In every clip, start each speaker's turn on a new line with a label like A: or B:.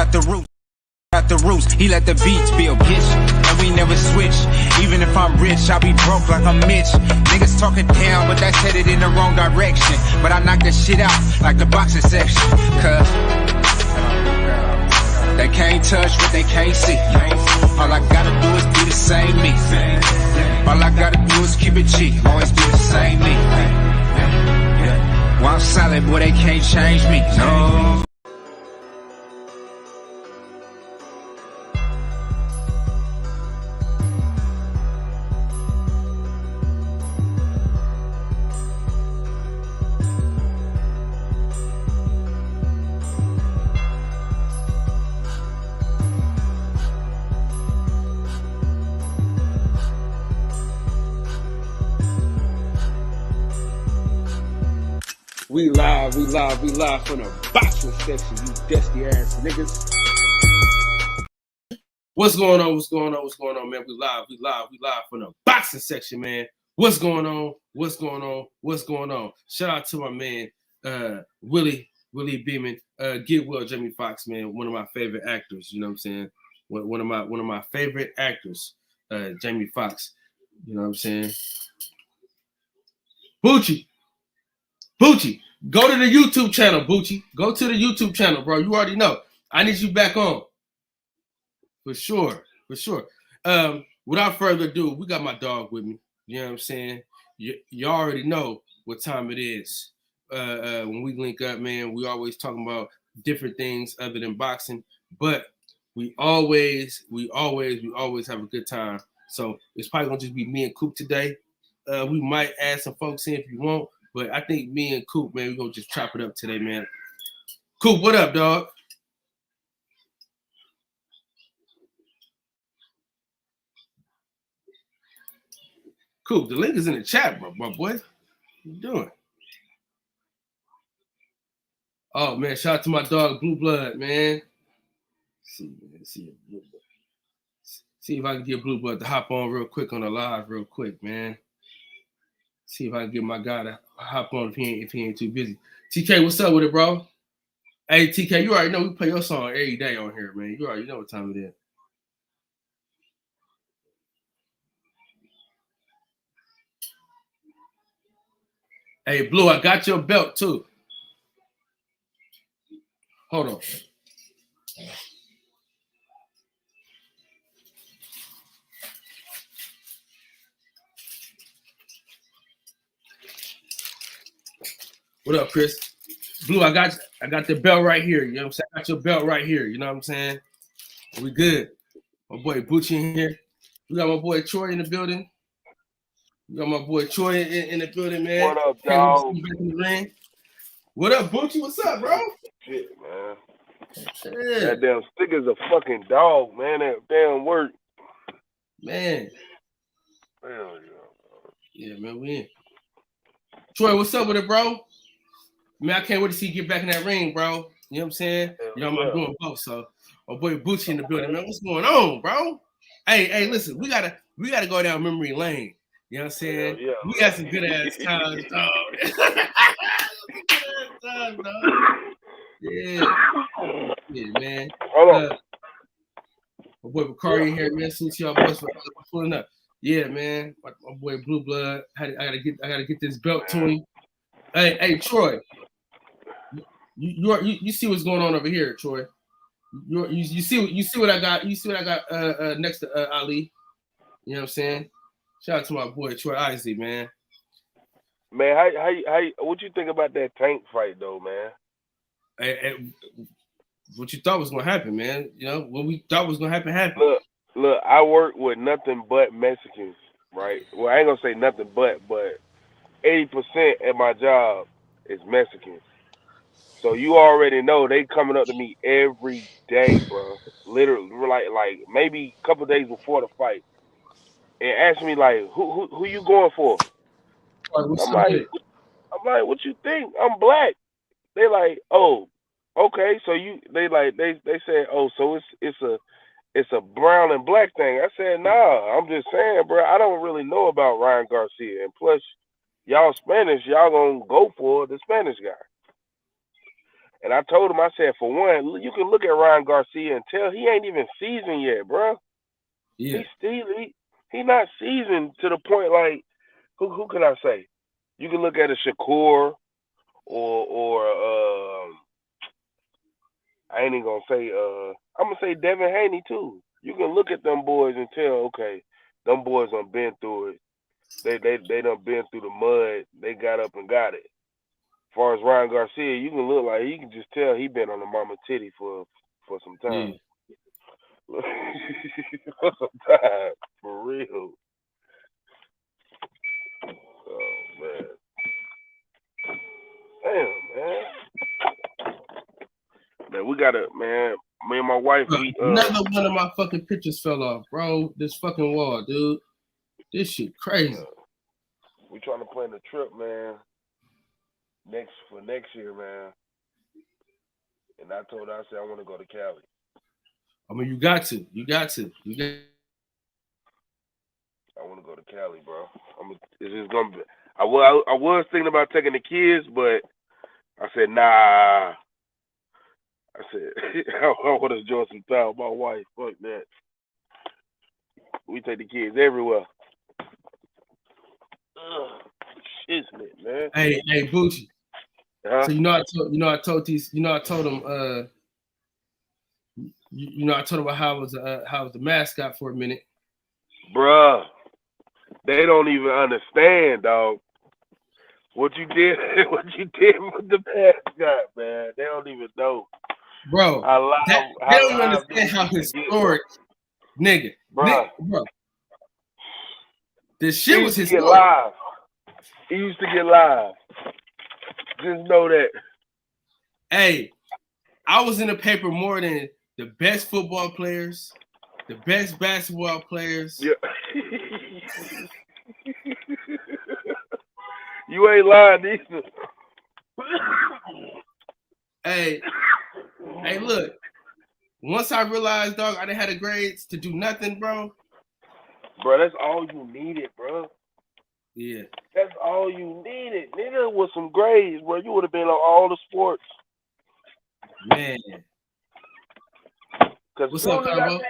A: out the roots. Out the roots, he let the beats build, bitch, and we never switch. Even if I'm rich, I'll be broke like I'm Mitch. Niggas talking down, but that's headed in the wrong direction. But I knock that shit out like the boxing section. Cause they can't touch what they can't see. All I gotta do is be the same me. All I gotta do is keep it cheap. Always be the same me. While I'm solid, boy, they can't change me. No.
B: We live from the boxing section, you dusty ass niggas. What's going on, man? We live from the boxing section, man. What's going on? Shout out to my man, Willie Beeman, Get Well Jamie Foxx, man, one of my favorite actors, you know what I'm saying? One of my favorite actors, Jamie Foxx, you know what I'm saying? Bucci, go to the YouTube channel, Bucci. Go to the YouTube channel, bro. You already know. I need you back on. For sure. Without further ado, we got my dog with me. You know what I'm saying? You already know what time it is. When we link up, man, we always talking about different things other than boxing. But we always have a good time. So it's probably gonna just be me and Coop today. We might add some folks in if you want. But I think me and Coop, man, we're going to just chop it up today, man. Coop, what up, dog? Coop, the link is in the chat, bro, my boy. What you doing? Oh, man, shout out to my dog, Blue Blood, man. See if I can get Blue Blood to hop on real quick on the live real quick, man. See if I can get my guy to hop on if he ain't too busy. TK, what's up with it, bro? Hey, TK, you already know we play your song every day on here, man. You already know what time it is. Hey, Blue, I got your belt, too. Hold on. What up, Chris? Blue, I got the belt right here. You know what I'm saying? I got your belt right here. You know what I'm saying? We good. My boy Bucci in here. We got my boy Troy in the building. We got my boy Troy in the building, man.
C: What up, dog?
B: What up, Bucci? What's up, bro?
C: Shit, man.
B: Yeah.
C: That damn sticker's a fucking dog, man. That damn work.
B: Man.
C: Hell
B: yeah. Yeah, man, we in. Troy, what's up with it, bro? Man, I can't wait to see you get back in that ring, bro. You know what I'm saying? You know, I'm doing both. So, my boy Bucci in the building, man. What's going on, bro? Hey, listen, we gotta go down memory lane. You know what I'm saying?
C: Yeah.
B: We got some good ass times, dog. Yeah, man.
C: Hold on.
B: My boy Bakari in here, man. Since y'all boys for pulling up. Yeah, man. My boy Blue Blood. I gotta get this belt to him. Hey, Troy. You see what's going on over here, Troy. You see what I got. You see what I got next to Ali. You know what I'm saying? Shout out to my boy Troy Isley, man.
C: Man, how what you think about that Tank fight though, man?
B: Hey, what you thought was gonna happen, man? You know what we thought was gonna happen happened.
C: Look, I work with nothing but Mexicans, right? Well, I ain't gonna say nothing but 80% at my job is Mexicans. So you already know they coming up to me every day, bro. Literally, like maybe a couple days before the fight, and asking me like, who you going for? I'm like, what you think? I'm black. They like, oh, okay. So they said, oh, so it's a brown and black thing. I said, nah. I'm just saying, bro. I don't really know about Ryan Garcia, and plus, y'all Spanish, y'all gonna go for the Spanish guy. And I told him, I said, for one, you can look at Ryan Garcia and tell he ain't even seasoned yet, bro.
B: Yeah.
C: He not seasoned to the point like who can I say? You can look at a Shakur or I ain't even gonna say I'm gonna say Devin Haney too. You can look at them boys and tell, okay, them boys done been through it. They done been through the mud. They got up and got it. As far as Ryan Garcia, you can look like you can just tell he been on the mama titty for some time. Yeah. For some time, for real. Oh man. Damn, man, we gotta, man. Me and my wife,
B: another one of my fucking pictures fell off, bro. This fucking wall, dude. This shit crazy.
C: We trying to plan the trip, man. Next year, man. And I told her, I said I want to go to Cali.
B: I mean, you got to.
C: I want to go to Cali, bro. It's just gonna be. I was thinking about taking the kids, but I said nah. I said I want to enjoy some time with my wife. Fuck that. We take the kids everywhere. Shit's lit, man.
B: Hey, Bucci. So I told them I told them how I was the mascot for a minute.
C: Bruh, they don't even understand, dog. What you did with the mascot, man. They don't even know.
B: Bro, they don't understand how historic, nigga.
C: Bro.
B: This shit was historic.
C: He used to get live. Just know that.
B: Hey, I was in the paper more than the best football players, the best basketball players.
C: Yeah. You ain't lying either.
B: Hey, look. Once I realized, dog, I didn't have the grades to do nothing, bro.
C: Bro, that's all you needed, bro.
B: Yeah.
C: That's all you needed. Nigga, with some grades, bro, you would have been on all the sports.
B: Man.
C: Because as soon as I seen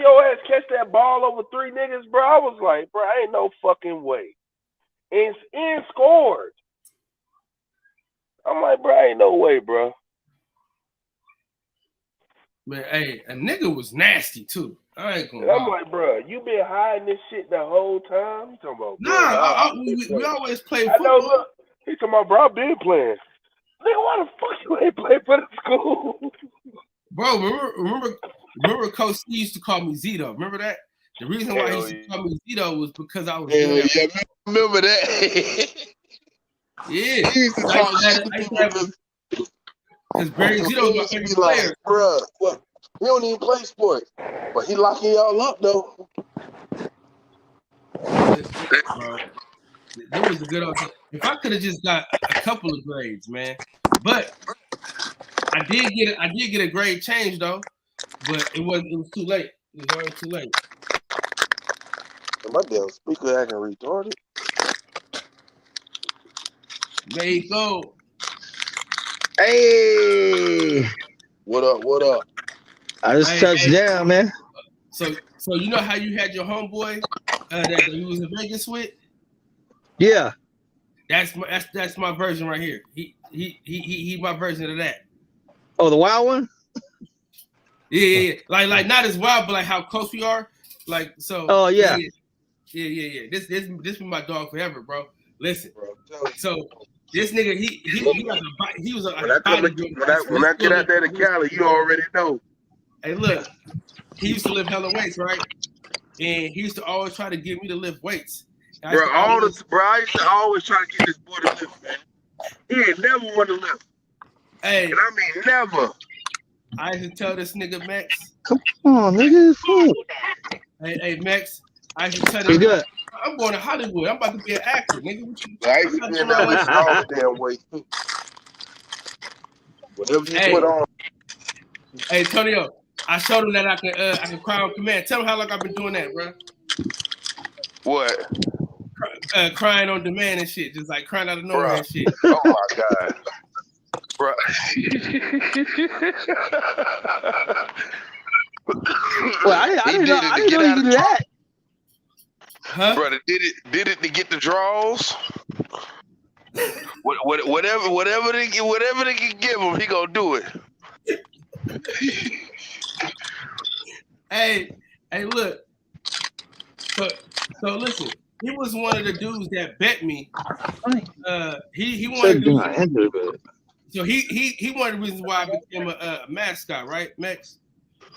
C: your ass catch that ball over 3 niggas, bro, I was like, bro, ain't no fucking way. And scored. I'm like, bro, ain't no way, bro.
B: Man, hey, a nigga was nasty too. I ain't gonna.
C: I'm like, bro, you been hiding this shit the whole time? You talking about?
B: Nah, we always play football. I know, look,
C: he talking about, bro, I've been playing. Nigga, why the fuck you ain't play for the school?
B: Bro, remember Coach C used to call me Zito. Remember that? The reason why he used to call me Zito was because I was.
C: Yeah, remember that?
B: Yeah.
C: He used to call me.
B: Because Barry Zito was my favorite player.
C: Bro, what? We don't even play sports. But he locking y'all up, though.
B: Bro, that was a good old time. If I could have just got a couple of grades, man. But I did get a grade change, though. But it was too late. It was already too late.
C: My damn speaker acting retarded.
B: There you go.
D: Hey,
C: what up?
D: I just touched down, man.
B: So you know how you had your homeboy that you was in Vegas with?
D: Yeah.
B: That's my version right here. He my version of that.
D: Oh, the wild one?
B: Yeah. Like not as wild, but like how close we are. Like so.
D: Oh yeah.
B: Yeah. This been my dog forever, bro. Listen. So this nigga, he was a
C: when I get out there to Cali, you already know.
B: Hey, look, he used to lift hella weights, right? And he used to always try to get me to lift weights.
C: I used to always try to get this boy to lift, man. He ain't never want to lift.
B: Hey,
C: and I mean never.
B: I used to tell this nigga Max.
D: Come on, nigga.
B: Hey, Max. I used to tell him,
D: good.
B: I'm going to Hollywood. I'm about to be an actor, nigga.
C: I used to be in that with all the damn weight too. Whatever you put on.
B: Hey, Antonio, I showed him that I can cry on command. Tell him how long I've been doing that, bro.
C: What?
B: Crying on demand and shit, just like crying out of nowhere and shit.
C: Oh my god.
E: Bro.
D: Well, I didn't know you could do that.
B: Huh?
E: Brother, did it to get the draws? Whatever they can give him, he gonna do it.
B: Hey, look. So listen. He was one of the dudes that bet me. He wanted to. So he one of the reasons why I became a mascot, right, Max?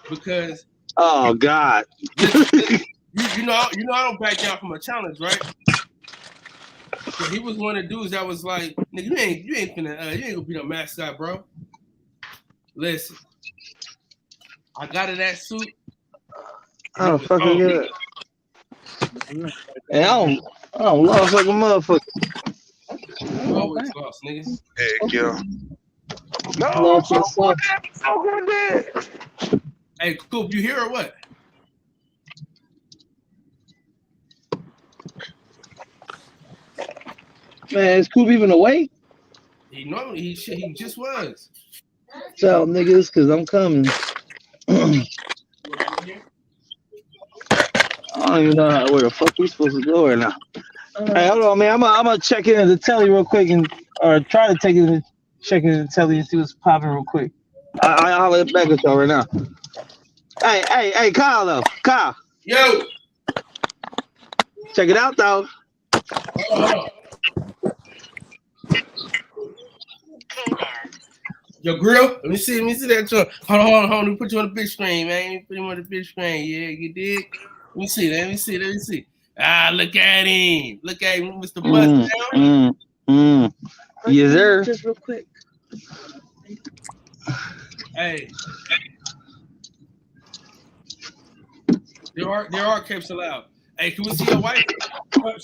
B: Because
D: oh God,
B: you know I don't back down from a challenge, right? So he was one of the dudes that was like, nigga, you ain't gonna be no mascot, bro. Listen, I got in that suit.
D: I don't fucking get it. And I don't lost like a motherfucker.
B: You always lost, nigga.
E: Heck yeah. No,
D: Lost
E: I'm
D: myself.
E: going there.
B: Hey, Coop, you here or what?
D: Man, is Coop even awake?
B: He just was.
D: Tell niggas, cause I'm coming. I don't even know where the fuck we supposed to go right now. Hey, hold on, man. I'm gonna check into the telly real quick or try to check into the telly and see what's popping real quick. I'll let back at y'all right now. Hey, Kyle though. Kyle.
B: Yo.
D: Check it out though.
B: Hold on. Yo, grill. Let me see that joint. Hold on. Let me put you on the big screen, man. Let me put you on the big screen. Yeah, you dig? Let me see. Ah, look at him, Mr. Mustang.
D: Yes, sir.
F: Just real quick.
B: Hey. There are capes allowed. Hey, can we see your wife?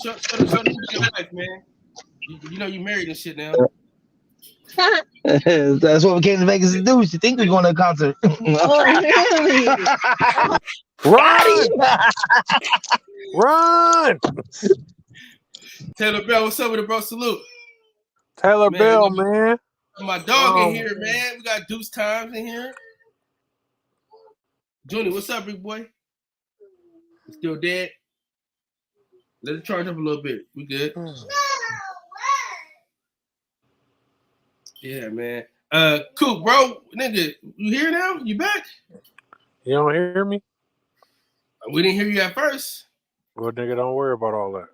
B: Show your wife, man. You know you married and shit now.
D: That's what we came to Vegas to do. You think we're going to a concert?
F: Oh, really?
G: Run!
B: Taylor Bell, what's up with it, bro? Salute.
G: Taylor Bell, man.
B: My dog in here, man. We got Deuce Times in here. Junie, what's up, big boy? You still dead? Let it charge up a little bit. We good. Yeah, man. Cool, bro. Nigga, you here now? You back?
G: You don't hear me?
B: We didn't hear you at first.
G: Well, nigga, don't worry about all that.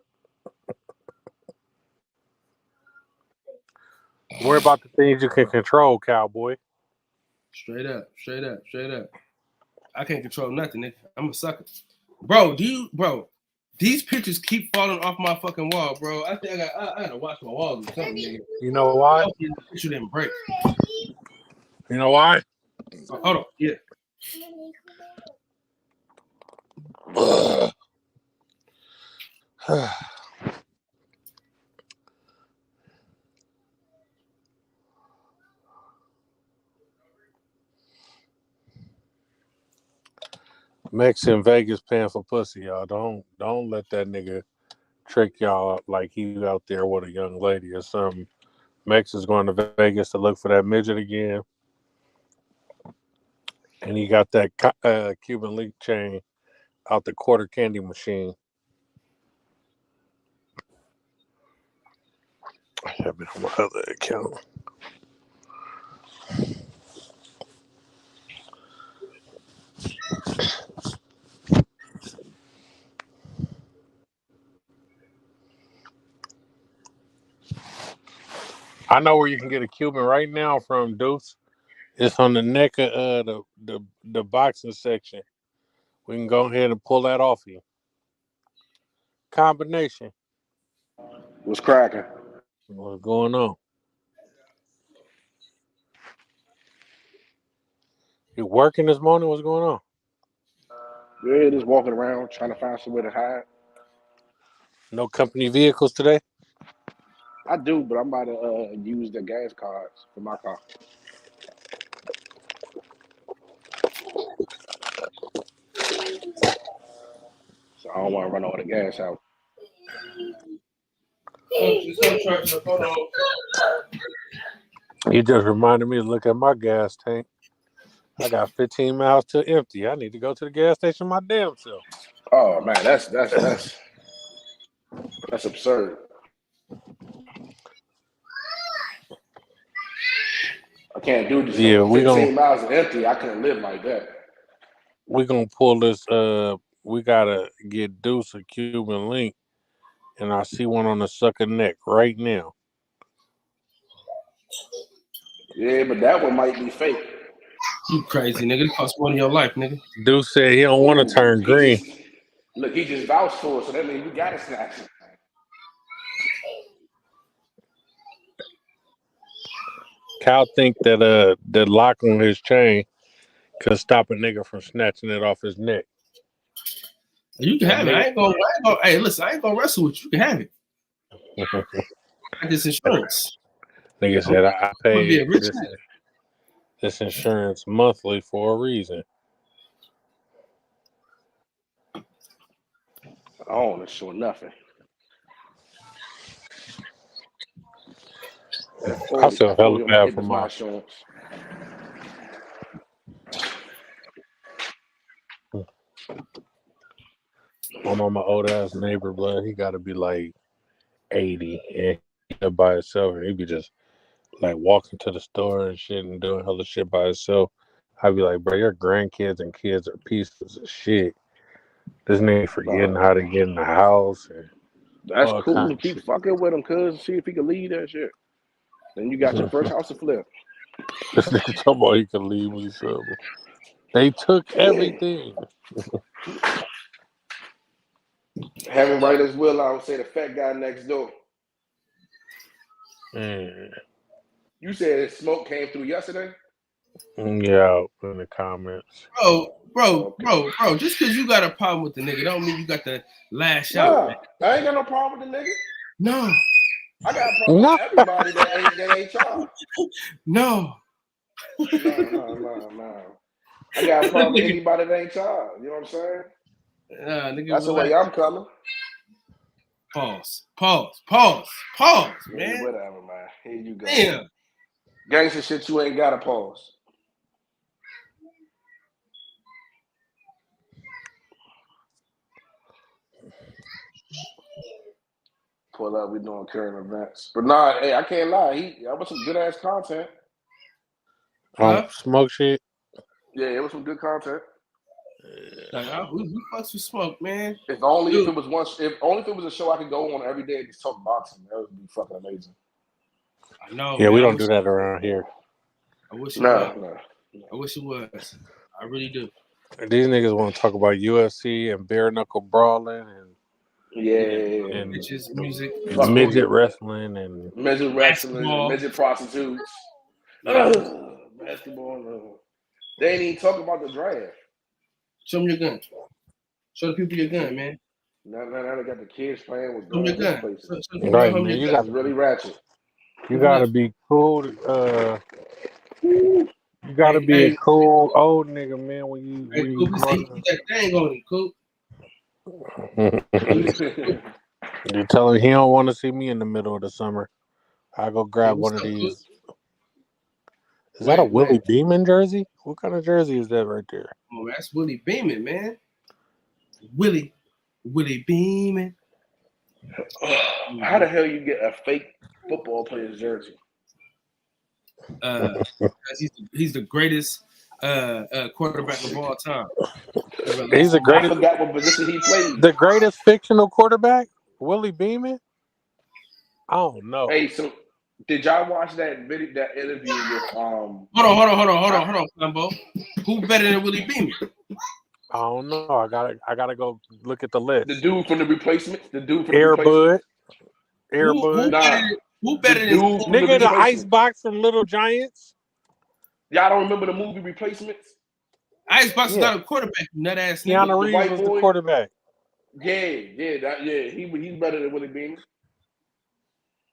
G: Worry about the things you can control, cowboy.
B: Straight up. I can't control nothing, nigga. I'm a sucker. Bro, these pictures keep falling off my fucking wall, bro. I think I gotta watch my walls or something, nigga.
G: You know why?
B: The picture didn't break.
G: You know why?
B: Oh, hold on, yeah.
G: Mex in Vegas paying for pussy, y'all. Don't let that nigga trick y'all up like he out there with a young lady or something. Mex is going to Vegas to look for that midget again. And he got that Cuban link chain out the quarter candy machine. I have it on my other account. I know where you can get a Cuban right now from, Deuce. It's on the neck of the boxing section. We can go ahead and pull that off you. Combination.
H: What's cracking?
G: What's going on? You working this morning? What's going on?
H: Yeah, just walking around trying to find somewhere to hide.
G: No company vehicles today?
H: I do, but I'm about to use the gas cards for my car. So I don't want to run all the gas out.
B: Hold on.
G: You just reminded me to look at my gas tank. I got 15 miles to empty. I need to go to the gas station my damn self.
H: Oh man, that's absurd. I can't do this.
G: Yeah,
H: 15 miles of empty. I couldn't live like that.
G: we gonna pull this. We gotta get Deuce a Cuban link, and I see one on the sucker neck right now.
H: Yeah, but that one might be fake.
B: You crazy, nigga. It costs more than your life, nigga.
G: Deuce said he don't want to turn green.
H: He just vouched for it, so that means you gotta snatch it.
G: Cal think that the lock on his chain could stop a nigga from snatching it off his neck.
B: You can have it. I ain't gonna. Hey, listen, I ain't gonna wrestle with you. You can have it. I got this insurance.
G: Nigga said I pay
B: Be
G: this insurance monthly for a reason.
H: I don't want to show nothing.
G: I feel hella bad for my
H: insurance.
G: My mama old ass neighbor, blood. He got to be like 80 and he by himself, and he be just like walking to the store and shit and doing hella shit by himself. I'd be like, bro, your grandkids and kids are pieces of shit. This nigga forgetting how to get in the house. And
H: that's cool. Keep fucking with him, cuz. See if he can leave that shit. Then you got your first house to flip.
G: This nigga talking about he can leave me something. They took everything.
H: Have him write his will out and say the fat guy next door. You said smoke came through yesterday?
G: Yeah, in the comments.
B: Bro. Just because you got a problem with the nigga don't mean you got to lash out. Man.
H: I ain't got no problem with the nigga.
B: No.
H: I got a problem with everybody that ain't charged.
B: No.
H: I got a problem with anybody that ain't charged. You know what I'm saying?
B: Nigga,
H: that's the way I'm coming.
B: Pause, man.
H: Whatever, man. Here you go.
B: Damn.
H: Gangster shit, you ain't got to pause. Pull up, we doing current events. But nah, hey, I can't lie. That was some good ass content.
G: Smoke shit?
H: Yeah, it was some good content.
B: We fucks with smoke, man.
H: If only if it was a show I could go on every day and just talk boxing, that would be fucking amazing.
B: I know.
G: Yeah, man, we don't do that around here.
B: I wish it was. I wish it was. I really do.
G: These niggas want to talk about UFC and bare knuckle brawling and
B: and bitches, music,
G: midget wrestling and
H: midget prostitutes, basketball. They ain't even talking about the draft.
B: Show me your gun. Show the people your gun, man.
H: Now they got the kids playing with
B: guns. Show your gun.
G: Right, man. You got
H: really ratchet.
G: You gotta be cool. You gotta be a cool old nigga, man. When you
B: keep that thing on him, cool.
G: You tell him he don't want to see me in the middle of the summer. I go grab one of these. Is that a Willie Beeman jersey? What kind of jersey is that right there?
B: Oh, that's Willie Beeman, man. Willie Beeman.
H: How the hell you get a fake football player's jersey?
B: He's the greatest quarterback of all time.
G: He's the greatest.
H: I forgot what position he played.
G: The greatest fictional quarterback, Willie Beeman. I don't know.
H: Hey, so did y'all watch that video, that interview with
B: Hold on, Sambo. Who better than Willie Beeman?
G: I don't know. I gotta go look at the list.
H: The dude from the replacements.
G: Airbud.
B: Who better than
G: nigga the Icebox from Little Giants?
H: Y'all don't remember the movie Replacements?
B: Icebox is not a quarterback, nut ass nigga.
G: Keanu Reeves was the quarterback.
H: He's better than Willie Beeman.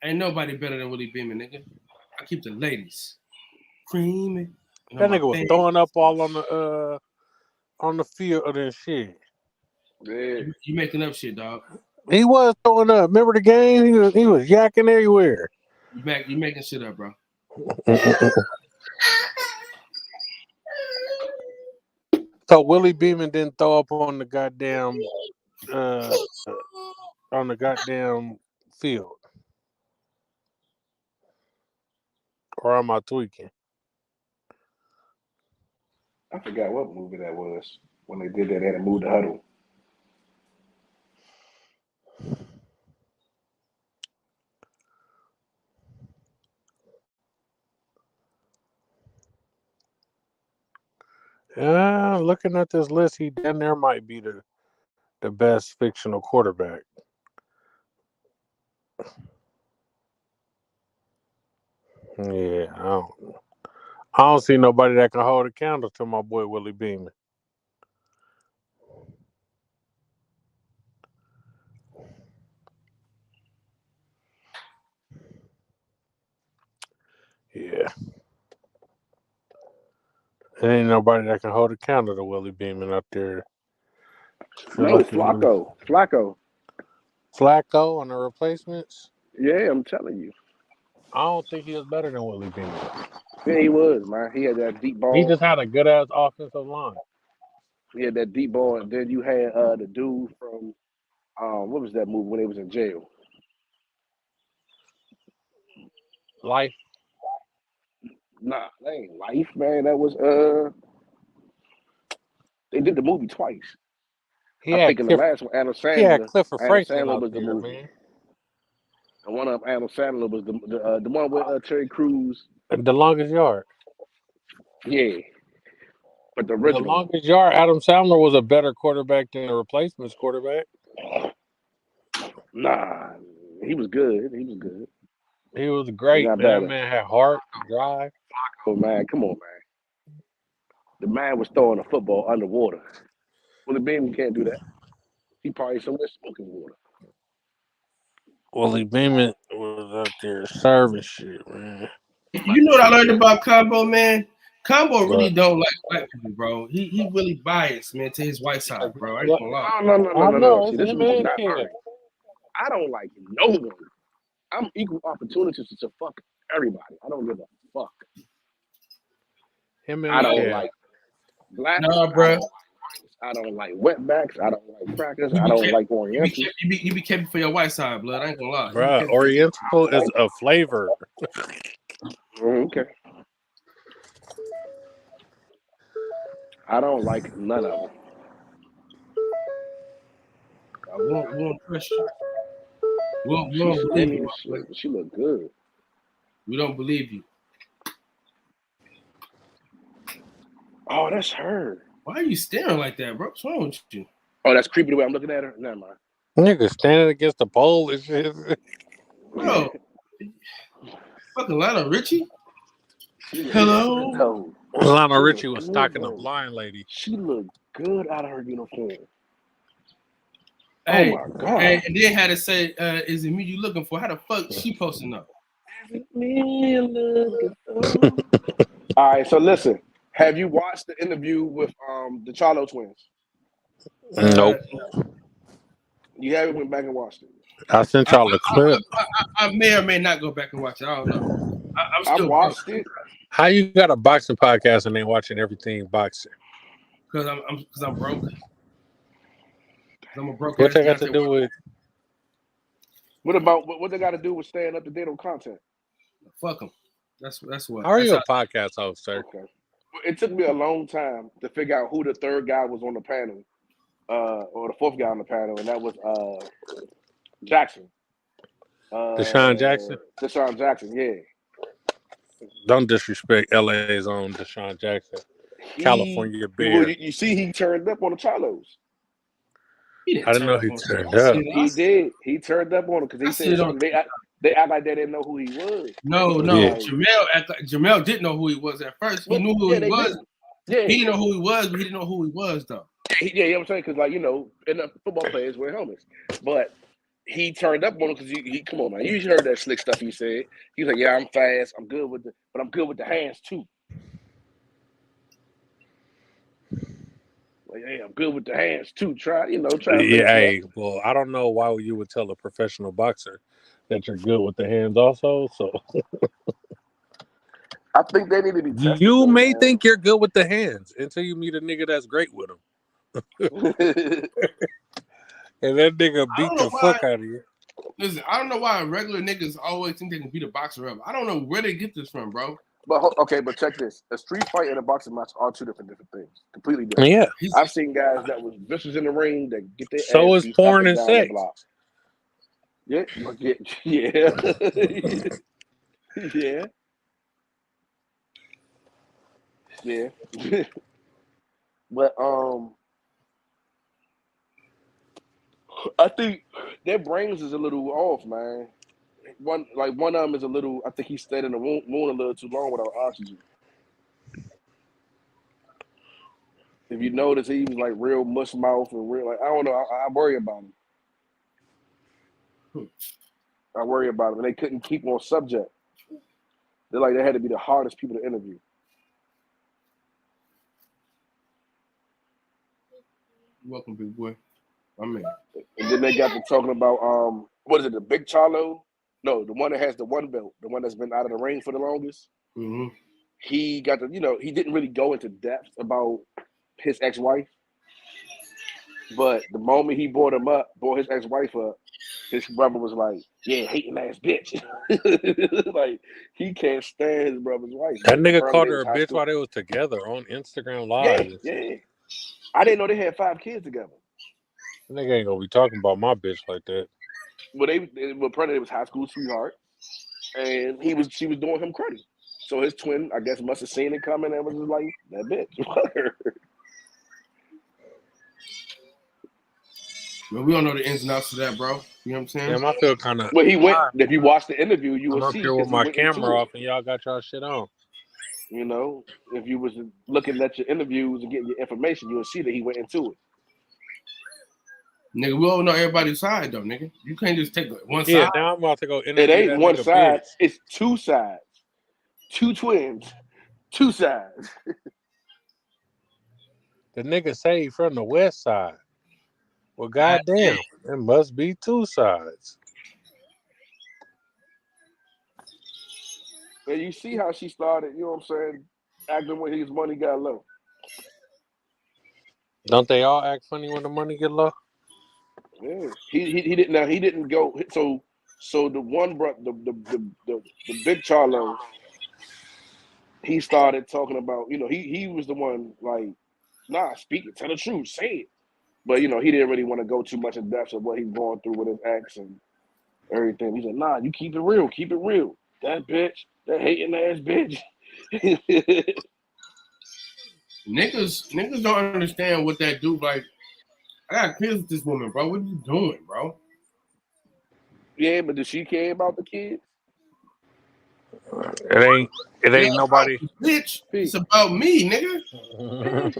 B: Ain't nobody better than Willie Beeman, nigga. I keep the ladies creaming.
G: That nigga was throwing up all on the field and shit.
H: Yeah.
B: You making up shit, dog.
G: He was throwing up. Remember the game? He was yakking everywhere.
B: You making shit up, bro.
G: So Willie Beeman didn't throw up on the goddamn field, or am I tweaking?
H: I forgot what movie that was when they did that. They had to move the huddle.
G: Looking at this list, he damn near might be the best fictional quarterback. Yeah, I don't see nobody that can hold a candle to my boy Willie Beeman. Yeah. There ain't nobody that can hold a candle to Willie Beeman up there.
H: No, Flacco.
G: Flacco on the replacements?
H: Yeah, I'm telling you.
G: I don't think he was better than Willie Beeman.
H: Yeah, he was, man. He had that deep ball.
G: He just had a good ass offensive line.
H: He had that deep ball, and then you had the dude from what was that movie when he was in jail?
G: Life.
H: Nah, that ain't Life, man. That was they did the movie twice. I'm thinking the last one, Adam Sandler.
G: Yeah, Clifford
H: Adam
G: Franklin
H: Sandler
G: out
H: was the
G: there,
H: movie.
G: man.
H: And one of Adam Sandler was the one with Terry Crews.
G: The Longest Yard.
H: Yeah. But the original.
G: The Longest Yard, Adam Sandler was a better quarterback than the replacements quarterback.
H: Nah, he was good.
G: He was great, man. That man had heart, drive.
H: Oh, man, come on, man. The man was throwing a football underwater. Willie Beeman can't do that. He probably somewhere smoking water.
G: Willie Beeman was up there serving shit, man.
B: You know what I learned about Combo, man? Combo really don't like white people, bro. He really biased, man, to his white side, bro. I ain't gonna lie.
H: No. See, this is what not right. I don't like no one. I'm equal opportunities to fuck everybody. I don't give a fuck. I don't like blacks.
B: Nah, bro.
H: I don't like wetbacks. I don't like crackers. I don't like Orientals.
B: You be careful for your white side, blood. I ain't gonna lie.
G: Bro, Oriental is a flavor.
H: Okay. I don't like none of them.
B: We won't push you. We don't believe you.
H: She look good.
B: We don't believe you.
H: Oh, that's her.
B: Why are you staring like that, bro? What's wrong with you?
H: Oh, that's creepy the way I'm looking at her? Never mind.
G: Nigga standing against the pole and shit.
B: Bro. Fucking Lionel Richie? Hello?
H: No.
G: Lionel Richie was stocking up blind lady.
H: She looked good out of her uniform.
B: Hey,
H: oh my God.
B: Hey, and then had to say, is it me you looking for? How the fuck she posting up?
H: Me looking for. All right, so listen. Have you watched the interview with the Charlo twins?
G: Nope.
H: You haven't went back and watched it?
G: I sent y'all the clip.
B: I may or may not go back and watch it. I don't know.
H: I watched it.
G: How you got a boxing podcast and ain't watching everything boxing?
B: Because I'm broke. I'm a broke.
G: What they got to do with?
H: What about what they got to do with staying up to date on content?
B: Fuck them. That's what.
G: How are you a podcast host, sir?
H: Okay. It took me a long time to figure out who the third guy was on the panel, or the fourth guy on the panel, and that was Jackson.
G: Deshaun Jackson.
H: Deshaun Jackson, yeah.
G: Don't disrespect LA's own Deshaun Jackson. California Bear.
H: Well, you see, he turned up on the Charlos.
G: I didn't know he turned up.
H: He did. He turned up on him because he said they act like they didn't know who he was.
B: No.
G: Yeah.
B: Jamel didn't know who he was at first. He knew who he was. Yeah. He didn't know who he was, but he didn't know who he was though.
H: Yeah, you know what I'm saying? Because in the football players wear helmets, but he turned up on him because he come on, man. You heard that slick stuff he said. He was like, "Yeah, I'm fast. I'm good but I'm good with the hands too." Like, hey, I'm good with the hands too. Try.
G: Yeah, hey, well, I don't know why you would tell a professional boxer that you're good with the hands also. So
H: I think they need to be tested.
G: You
H: though,
G: may
H: man.
G: think you're good with the hands until you meet a nigga that's great with them. And that nigga
B: I
G: beat
B: don't know
G: the
B: why.
G: fuck out of you.
B: Listen, I don't know why regular niggas always think they can beat a boxer up. I don't know where they get this from, bro.
H: But check this: a street fight and a boxing match are two different things, completely different.
G: Yeah.
H: I've seen guys that was vicious in the ring that get their
G: So
H: ass
G: is
H: beat
G: porn
H: up
G: and
H: down the
G: sex.
H: block. Yeah. Yeah. But I think their brains is a little off, man. One of them is a little. I think he stayed in the moon a little too long without oxygen. If you notice, he was like real mush mouth and real like I don't know. I worry about him. I worry about him, and they couldn't keep him on subject. They're like they had to be the hardest people to interview.
B: You're welcome, big boy. I mean,
H: And then they got to talking about what is it? The Big Charlo? No, the one that has the one belt, the one that's been out of the ring for the longest.
B: mm-hmm.
H: He got to, he didn't really go into depth about his ex-wife, but the moment he brought his ex-wife up, his brother was like, "Yeah, hating ass bitch." Like he can't stand his brother's wife.
G: That nigga
H: Apparently
G: called
H: they
G: her a
H: was high
G: bitch
H: school.
G: while they was together on Instagram Live.
H: Yeah. I didn't know they had 5 kids together.
G: That nigga ain't gonna be talking about my bitch like that.
H: Well, apparently they was high school sweetheart, and she was doing him credit. So his twin, I guess, must have seen it coming and was just like, that bitch.
B: Well, we don't know the ins and outs of that, bro. You know what I'm saying?
G: Damn, I feel kind of.
H: Well, he went. If you watch the interview, you
G: I'm
H: will
G: up
H: see.
G: here with
H: 'cause he
G: my
H: went into
G: camera
H: it.
G: off, and y'all got y'all shit on.
H: If you was looking at your interviews and getting your information, you will see that he went into it.
B: Nigga, we all know everybody's side, though, nigga. You can't just take one
G: Yeah,
B: side.
G: now I'm about to go interview
H: It ain't
G: that
H: one
G: nigga
H: side.
G: bitch.
H: It's 2 sides. 2 twins. 2 sides.
G: The nigga say he from the west side. Well, goddamn, it must be 2 sides.
H: And you see how she started, you know what I'm saying, acting when his money got low.
G: Don't they all act funny when the money get low?
H: Yeah. He didn't go so the one bro the big Charlo, he started talking about, he was the one like, nah, speak it, tell the truth, say it. But he didn't really want to go too much in depth of what he's going through with his ex and everything. He said, nah, you keep it real. That bitch, that hating ass bitch.
B: Niggas don't understand what that do. Like, I got kids with this woman, bro. What are you doing, bro?
H: Yeah, but does she care about the kids?
G: It ain't nobody.
B: Bitch, it's about me, nigga.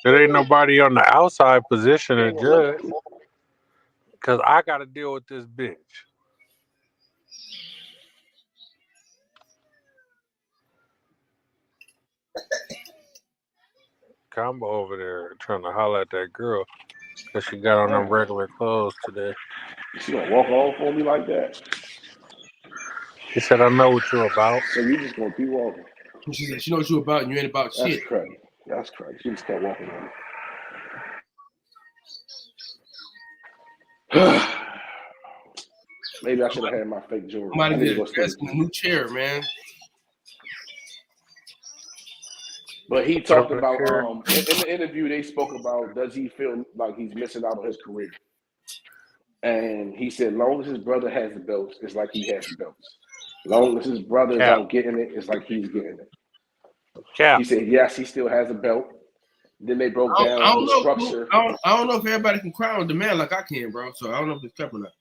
G: There ain't nobody on the outside position to judge. Cause I gotta deal with this bitch. Combo over there trying to holler at that girl because she got on them regular clothes today.
H: She gonna walk off on me like that?
G: He said, I know what you're about.
H: So you just gonna keep walking?
B: She said, she knows what you about and you ain't about shit.
H: That's crazy. She just kept walking on me. Maybe I should have had my fake jewelry.
B: Somebody get a desk in a new chair, man.
H: But he talked about in the interview they spoke about, does he feel like he's missing out on his career? And he said, long as his brother has the belts, it's like he has the belts. Long as his brother is out getting it, it's like he's getting it. He said, yes, he still has a belt. Then they broke down the structure.
B: I don't know if everybody can cry on demand like I can, bro. So I don't know if it's kept or not.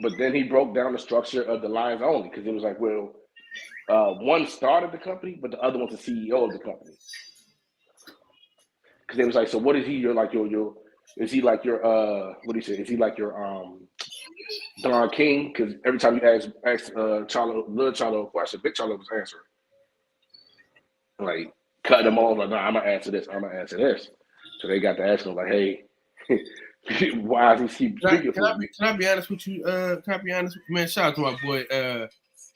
H: But then he broke down the structure of the Lions only, because it was like, well, one started the company, but the other one's the CEO of the company. Because it was like, so what is he? Is he like your what do you say? Is he like your Don King? Because every time you ask little Charlo a question, Big Charlo was answering. Like cutting them off, like, no, I'm gonna answer this, So they got to ask him like, hey, why does he keep speaking?
B: Can I be honest with you? Man, shout out to my boy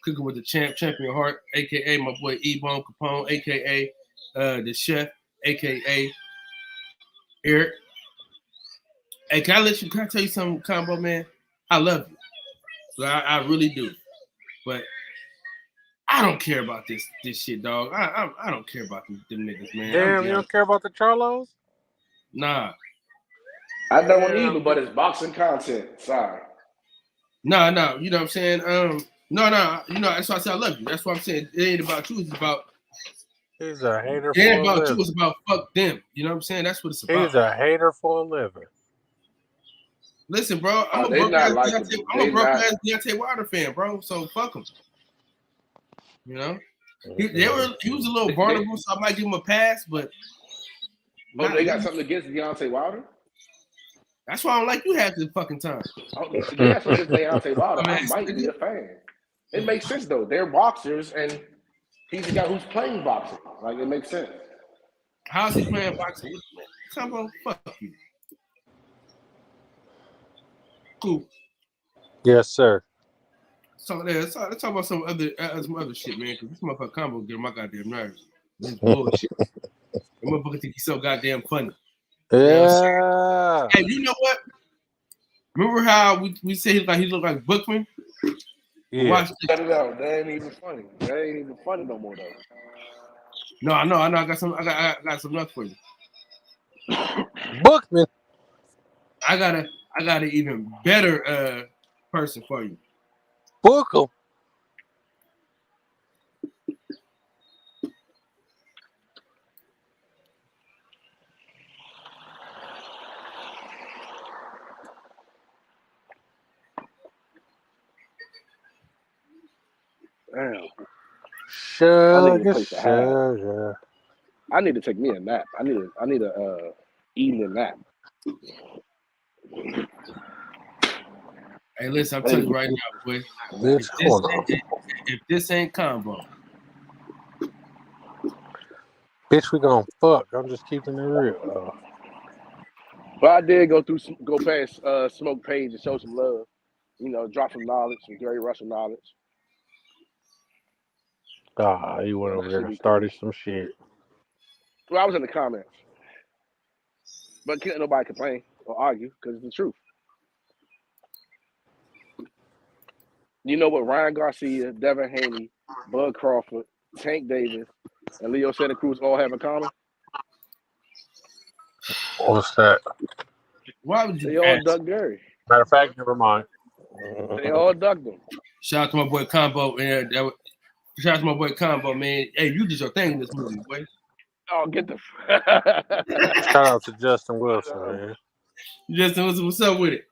B: Cooking with the Champion Heart, aka my boy E-Bone Capone, aka the Chef, aka Eric. Hey, can I tell you something, Combo Man? I love you. So I really do. But I don't care about this shit, dog. I don't care about them niggas, man.
G: Damn, you don't care about the Charlos?
B: Nah.
H: I don't either, but it's boxing content. Sorry.
B: No. You know what I'm saying? No. You know, that's why I say I love you. That's what I'm saying. It ain't about you. It's about.
G: He's a hater
B: It ain't
G: for a
B: about you.
G: living.
B: It's about fuck them. You know what I'm saying? That's what it's about.
G: He's a hater for a living.
B: Listen, bro. I'm a
H: They
B: broke
H: not
B: ass
H: like
B: Deontay,
H: him.
B: I'm
H: They
B: a broke
H: not.
B: ass Deontay Wilder fan, bro. So fuck him. You know, he was a little vulnerable, so I might give him a pass, but
H: Oh, they got something against Deontay Wilder?
B: that's why I don't like you half the fucking time.
H: Oh, they got something against Deontay Wilder. I
B: Man,
H: might be a fan. It makes sense though. They're boxers, and he's the guy who's playing boxing. Like it makes sense.
B: How's he playing boxing? Come on, fuck you. Cool.
G: Yes, sir.
B: So let's talk about some other shit, man. Because this motherfucker Combo get on my goddamn nerves. This is bullshit. The motherfucker think he's so goddamn funny.
G: Yeah.
B: Hey, you know what? Remember how we say he looked like Bookman?
G: Yeah.
B: Watch this.
H: Cut it out. That ain't even funny. That ain't even funny no more though.
B: No, I know. I got some nuts for you.
G: Bookman.
B: I got an even better person for you.
G: Book him.
H: Damn.
G: Sugar.
H: I need to take me a nap. I need a evening nap.
B: Hey, listen, I'm telling you right now, boy.
G: Bitch, hold on.
B: If this ain't Combo,
G: Bitch, we gonna fuck. I'm just keeping it real.
H: But I did go past Smoke Page and show some love. You know, drop some knowledge, some Gary Russell knowledge.
G: You went over there and started some shit.
H: Well, I was in the comments. But can't nobody complain or argue because it's the truth. You know what Ryan Garcia, Devin Haney, Bud Crawford, Tank Davis, and Leo Santa Cruz all have in common?
G: What's that?
B: why would you
H: They all
B: ask?
H: ducked Gary.
G: Matter of fact, never mind.
H: They all ducked him.
B: Shout out to my boy Combo, and shout out to my boy Combo, man. Hey, you did your thing in this movie, boy.
H: Oh, get the
G: Shout out to Justin Wilson, man.
B: Justin, what's up with it?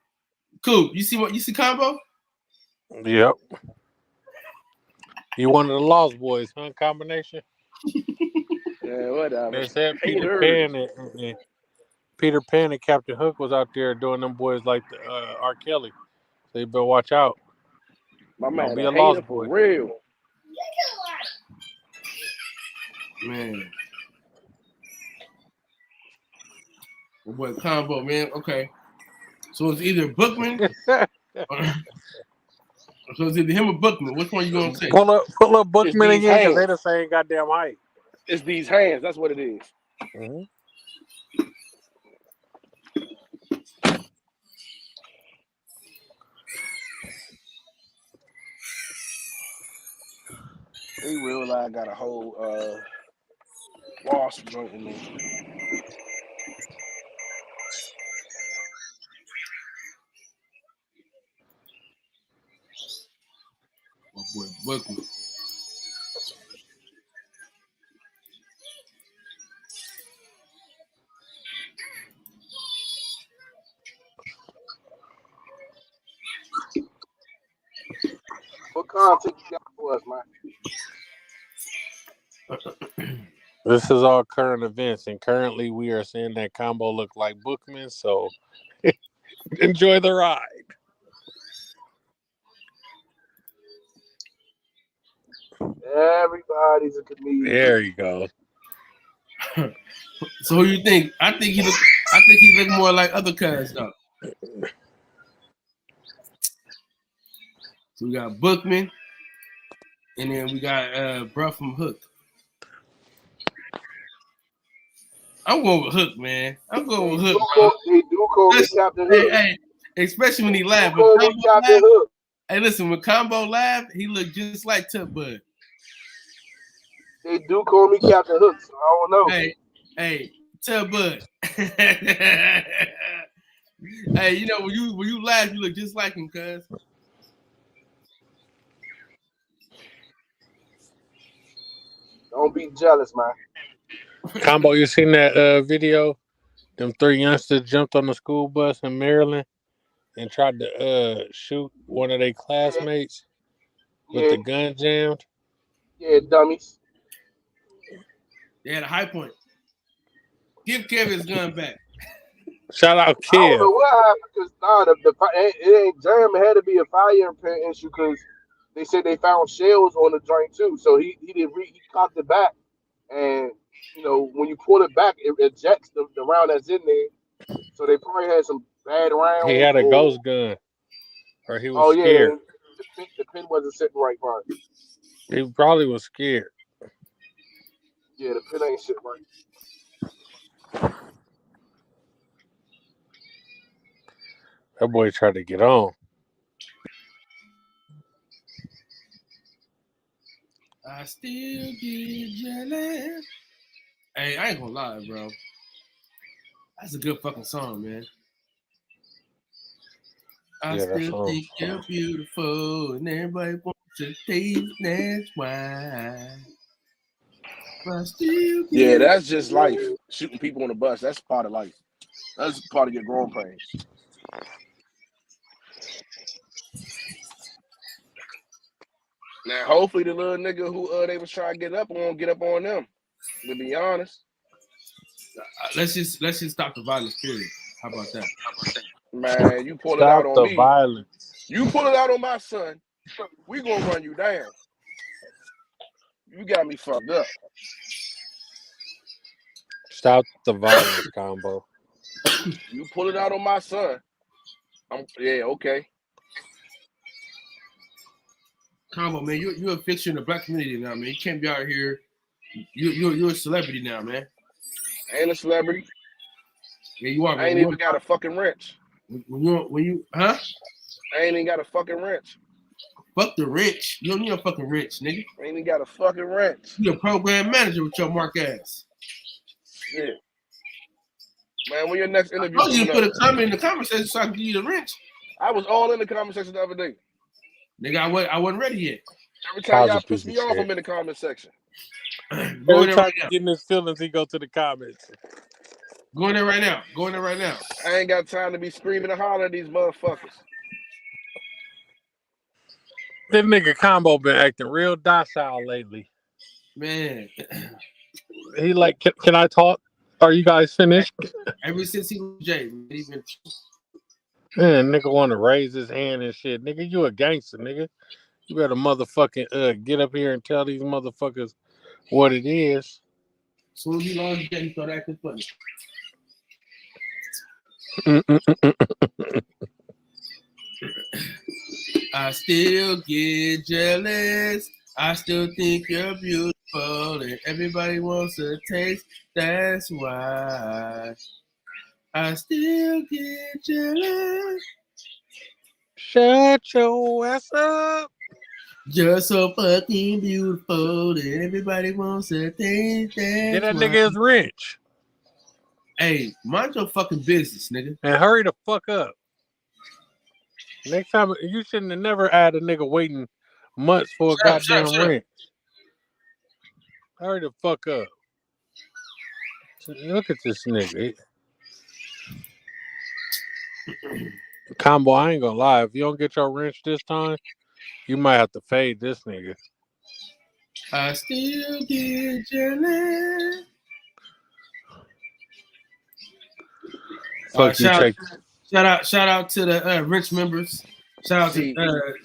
B: Cool. You see Combo?
G: Yep. You one of the Lost Boys, huh? Combination.
H: Yeah, whatever.
G: They said
H: Haters.
G: Peter Pan and Captain Hook was out there doing them boys like the R. Kelly. So you better watch out.
H: My man,
G: Don't be
H: a
G: a
H: hater
G: Lost
H: for
G: Boy.
H: real.
B: Man. My boy Combo, man. Okay. So it's either Bookman so it's either him or Bookman. Which one you gonna say?
G: Pull up Bookman
H: It's these
G: again because they
H: hands.
G: the same goddamn height.
H: It's these hands. That's what it is.
G: Mm-hmm.
H: They realize I got a whole wasp joint in there.
B: My boy Bookman.
H: What content you got for us, man?
G: This is all current events, and currently we are seeing that Combo look like Bookman, so enjoy the ride.
H: Everybody's a comedian.
G: There you go.
B: So who you think? I think he look more like other cuz though. So we got Bookman, And then we got bruh from Hook. I'm going with Hook, man. I'm going with Hook, bro.
C: They do call me Captain Hook.
B: Hey, especially when he laughed.
C: Call me Captain Hook.
B: Hey, listen, when Combo laughed, he looked just like Tub Bud.
C: They do call me Captain Hook, so I don't know.
B: Hey, Tub Bud. Hey, you know when you laugh, you look just like him, cuz.
C: Don't be jealous, man.
G: Combo, you seen that video? Them 3 youngsters jumped on the school bus in Maryland and tried to shoot one of their classmates with the gun jammed.
C: Yeah, dummies.
B: They had a high point. Give Kev his gun back.
G: Shout out, Kev.
C: I don't know what happened because it ain't jammed. It had to be a fire pin issue because they said they found shells on the joint too. So he cocked it back, and you know when you pull it back, it ejects the round that's in there. So they probably had some bad rounds.
G: He had a ghost gun, or he was scared.
C: The pin wasn't sitting right, right.
G: He probably was scared.
C: Yeah, the pin ain't sitting right.
G: That boy tried to get on.
B: I still get jealous. Hey, I ain't gonna lie, bro. That's a good fucking song, man. I still think you're beautiful, and everybody wants to taste. That's why.
H: Yeah, that's just life. Shooting people on the bus, that's part of life. That's part of your growing pains. Now, hopefully, the little nigga who they was trying to get up on them. To be honest,
B: let's just stop the violence. Period. How about that?
H: Man, you pull it out on me.
G: Violence.
H: You pull it out on my son. We gonna run you down. You got me fucked up.
G: Stop the violence, Combo.
H: You pull it out on my son. Okay.
B: Combo, man, you're a fixture in the black community now, man. You can't be out here. You're a celebrity now, man.
H: I ain't a celebrity.
B: Yeah, you are.
H: I ain't even got a fucking wrench.
B: When you huh?
H: I ain't even got a fucking wrench.
B: Fuck the wrench. You don't need a fucking wrench, nigga.
H: I ain't even got a fucking wrench.
B: You're a program manager with your mark ass.
H: Yeah. Man, when your next interview?
B: I told you to put a comment in the comment section so I can give you the wrench.
H: I was all in the comment section the other day.
B: Nigga, I wasn't ready yet.
H: Every time y'all piss me off, I'm in the comment section.
G: Every time he get in his feelings, he go to the comments.
B: Go in there right now.
H: I ain't got time to be screaming and hollering at these motherfuckers.
G: This nigga Combo been acting real docile lately.
B: Man.
G: He like, can I talk? Are you guys finished?
B: Ever since he was Jay,
G: Man, nigga want to raise his hand and shit. Nigga, you a gangster, nigga. You better motherfucking get up here and tell these motherfuckers what it is.
B: As soon as he lost Jay, he started acting funny. I still get jealous. I still think you're beautiful, and everybody wants a taste. That's why I still get jealous.
G: Shut your ass up.
B: You're so fucking beautiful, and everybody wants a taste.
G: Get that nigga his wrench.
B: Hey, mind your fucking business, nigga.
G: And hurry the fuck up. Next time, you shouldn't have never had a nigga waiting months for a goddamn wrench. Hurry the fuck up. Look at this nigga. Combo, I ain't gonna lie. If you don't get your wrench this time, you might have to fade this nigga.
B: I still get jealous. Shout out to the wrench members. Shout out to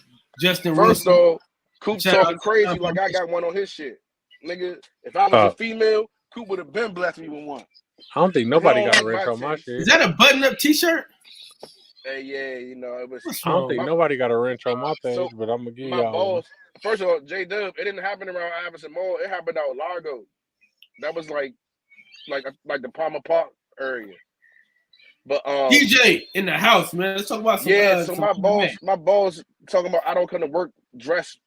B: Justin.
H: First off, Coop talking crazy like I got one on his shit. Nigga, if I was a female, Coop would have been blessed me with one.
G: I don't think nobody got a wrench on my shit.
B: Is that a button-up t-shirt?
H: Hey, yeah, you know, it was.
B: What's
G: I don't
B: wrong?
G: think nobody got a wrench on my page,
H: So
G: but I'm gonna give
H: my
G: y'all one.
H: boss, first of all, J-Dub, it didn't happen around Iverson Mall. It happened out Largo. That was like the Palmer Park area. But
B: DJ in the house, man. Let's talk about some.
H: yeah. So
B: some
H: my
B: MMA.
H: boss talking about I don't come to work dressed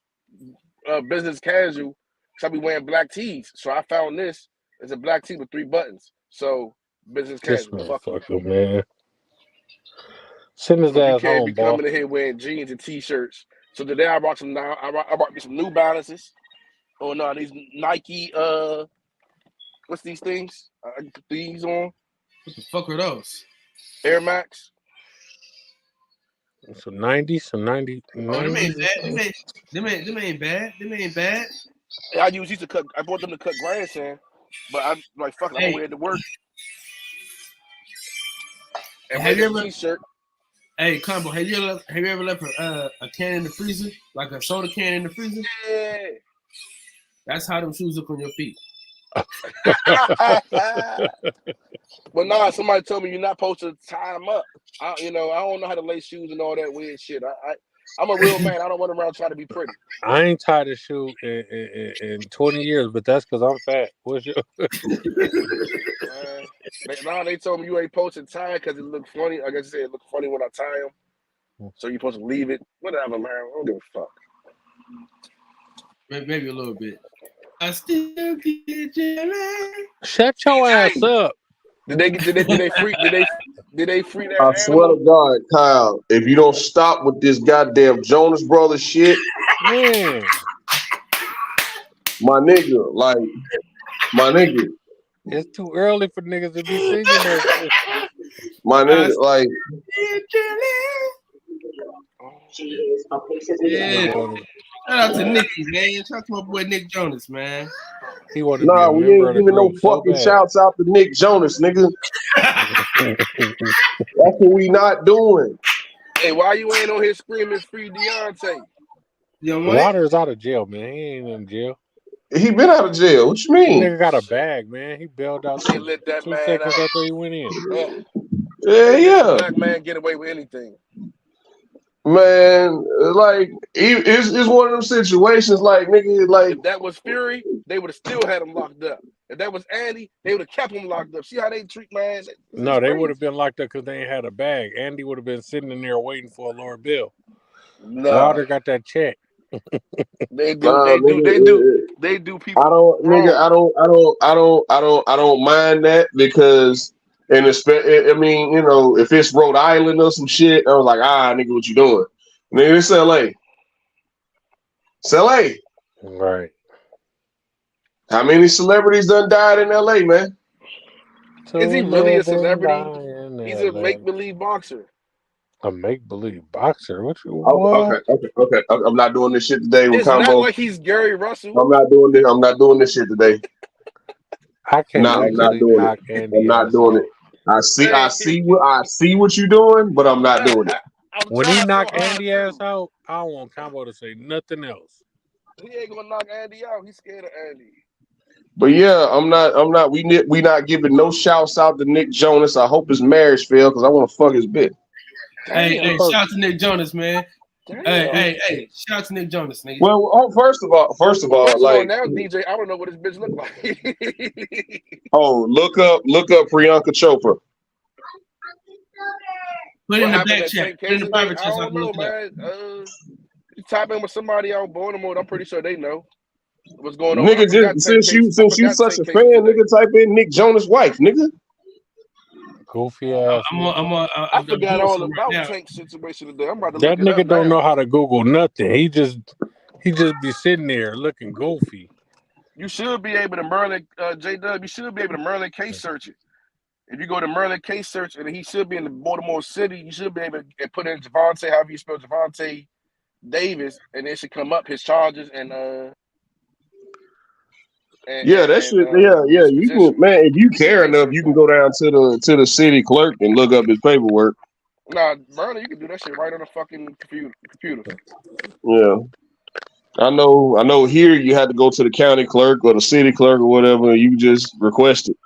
H: business casual because I be wearing black tees. So I found this. It's a black tee with 3 buttons. So business
G: This
H: casual. Fuck you.
G: motherfucker, man. Send his
H: But you
G: ass
H: can't be
G: home, boy.
H: coming in here wearing jeans and t-shirts. So today I brought some. I brought me some New Balances. Oh no, these Nike. What's these things? I put these on
B: What the fuck are those?
H: Air Max.
G: Some 90s, some 90.
B: Oh, them ain't bad. Them ain't bad. Them ain't bad.
H: I use these to cut. I bought them to cut grass in, but I'm like, fuck it, I'm gonna wear it to work. And
B: Have
H: wear
B: you
H: this
B: ever-
H: t-shirt.
B: Hey, Combo, have you ever left a can in the freezer, like a soda can in the freezer?
H: Yeah.
B: That's how them shoes look on your feet.
H: But nah, somebody told me you're not supposed to tie them up. I don't know how to lace shoes and all that weird shit. I'm a real man. I don't run around trying to be pretty.
G: I ain't tied a shoe in 20 years, but that's because I'm fat. What's your?
H: They told me you ain't supposed to tie it because it look funny. Like I said, it look funny when I tie them. So you're supposed to leave it. Whatever, man. I don't give a fuck.
B: Maybe a little bit. I still get jelly.
G: Shut your ass up.
H: Did they free that
I: I swear to God, Kyle, if you don't stop with this goddamn Jonas Brothers shit,
G: man,
I: my nigga,
G: it's too early for niggas to be singing that shit.
I: My nigga, like,
B: Yeah. Shout out to Nicky, man. Shout out to my boy Nick Jonas, man.
G: He wanted
I: nah,
G: to be a
I: we
G: member
I: ain't
G: of the
I: giving no
G: group so
I: fucking
G: bad.
I: shouts out to Nick Jonas, nigga. That's what we not doing.
H: Hey, why you ain't on here screaming free Deontay?
G: Water's out of jail, man. He ain't in jail.
I: He been out of jail. What you
G: That
I: mean?
G: nigga got a bag, man. He bailed out
H: They let that
G: 2
H: man
G: seconds
H: out.
G: after he went in.
I: Yeah.
H: Black man get away with anything.
I: Man, like, it's one of them situations, like, nigga, like.
H: If that was Fury, they would have still had him locked up. If that was Andy, they would have kept him locked up. See how they treat man?
G: No, they would have been locked up because they ain't had a bag. Andy would have been sitting in there waiting for a lower bill.
H: No.
G: Water got that check.
H: They do people.
I: I don't,
H: wrong.
I: nigga. I don't mind that because, and I mean, you know, if it's Rhode Island or some shit, I was like, nigga, what you doing? Nigga, it's LA. It's LA.
G: Right.
I: How many celebrities done died in LA, man?
H: Is he really a celebrity? He's a make-believe boxer.
G: A make-believe boxer? What?
I: Okay. I'm not doing this shit today with
H: It's
I: Combo.
H: not like he's Gary Russell.
I: I'm not doing this shit today.
G: I can't.
I: I'm not doing it. I'm not doing it. I see what you're doing, but I'm not doing it.
G: When he knocked Andy ass out, I don't want Combo to say nothing else.
H: He ain't gonna knock Andy out. He's scared of Andy.
I: But yeah, I'm not. We not giving no shouts out to Nick Jonas. I hope his marriage failed because I want to fuck his bitch.
B: Hey, shout out to Nick Jonas, man. Hey, shout out to Nick Jonas, nigga.
I: Well, first of all, like
H: now, DJ, I don't know what this bitch look like.
I: look up Priyanka Chopra.
B: Put in the back chat. Put in the private chat.
H: I don't know, man. You type in with somebody out in Baltimore, I'm pretty sure they know what's going on.
I: Nigga, just since you such a fan, nigga, type in Nick Jonas' wife, nigga.
G: Goofy ass.
H: I forgot all about Tank's situation today. I'm about to
G: that
H: look it
G: nigga
H: up
G: don't
H: now.
G: know how to Google nothing. He just be sitting there looking goofy.
H: You should be able to Merlin J-Dub. You should be able to Merlin case search it. If you go to Merlin case search and he should be in the Baltimore City, you should be able to put in Javante, however you spell Javante Davis, and it should come up his charges and
I: that shit. Yeah. You can, man. If you care enough, you can go down to the city clerk and look up his paperwork.
H: Nah, Merlin, you can do that shit right on the fucking computer.
I: Yeah. I know. Here you had to go to the county clerk or the city clerk or whatever. And you just request it.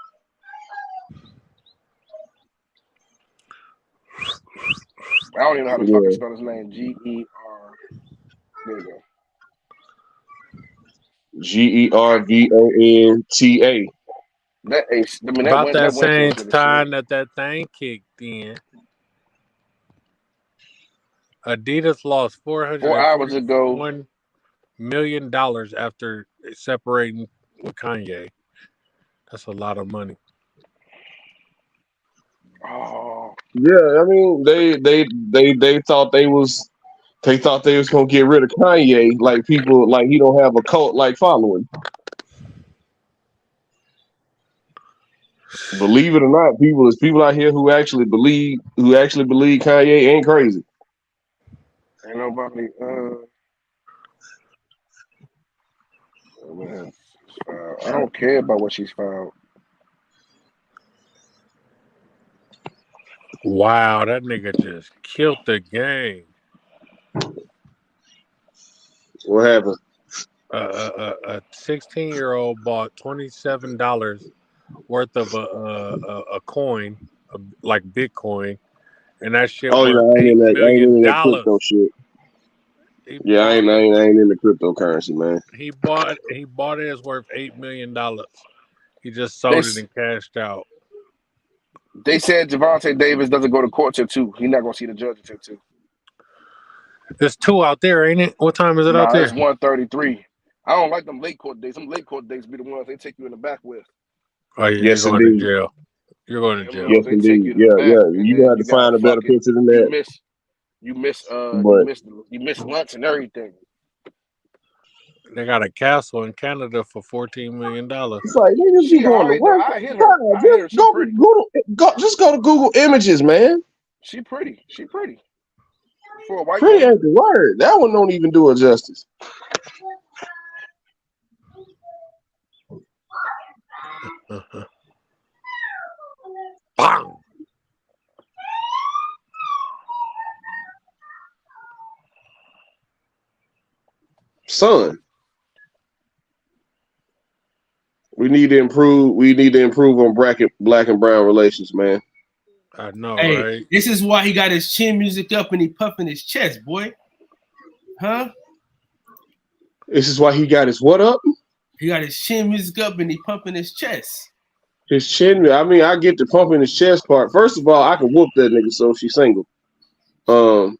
H: I don't even know how to
I: Yeah.
H: fucking spell his name. G-E-R. There you go.
I: Gervonta.
H: That ace. I mean, that
G: About
H: went.
G: that
H: That went to
G: same
H: a shit.
G: time that thing kicked in, Adidas lost
H: 4 hours ago.
G: $441 million after separating with Kanye. That's a lot of money.
H: Oh,
I: Yeah, I mean they thought they was gonna get rid of Kanye, like people like he don't have a cult like following. Believe it or not, there's people out here who actually believe Kanye ain't crazy.
H: ain't nobody. Man, I don't care about what she's found.
G: Wow, that nigga just killed the game.
I: What happened?
G: A 16-year-old bought $27 worth of a coin, like Bitcoin, and that shit
I: Oh yeah,
G: worth
I: I ain't
G: $8
I: in
G: million.
I: that crypto shit. Yeah, I ain't in the cryptocurrency, man.
G: He bought it. It's worth $8 million. He just sold it and cashed out.
H: They said Gervonta Davis doesn't go to court till 2. He's not gonna see the judge until 2.
G: There's 2 out there, ain't it? What time is it out there?
H: It's 1:33. I don't like them late court dates. Them late court dates be the ones they take you in the back with.
G: Oh yeah,
I: yes,
G: you're going
I: indeed.
G: to jail. You're going to jail.
I: Yes, indeed. Yeah. You gonna have to find a better picture than that.
H: You miss lunch and everything.
I: But
G: They got a castle in Canada for $14 million.
I: it's like niggas be going to work.
H: I hit her.
I: Just go to Google Images, man.
H: She pretty. For a white
I: Pretty
H: woman.
I: ain't the word. That one don't even do it justice.
G: Bang.
I: Son, we need to improve on black and brown relations, man.
G: I know,
B: Hey,
G: right?
B: this is why he got his chin music up and he puffing his chest, boy. Huh?
I: This is why he got his what up?
B: He got his chin music up and he pumping his chest.
I: His chin. I mean, I get the pumping his chest part. First of all, I can whoop that nigga so she's single. Oh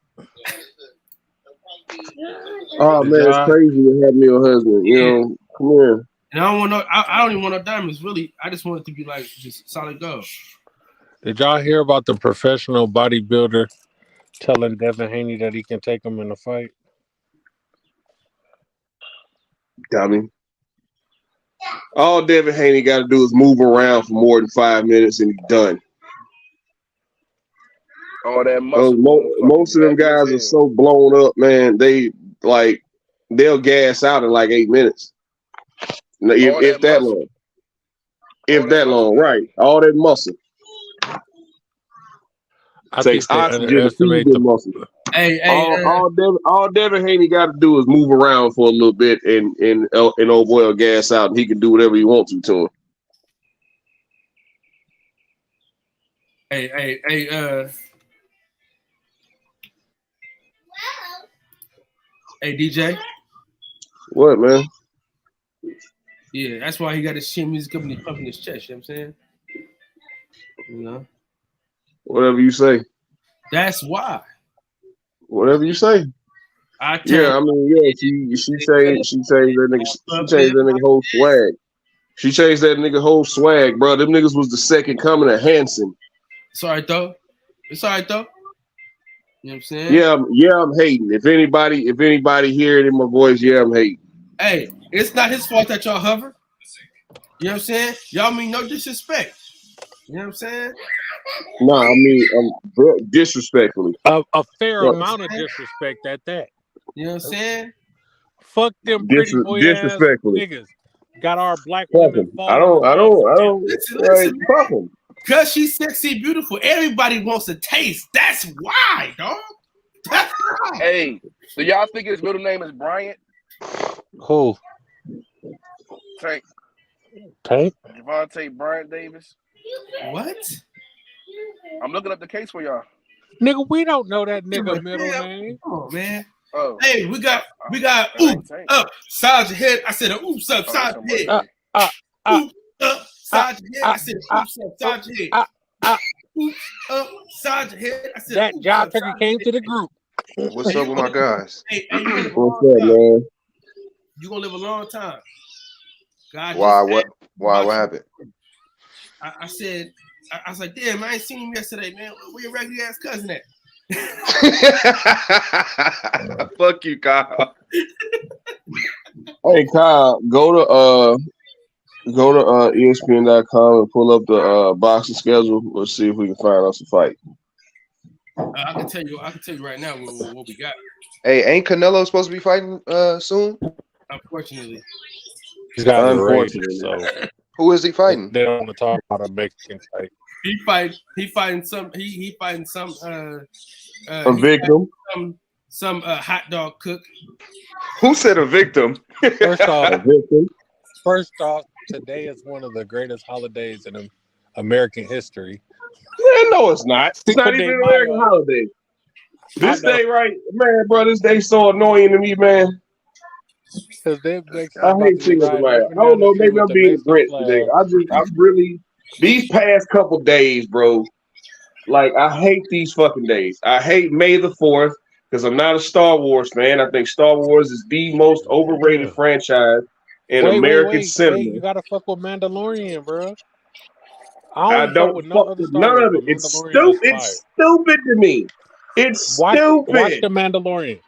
I: man, it's crazy to have me a husband. You know, come here.
B: And I don't want no. I don't even want no diamonds. Really, I just want it to be like just solid gold.
G: Did y'all hear about the professional bodybuilder telling Devin Haney that he can take him in a fight?
I: Dummy. All Devin Haney got to do is move around for more than 5 minutes and he's done.
H: All that muscle.
I: Most of them guys are so blown up, man. They'll gas out in like 8 minutes. If that long. If that long, right? All that muscle. Takes oxygen to feed the muscle. All Devin Haney got to do is move around for a little bit, and old boy will gas out, and he can do whatever he wants to him.
B: Hey, DJ.
I: What, man?
B: Yeah, that's why he got his chin music up and he's pumping his chest. You know what I'm saying? You know.
I: Whatever you say.
B: That's why.
I: Whatever you say. She changed that nigga whole swag. She changed that nigga whole swag, bro. Them niggas was the second coming of Hanson.
B: It's all right though. You know what I'm saying?
I: Yeah, I'm hating. If anybody hear it in my voice, yeah, I'm hating.
B: Hey, it's not his fault that y'all hover. You know what I'm saying? Y'all mean no disrespect. You know what I'm saying?
I: No, I mean disrespectfully.
G: A fair amount of disrespect at that.
B: You know what I'm saying?
G: Fuck them pretty boy ass niggas. Got our black women.
I: I don't.
B: Listen,
I: fuck them.
B: Cause she's sexy, beautiful. Everybody wants a taste. That's why, dog. That's why.
H: Hey, do y'all think his middle name is Bryant?
G: Who?
H: Tank.
G: Gervonta
H: Bryant Davis.
B: What?
H: I'm looking up the case for y'all.
G: Nigga, we don't know that
B: Give
G: nigga
B: a
G: middle
B: damn.
G: name.
B: Come on, man.
H: Oh,
B: Hey, we got
H: that
B: oops
H: ain't Tank.
B: up, side your head. I said oops up,
H: Oh,
B: side
H: that's
B: your
H: somebody.
B: head.
G: Uh,
B: Oops up, side your head. I said oops up, side your head. Oops up, side your head. I said
G: that
B: oops
G: job
B: up,
G: picker
B: side
G: came
B: your
G: to
B: head.
G: the group.
J: What's up with my guys?
B: Hey, you gonna live a
I: What's
B: long
I: up,
B: time.
I: man?
B: You gonna live a long time. God
J: Why?
B: just
J: What?
B: asked
J: Why?
B: about
J: What
B: you.
J: happened?
B: I said, I was like, damn, I ain't seen him yesterday, man. Where your raggedy ass cousin at?
J: Fuck you, Kyle.
I: Hey, Kyle, go to ESPN.com and pull up the boxing schedule. Let's see if we can find us a fight.
B: I can tell you right now what we got.
J: Hey, ain't Canelo supposed to be fighting soon?
B: Unfortunately,
G: These guys are racist,
I: Unfortunately,
G: so
J: Who is he fighting?
G: they don't want to talk about a Mexican fight.
B: he fighting some
I: a victim.
B: some hot dog cook.
J: Who said a victim?
G: First off,
I: A victim.
G: today is one of the greatest holidays in American history.
I: Man, no, it's not. It's
G: Cinco
I: not
G: de
I: even an American
G: Mayo.
I: holiday. This
G: I know,
I: day, right, man, bro. This day so annoying to me, man.
G: because them Mexicans
I: I
G: about
I: hate
G: to be
I: Cinco de
G: riding
I: Mayo.
G: up and
I: I don't
G: down the
I: know.
G: street
I: Maybe
G: with
I: I'm
G: the
I: being a
G: Mexican
I: Grinch today.
G: flag.
I: I'm really these past couple days, bro. Like, I hate these fucking days. I hate May the 4th because I'm not a Star Wars fan. I think Star Wars is the most overrated
G: Yeah.
I: franchise in
G: Wait.
I: American
G: Hey,
I: cinema.
G: you gotta fuck with Mandalorian, bro. I
I: I
G: don't fuck
I: don't
G: with no
I: fuck
G: other
I: with
G: Star
I: none
G: Wars,
I: of it.
G: but
I: It's
G: Mandalorian is
I: stupid.
G: fire.
I: It's stupid to me. It's
G: Watch
I: stupid.
G: the Mandalorian.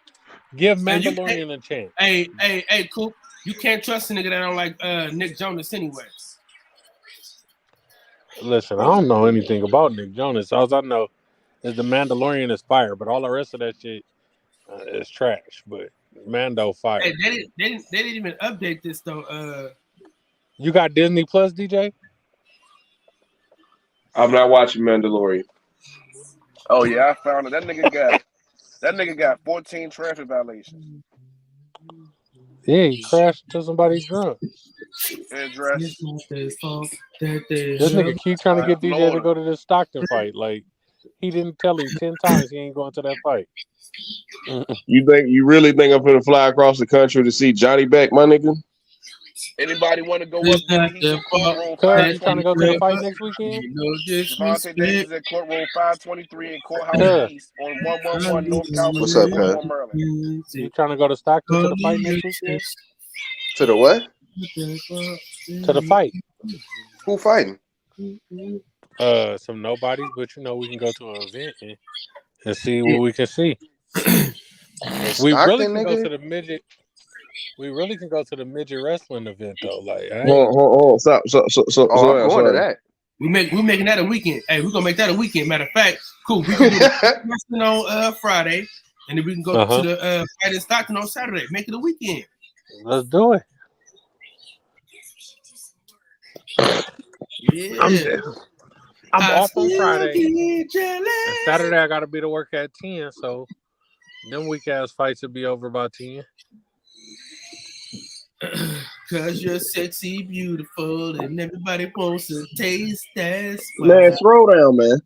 G: Give
B: And you can't,
G: Mandalorian a chance.
B: hey, Coop. You can't trust a nigga that don't like Nick Jonas anyway.
G: Listen, I don't know anything about Nick Jonas. All I know is the Mandalorian is fire, but all the rest of that shit is trash. But Mando fire.
B: Hey, they didn't even update this though.
G: You got Disney Plus, DJ?
I: I'm not watching Mandalorian.
H: Oh yeah, I found it. That nigga got 14 traffic violations.
G: Yeah, he crashed to somebody's drunk.
H: Address.
B: It's not their fault that
G: This nigga keep trying to get DJ to
H: Florida.
G: go to this Stockton fight. Like, he didn't tell him 10 times he ain't going to that fight.
I: You really think I'm gonna fly across the country to see Johnny Beck, my nigga?
H: Anybody want to go up
B: It's
H: there?
B: not
H: He's
B: their
H: at court
B: fault
H: roll
G: Cuz, you trying to go to the
H: 523.
G: fight next weekend?
B: No
H: Javante Davis
B: disrespect.
H: is at court roll 523 in Courthouse
G: Cuz,
H: East on 111 North
J: What's
H: Calvert
J: up,
H: Street,
J: cuz?
H: Baltimore, Maryland.
G: you trying to go to Stockton to the fight next weekend?
J: To the what?
G: To the fight.
J: Who fighting?
G: Some nobodies, but you know we can go to an event and see what we can see. We really
J: Stockton,
G: can go
J: nigga?
G: to the midget. We really can go to the midget wrestling event though. Like,
I: Hold on. Stop. So
J: Oh, I'm going to that.
B: We're making that a weekend. Hey, we're gonna make that a weekend. Matter of fact, cool. We can do the wrestling on Friday, and then we can go to the fight in Stockton on Saturday. Make it a weekend.
G: let's do it.
B: Yeah.
G: I'm off on
B: still
G: Friday.
B: get jealous.
G: And Saturday I gotta be to work at 10, so them weak ass fights will be over by 10.
B: Cause you're sexy, beautiful, and everybody wants to taste that
I: man,
B: spot.
I: slow down, man.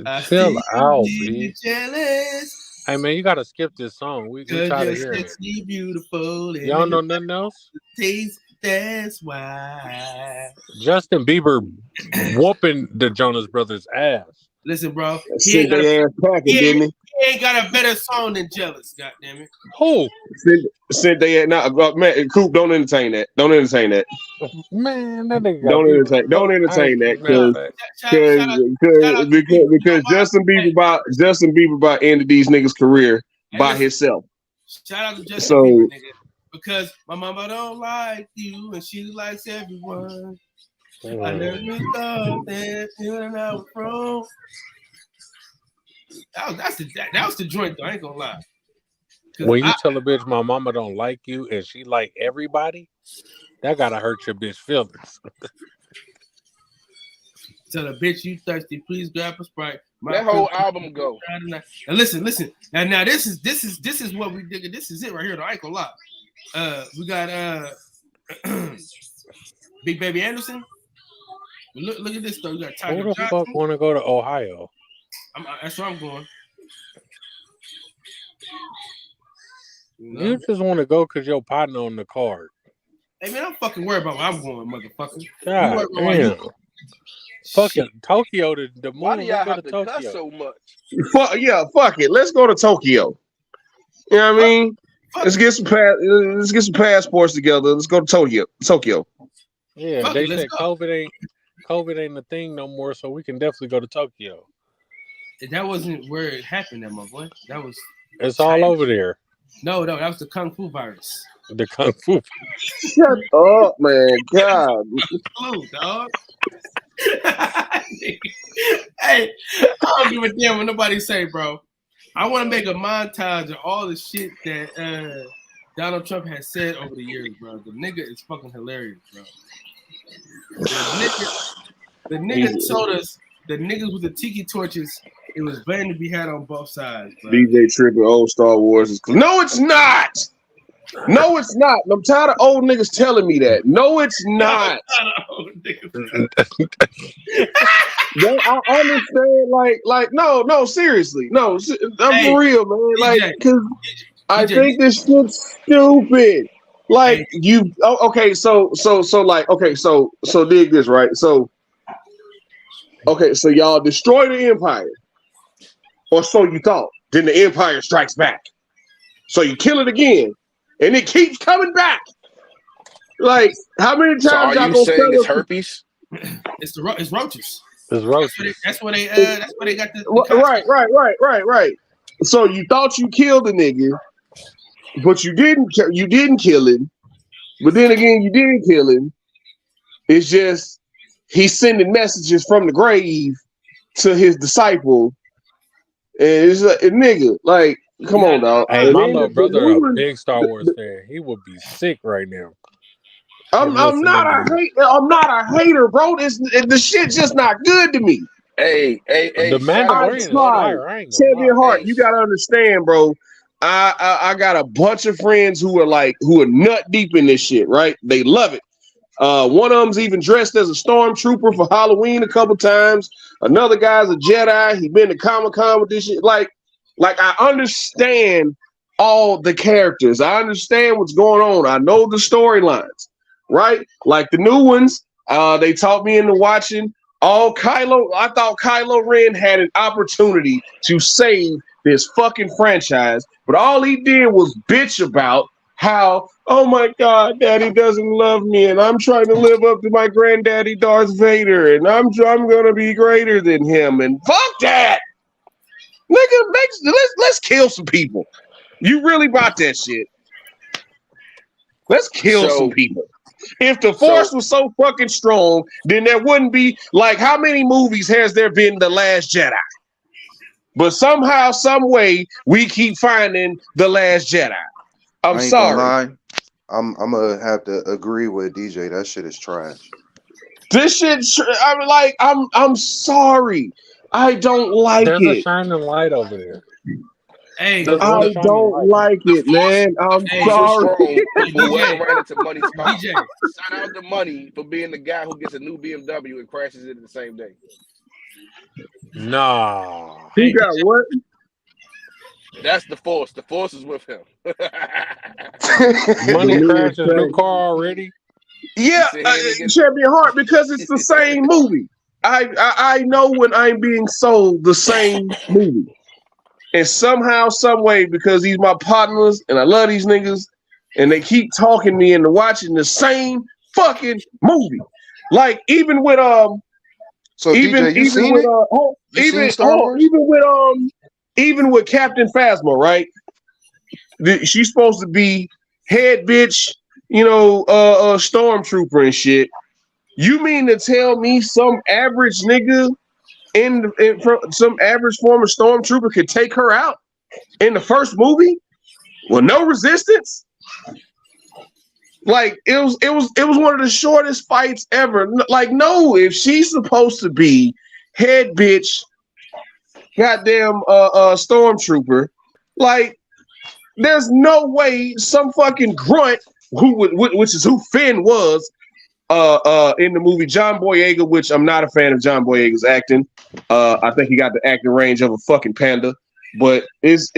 B: I
G: Chill
B: still
G: out,
B: get
G: B.
B: jealous.
G: Hey man, you gotta skip this song. We
B: Cause
G: tired
B: you're
G: of hearing it.
B: sexy, beautiful, and
G: Y'all know
B: everybody
G: nothing else?
B: taste that's why.
G: Justin Bieber whooping the Jonas Brothers ass.
B: Listen, bro, he
I: Sent
B: ain't got
I: their
B: a
I: ass packing, didn't he?
B: he ain't got a better song than Jealous, goddammit.
G: Who?
I: Sent they ass. Now, man, Coop, don't entertain that. Don't entertain that.
G: Man, that nigga got
I: Don't
G: Bieber.
I: entertain. Don't entertain that,
G: Matter of fact,
B: Shout out to Bieber.
I: because Justin Bieber about ended these niggas' career by himself.
B: Shout out to Justin
I: So
B: Bieber, nigga. Because my mama don't like you and she likes everyone. I never thought that you and I were wrong. That was the joint though, I ain't gonna lie.
G: when you tell a bitch my mama don't like you and she like everybody, that gotta hurt your bitch feelings.
B: Tell a bitch you thirsty, please grab a Sprite.
H: That whole album go.
B: And listen. Now this is what we dig. This is it right here. Though. I ain't gonna lie. We got Big Baby Anderson. Look at this though. You got Tiger
G: Who the
B: Johnson.
G: fuck want to go to Ohio?
B: That's where I'm going.
G: You just want to go because your partner on the card.
B: Hey man, I'm fucking worried about where I'm going, motherfucker.
G: God damn. Fucking Tokyo, the moon.
H: Why do y'all
G: Let's
H: have
G: go
H: to
G: to
H: cuss
G: Tokyo.
H: so much?
I: Fuck it. Let's go to Tokyo. You know what I mean? Let's get some passports together. Let's go to Tokyo.
G: Yeah,
B: Fuck
G: they
B: it, let's
G: said
B: go.
G: COVID ain't a thing no more, so we can definitely go to Tokyo.
B: That wasn't where it happened, my boy. That was.
G: It's all over there.
B: No, that was the Kung Fu virus.
G: The Kung Fu.
I: Shut up, man. God.
B: Flu, dog. Hey, I don't give a damn what nobody say, bro. I want to make a montage of all the shit that Donald Trump has said over the years, bro. The nigga is fucking hilarious, bro. The nigga told us the niggas with the tiki torches, it was blame to be had on both sides, bro.
I: DJ Trippin' old Star Wars is cool. No, it's not. No, it's not. I'm tired of old niggas telling me that. No, it's not. I understand, no, seriously. No, I'm for real, man. Like, because I think this shit's stupid. Like, so dig this, right? So y'all destroy the empire. Or so you thought. Then the empire strikes back. So you kill it again. And it keeps coming back. Like, how many times
H: So are
I: y'all
H: you
I: gonna
H: saying
I: tell
H: it's
I: us-
H: herpes?
B: It's roaches.
G: It's roaches.
B: That's where they got the
I: Right. So you thought you killed the nigga, but you didn't kill him. But then again, you did kill him. It's just he's sending messages from the grave to his disciple. And it's like, nigga, like, come on, dog.
G: Hey, my little brother, a big Star Wars fan. He would be sick right now.
I: I'm not a hater, bro. The shit's just not good to me.
H: Hey,
G: The Mandalorian is fire. I ain't gonna
I: Champion
G: lie.
I: Heart, you gotta understand, bro. I got a bunch of friends who are nut deep in this shit, right? They love it. One of them's even dressed as a stormtrooper for Halloween a couple times. Another guy's a Jedi. He been to Comic-Con with this shit. Like I understand all the characters. I understand what's going on. I know the storylines, right? Like the new ones, they taught me into watching all Kylo. I thought Kylo Ren had an opportunity to save this fucking franchise, but all he did was bitch about how, oh my God, Daddy doesn't love me, and I'm trying to live up to my granddaddy Darth Vader, and I'm gonna be greater than him, and fuck that, nigga. Let's kill some people. You really bought that shit? Let's kill some people. If the Force was so fucking strong, then there wouldn't be, like, how many movies has there been The Last Jedi? But somehow, some way, we keep finding The Last Jedi. I'm sorry.
J: I'm gonna have to agree with DJ. That shit is trash.
I: This shit, I'm sorry. I don't like
G: There's
I: it.
G: a shining light over there.
B: Hey,
I: I don't like it, man. I'm sorry.
H: Whoever ran into Money's car.
B: DJ.
H: Shout out to Money for being the guy who gets a new BMW and crashes it the same day.
G: Nah.
I: He got what?
H: That's the Force. The Force is with him.
G: Money crashed his new car already.
I: Yeah, Champion Heart, because it's the same movie. I know when I'm being sold the same movie. And somehow, some way, because these my partners and I love these niggas, and they keep talking me into watching the same fucking movie. Like even with
J: So DJ, you seen it?
I: Even with Captain Phasma, right? She's supposed to be head bitch, stormtrooper and shit. You mean to tell me some average nigga some average former stormtrooper could take her out in the first movie with no resistance? Like it was one of the shortest fights ever. Like, no, if she's supposed to be head bitch, goddamn stormtrooper, like there's no way some fucking grunt which is who Finn was in the movie John Boyega, which I'm not a fan of John Boyega's acting. I think he got the acting range of a fucking panda, but there's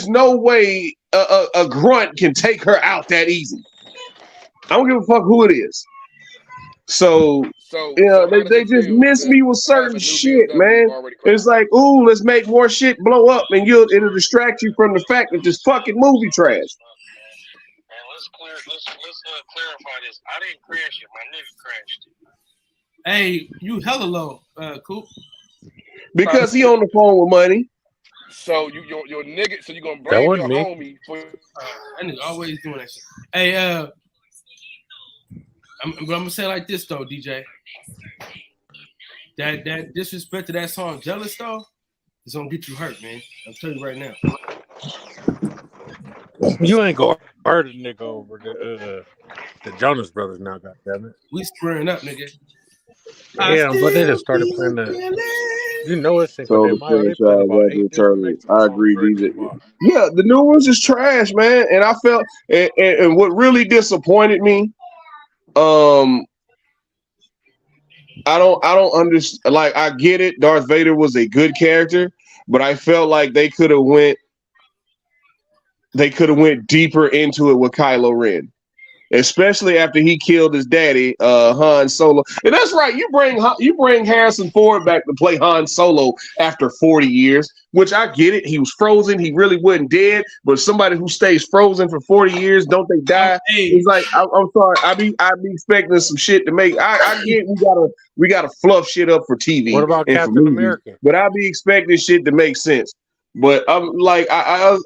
I: no way a grunt can take her out that easy. I don't give a fuck who it is. So they just miss me with certain shit, man. It's like, ooh, let's make more shit blow up, and it'll distract you from the fact that this fucking movie trash.
K: And let's clarify this. I didn't crash it. My nigga crashed it.
B: Hey, you hella low, Coop.
I: Because he on the phone with money.
H: So your nigga, so you gonna
G: That
H: blame your
G: wasn't me.
H: homie for
B: That nigga always doing that shit. Hey, I'm gonna say it like this though, DJ. That disrespect to that song, "Jealous" though, is gonna get you hurt, man. I'll tell you right now.
G: You ain't gonna hurt a nigga over the Jonas Brothers now, goddammit.
B: We squaring up, nigga.
G: Yeah, but they just started playing the. You know it's Cinco
I: So
G: de
I: the
G: Mayo. They playing about 8 different Mexican
I: I agree,
G: songs
I: DJ.
G: for
I: Yeah, the new ones is trash, man. And I felt, and what really disappointed me, I don't understand. Like, I get it. Darth Vader was a good character, but I felt like they could have went deeper into it with Kylo Ren, especially after he killed his daddy, Han Solo. And that's right. You bring Harrison Ford back to play Han Solo after 40 years, which I get it. He was frozen. He really wasn't dead. But somebody who stays frozen for 40 years, don't they die? It's like, I'm sorry. I be expecting some shit to make. I get we gotta fluff shit up for TV.
G: What about
I: and for
G: Captain
I: movies,
G: America?
I: But I be expecting shit to make sense. But I'm like, I'm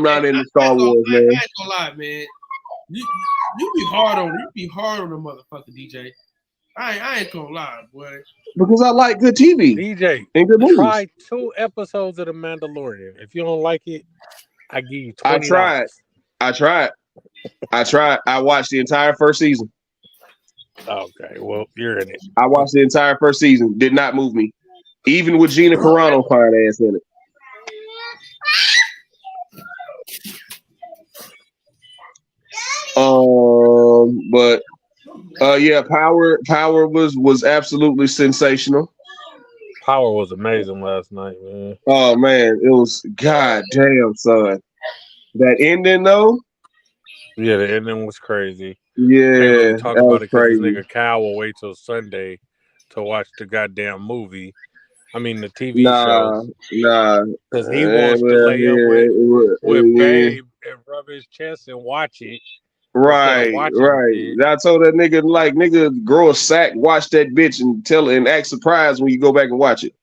I: not into Star Wars, man.
B: I ain't gonna lie, man. You be hard on the motherfucker, DJ. I ain't gonna lie, boy.
I: Because I like good TV.
G: DJ,
I: and good movies.
G: try 2 episodes of The Mandalorian. If you don't like it, I give you $20.
I: I tried. I watched the entire first season.
G: Okay, well, you're in it.
I: I watched the entire first season. Did not move me. Even with Gina Carano fine ass in it. But yeah, Power was absolutely sensational.
G: Power was amazing last night, man.
I: Oh man, it was goddamn, son. That ending though.
G: Yeah, the ending was crazy.
I: Yeah,
G: Really talk
I: that
G: about
I: was
G: it because this
I: crazy.
G: nigga Kyle will wait till Sunday to watch the goddamn movie. I mean, the TV
I: Nah,
G: show. Because he wants to lay up with Babe and rub his chest and watch it.
I: Right. I told that nigga, grow a sack, watch that bitch, and act surprised when you go back and watch it.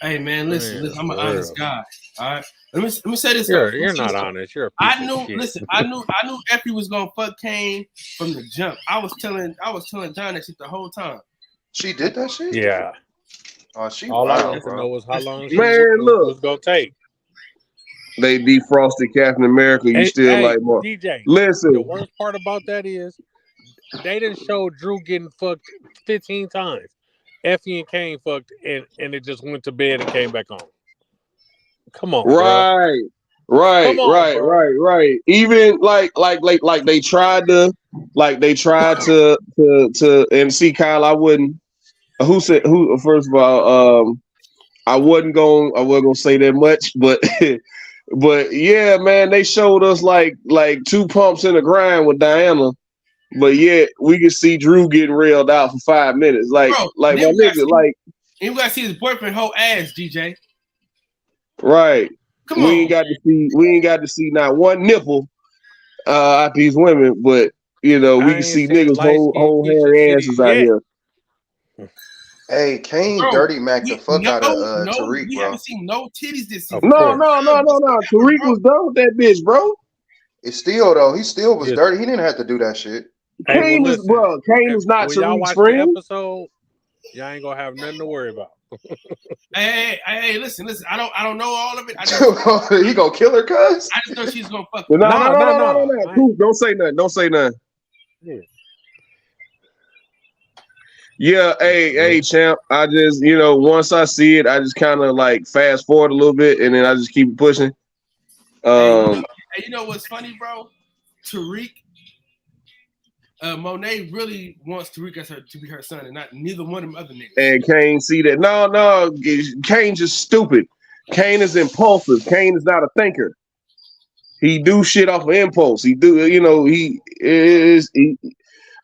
B: Hey man, listen, I'm an honest guy. All right. Let me say this.
G: You're not honest. You're a piece
B: I knew.
G: of shit.
B: Listen, I knew Effie was gonna fuck Kane from the jump. I was telling John that shit the whole time.
J: She did that shit?
G: Yeah.
J: Oh, she
G: All I
J: wild,
G: need to
J: bro.
G: know was how long she
I: Man,
G: was gonna take.
I: They defrosted Captain America. You still like more?
G: DJ.
I: Listen,
G: The worst part about that is they didn't show Drew getting fucked 15 times. Effie and Kane fucked, and it just went to bed and came back on. Come on,
I: right. Even like they tried to and see Kyle. I wouldn't. First of all, I wasn't gonna say that much, but but yeah, man, they showed us like 2 pumps in the grind with Diana, but yet we could see Drew getting railed out for 5 minutes. Like my nigga,
B: you gotta see his boyfriend whole ass, DJ.
I: Right.
B: Come
I: we ain't got to see not one nipple at these women, but we can see niggas whole hairy asses out here.
J: Hey, Kane dirty Mac the fuck out of Tariq,
B: we
J: bro.
B: haven't seen no titties this season.
I: No. Tariq was done with that bitch, bro.
J: It's still though. He still was dirty. He didn't have to do that shit.
I: Kane is not
G: when y'all
I: Tariq's
G: watch
I: friend.
G: the episode, y'all ain't gonna have nothing to worry about.
B: Hey, listen. I don't know all of it.
J: He gonna kill her, cuz?
B: I just know she's gonna fuck.
I: No. Cool. Don't say nothing. Yeah, hey, champ. I just, once I see it, I just kind of like fast forward a little bit, and then I just keep pushing.
B: Hey, you know what's funny, bro? Tariq Monet really wants Tariq as to be her son, and not neither one of them other niggas.
I: And Kane see that. No, Kane just stupid. Kane is impulsive. Kane is not a thinker. He do shit off of impulse. He do, he is.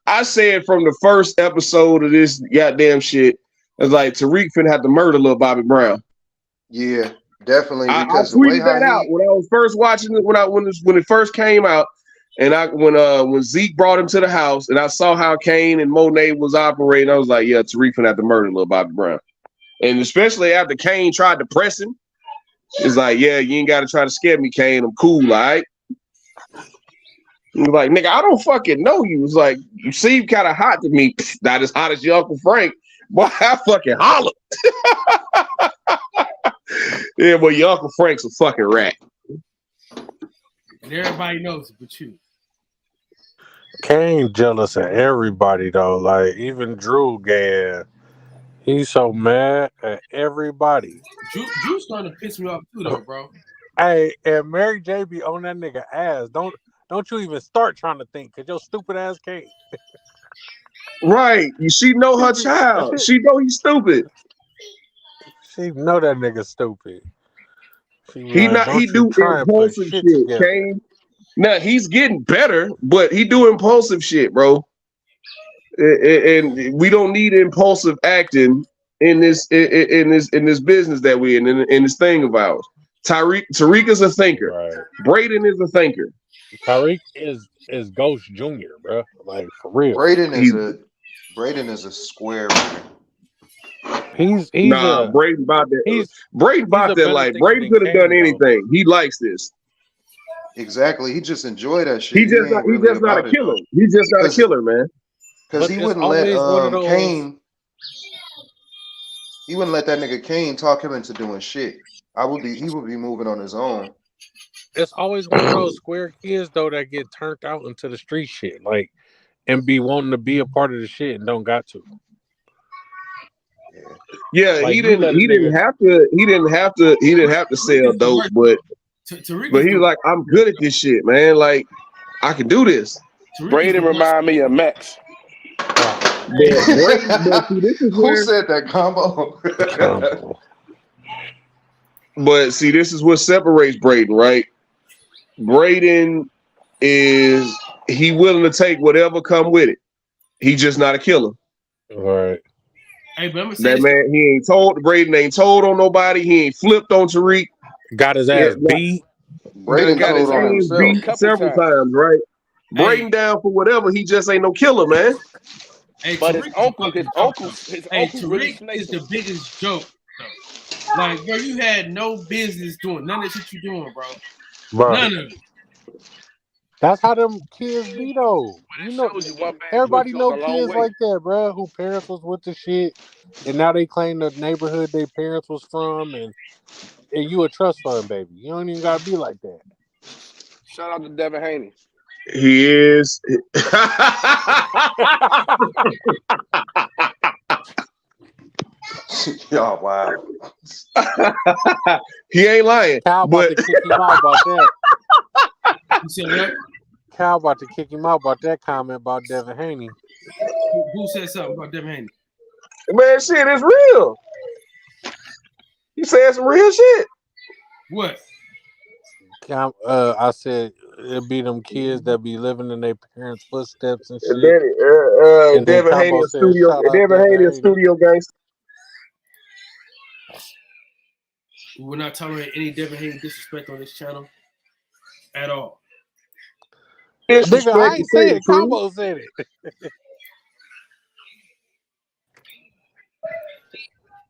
I: I said from the first episode of this goddamn shit, it's like Tariq finna have to murder little Bobby Brown.
J: Yeah, definitely.
I: I
J: Because
I: tweeted that out when I was first watching it when it first came out, and when Zeke brought him to the house, and I saw how Kane and Monet was operating, I was like, yeah, Tariq finna have to murder little Bobby Brown, and especially after Kane tried to press him, it's like, yeah, you ain't got to try to scare me, Kane. I'm cool, all right? He was like, nigga, I don't fucking know you. It's like, you seem kind of hot to me. Not as hot as your Uncle Frank. Boy, I fucking holler. Yeah, but your Uncle Frank's a fucking rat.
B: And everybody knows it but you.
G: Kane jealous of everybody though. Like even Drew Gad. He's so mad at everybody.
B: Drew's starting to piss me off too though, bro.
G: Hey, and Mary J be on that nigga ass. Don't you even start trying to think, cause your stupid ass can't.
I: Right. She know her child. She know he's stupid.
G: She know that nigga stupid.
I: He do impulsive shit, Kane. Now he's getting better, but he do impulsive shit, bro. And we don't need impulsive acting in this business that we're in this thing of ours. Tariq is a thinker.
G: Right.
I: Braden is a thinker.
G: Tariq is Ghost Jr., bro. Like for real.
J: Braden is a square man.
G: He's
I: Braden about that. Braden about that life. Braden could have done anything. He likes this.
J: Exactly. He just enjoyed that shit.
I: He's just not a killer. He's just not a killer, man.
J: Because he wouldn't let Kane. He wouldn't let that nigga Kane talk him into doing shit. He would be moving on his own.
G: It's always one of those square kids though that get turned out into the street shit, like, and be wanting to be a part of the shit and don't got to.
I: Yeah, like, he didn't have to sell dope, but he was like, I'm good at this shit, man. Like, I can do this.
H: Braden remind me of Max.
J: Who said that combo?
I: But see, this is what separates Braden, right? Braden is willing to take whatever come with it. He's just not a killer.
G: All right.
B: Hey, but
I: that man, he ain't told. Braden ain't told on nobody. He ain't flipped on Tariq.
G: Got his ass beat.
J: Braden got his ass
I: beat several times, right? Hey. Braden down for whatever. He just ain't no killer, man.
B: Hey,
H: but
B: his
H: uncle
B: Tariq
H: really
B: is the biggest joke, though. Like, bro, you had no business doing none of the shit you doing, bro. None of it.
G: That's how them kids be, though. You know, everybody know kids like that, bro, who parents was with the shit, and now they claim the neighborhood their parents was from, and you a trust fund baby. You don't even gotta be like that.
H: Shout out to Devin Haney.
I: He is.
J: Oh wow.
I: He ain't lying.
G: Cal about to kick him out about that.
B: You said what?
G: Cal about to kick him out about that comment about Devin Haney.
B: Who said something about Devin Haney?
I: Man, shit is real. You said some real shit.
B: What?
G: I said it be them kids that be living in their parents' footsteps and shit.
I: Devin Haney a studio gangster.
B: We will not tolerate any Devin Haney disrespect on this channel at all.
G: Nigga, I ain't say it. Combo said it.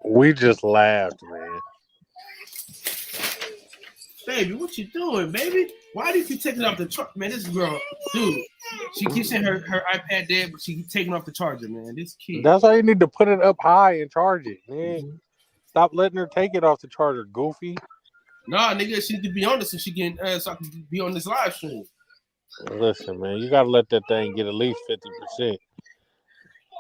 G: We just laughed, man.
B: Baby, what you doing, baby? Why do you keep taking off the charger? Man, this girl, dude, she keeps saying her iPad dead, but she keeps taking off the charger, man. This kid.
G: That's why you need to put it up high and charge it, man. Mm-hmm. Stop letting her take it off the charger, goofy.
B: Nah, nigga, she need to be on this so she can so I can be on this live stream.
G: Listen, man, you gotta let that thing get at least 50%.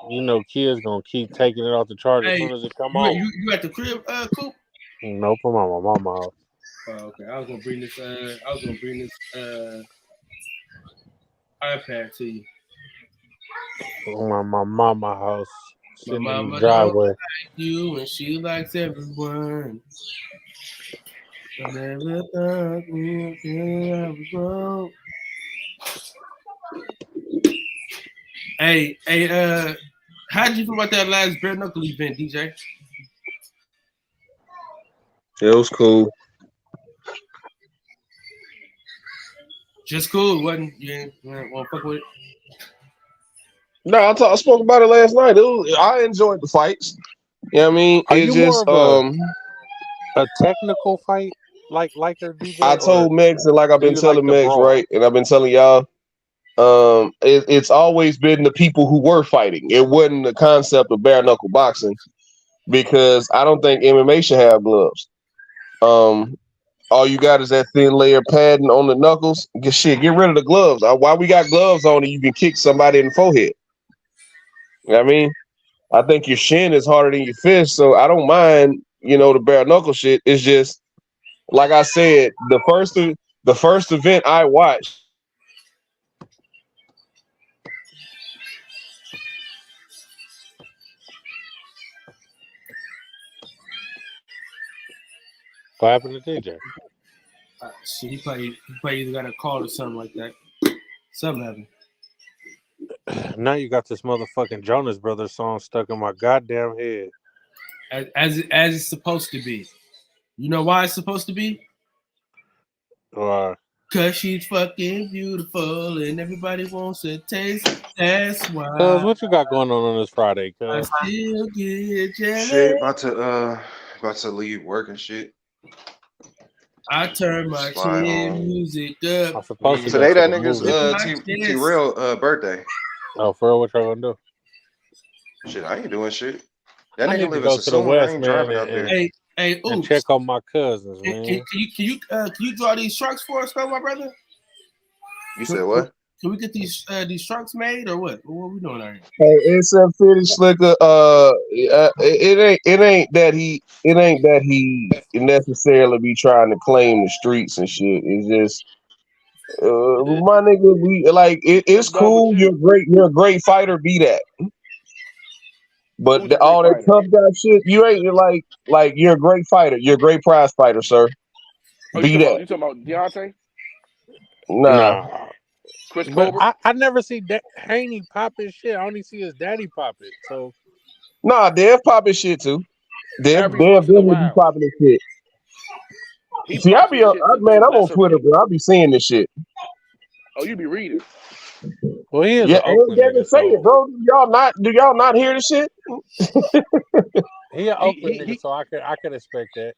G: You know, kids gonna keep taking it off the charger as soon as it come on.
B: You at the crib, Coop?
G: Nope, I'm on my mama house.
B: Oh, okay. I was gonna bring this iPad to you.
G: My mama house
B: My
G: sitting in
B: mama
G: the
B: don't
G: driveway.
B: like you, and she likes everyone. I never thought we'd ever grow. Hey, how'd you feel about that last bare knuckle event, DJ?
I: It was cool.
B: Just cool, wasn't you? Want to fuck with it?
I: No, I spoke about it last night. I enjoyed the fights. You know what I mean?
G: Are
I: It's
G: you more
I: just
G: of a technical fight liker, DJ,
I: I
G: or
I: told Mex, and like I've
G: do
I: been
G: you like
I: telling
G: the
I: Mex,
G: brawl?
I: right? And I've been telling y'all, it's always been the people who were fighting. It wasn't the concept of bare knuckle boxing, because I don't think MMA should have gloves. All you got is that thin layer padding on the knuckles. Get rid of the gloves. Why we got gloves on and you can kick somebody in the forehead? You know what I mean? I think your shin is harder than your fist, so I don't mind, the bare knuckle shit. It's just like I said, the first event I watched.
G: What happened to DJ?
B: Shit, he probably either got a call or something like that. Something happened.
G: Now you got this motherfucking Jonas Brothers song stuck in my goddamn head.
B: As it's supposed to be. You know why it's supposed to be?
G: Why?
B: Cause she's fucking beautiful and everybody wants to taste. That's why.
G: Cuz, what you got going on this Friday,
B: I
G: cuz?
B: still get jealous.
J: Shit, about to leave work and shit.
B: I turn my
J: Slide
B: shit
J: home.
B: music up.
G: I'm supposed to go
J: Today
G: to
J: that
G: the
J: nigga's
G: movie.
J: T-Rail birthday.
G: Oh, for real, what y'all gonna do?
J: Shit, I ain't doing shit. That
G: I
J: nigga
G: need to
J: live in
G: go to the
J: Sassoon. I
G: West,
J: ain't
G: man,
J: driving out there.
B: Hey,
G: and
B: oops.
G: check on my cousins,
B: Can
G: man.
B: you draw these sharks for us, though, my brother?
J: You said what?
B: Can we get these sharks made or what? What are we doing out here?
I: Hey, it's a finish slicker. It ain't that he necessarily be trying to claim the streets and shit. It's just my nigga. We like it's cool. You're a great fighter. Be that. But
H: Who's a great
I: all that
H: fighter?
I: tough guy shit, you ain't like you're a great fighter. You're a great prize fighter, sir.
H: Oh,
I: Be
H: you
I: that.
H: talking about Deontay?
I: Nah.
H: Chris
G: But
H: Colbert?
G: I never see Haney pop his shit. I only see his daddy pop it. So
I: Nah, Dev popping shit too. Dev
H: Every once in a
I: definitely be
H: while.
I: popping his shit.
H: He
I: See,
H: pops his shit to
I: man, I'm on
H: lesser
I: Twitter,
H: people.
I: bro. I be seeing this shit.
H: Oh, you be reading.
G: well, he is
I: Yeah,
G: an
I: and
G: Oakland
I: Devin
G: nigga,
I: say
G: so
I: it, bro. Do y'all not hear the shit?
G: he an Oakland nigga, so I could expect that.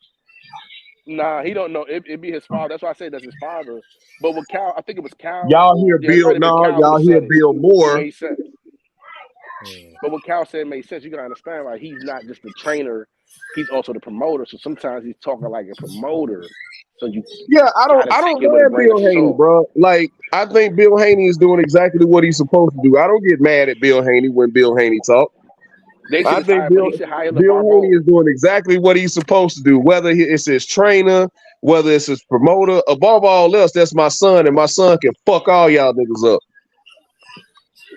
H: Nah, he don't know. It be his father. That's why I say that's his father. But with Cal, I think it was Cal.
I: Y'all hear
H: Yeah, it might have been Cal who
I: y'all hear
H: said it.
I: Bill
H: Who
I: Moore.
H: made sense. But what Cal said made sense. You gotta understand, like he's not just the trainer; he's also the promoter. So sometimes he's talking like a promoter. So you
I: I don't
H: take it with a
I: mind
H: grain of
I: Bill Haney,
H: salt.
I: bro. Like I think Bill Haney is doing exactly what he's supposed to do. I don't get mad at Bill Haney when Bill Haney talk.
H: They
I: I
H: should
I: think
H: hire, but he should hire
I: Bill
H: LeVar
I: Haney
H: Ball.
I: is doing exactly what he's supposed to do. Whether it's his trainer, whether it's his promoter, above all else, that's my son, and my son can fuck all y'all niggas up.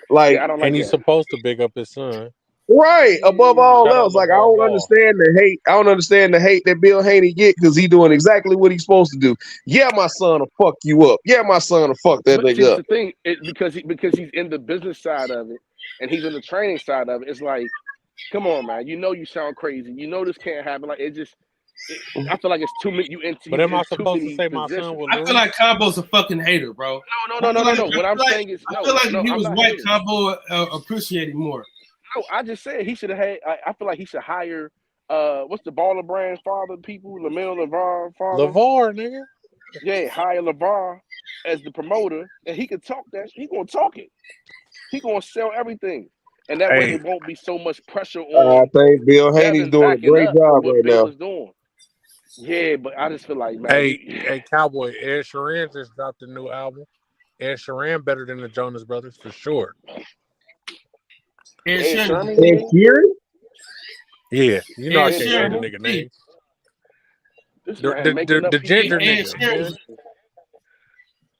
I: Like,
H: Yeah, I don't like
G: And he's
H: that.
G: supposed to big up his son.
I: right, above all
G: Shout out
I: else. Like I
G: LeVar
I: don't
G: Ball.
I: understand the hate. I don't understand the hate that Bill Haney get because he doing exactly what he's supposed to do. Yeah, my son will fuck you up. Yeah, my son will fuck that
H: But see,
I: nigga
H: that's
I: up.
H: the thing, because he's in the business side of it, and he's in the training side of it. It's like, come on, man. You know you sound crazy. You know this can't happen. Like I feel like it's too many.
G: But am I
H: in too
G: supposed to
H: many
G: say my
H: positions.
G: son will
B: I feel
G: lose?
B: like Combo's a fucking hater, bro.
H: No. What I'm saying is
B: I feel like if he
H: I'm
B: was
H: not
B: white,
H: hating.
B: Combo appreciate him more.
H: No, I just said he should have had. I feel like he should hire. What's the Baller Brand father people? LeMille LeVar father.
G: LeVar, nigga.
H: Yeah, hire LeVar as the promoter, and he can talk that. He gonna talk it. He gonna sell everything, and that way
I: Hey,
H: it won't be so much pressure
I: I
H: on
I: think Bill Haney's
H: Devin
I: doing a
H: backing
I: great
H: up for
I: job
H: what
I: right
H: Bill
I: now.
H: is doing. Yeah, but I just feel like, man,
G: Hey, Cowboy, Ed Sheeran just dropped a new album. Ed Sheeran better than the Jonas Brothers for sure.
B: Ed
H: Ed
B: Sheeran.
H: Sheeran.
I: Ed Sheeran?
G: Yeah, you know I
B: Ed
G: can't say the
B: Sheeran.
G: nigga name.
H: This man making up
G: The
H: people's
G: ginger
B: Ed
G: nigga,
B: Sheeran.
G: man.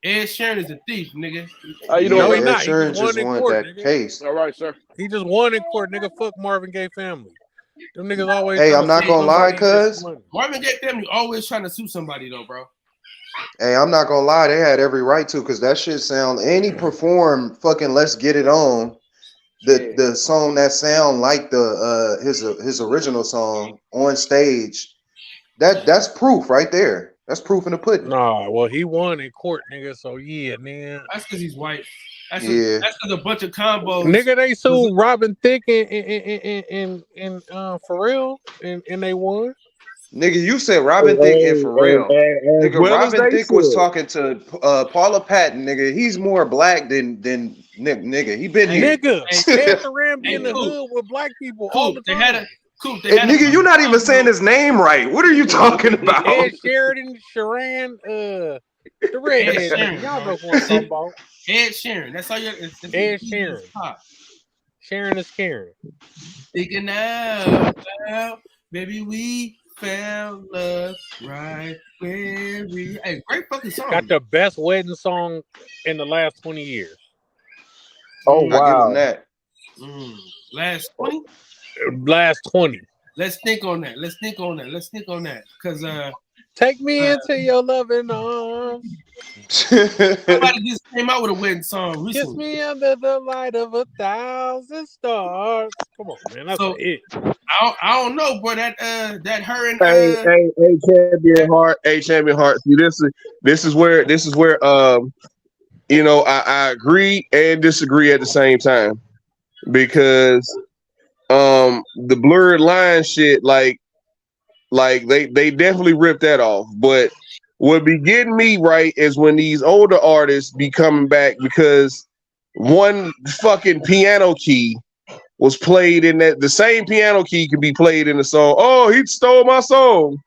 B: Ed Sheeran is a thief, nigga.
H: You know
J: Yeah,
H: what?
J: Ed
G: not. He
J: Sheeran
G: just won
J: just
G: in
J: want
G: court,
J: that
G: nigga.
J: case.
H: All right, sir.
G: He just won in court, nigga. Fuck Marvin Gaye family. Them niggas always
J: Hey,
G: trying
J: I'm
G: to
J: not
G: sue
J: gonna lie,
G: somebody and get
J: cuz.
G: some money.
B: Marvin Gaye family always trying to sue somebody though, bro.
J: Hey, I'm not gonna lie, they had every right to, because that shit sound, and he performed fucking Let's Get It On, the song that sound like the his original song on stage. That's proof right there. That's proof in the pudding.
G: Nah, well, he won in court, nigga. So yeah, man.
B: That's because he's white. That's
J: Yeah.
B: that's because a bunch of combos.
G: Nigga, they sued Robin Thicke and Pharrell, and they won.
J: Nigga, you said Robin Thicke and Pharrell.
I: As
J: Nigga,
I: well as
J: Robin
I: they
J: Thicke was
I: should.
J: talking to Paula Patton, nigga. He's more black than nigga. He been here.
G: Nigga, Ed Sheeran be in the
B: Coop.
G: hood with black people all the
B: They
G: time.
B: had a Coop. They
J: Hey,
B: had
J: nigga, you not even saying his name right. What are you talking about?
G: Ed Sheridan, Sheeran, the redhead.
B: Ed Sheeran,
G: Y'all know
B: bro.
G: what I'm talking about.
B: Ed Sheeran. That's all you.
G: Ed Sheeran. Sharon is Karen.
B: Thinking now, baby, we found love right where we. Hey, great fucking song.
G: Got the best wedding song in the last 20 years.
I: Oh
J: I give him
I: wow.
J: that.
B: Last 20.
G: Last 20.
B: Let's think on that. Let's think on that. Cause
G: Take me into your loving arms.
B: somebody just came out with a wedding song
G: Kiss
B: recently.
G: me under the light of 1,000 stars. Come on, man. That's
B: So-
G: it.
B: I don't know, bro. That her and
I: Hey, champion heart. See, this is where you know I agree and disagree at the same time, because the blurred line shit, like they definitely ripped that off. But what be getting me right is when these older artists be coming back, because one fucking piano key was played in that, the same piano key could be played in the song. Oh, he stole my song.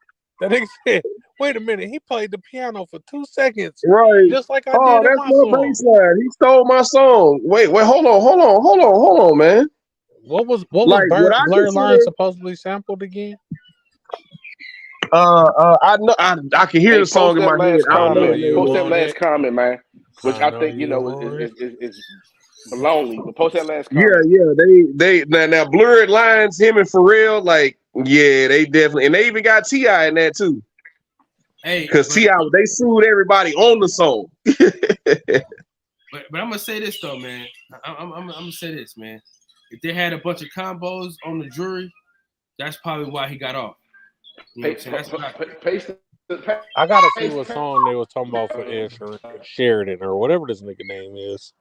G: That nigga said, wait a minute. He played the piano for 2 seconds.
I: Right.
G: Just like I
I: Oh,
G: did in
I: that's
G: my
I: no
G: song.
I: baseline. He stole my song. Wait, hold on, man.
G: What was
I: Like, what I
G: Blurred
I: consider-
G: Line supposedly sampled again?
I: I know I can hear the song in my head. I don't know the name.
H: Post that
G: want
H: last
G: it.
H: comment, man. Which
G: I
H: I
G: know
H: think
G: you
H: is
G: want
H: baloney. But post that last comment.
I: Yeah. They now Blurred Lines, him and Pharrell, like, yeah, they definitely, and they even got T.I. in that too.
B: hey,
I: Because T.I. they sued everybody on the song.
B: but I'm gonna say this though, man. I'm gonna say this, man. If they had a bunch of combos on the jury, that's probably why he got off. You know what I'm saying? That's why.
G: I gotta see what song they was talking about for Ed Sheridan or whatever this nigga name is.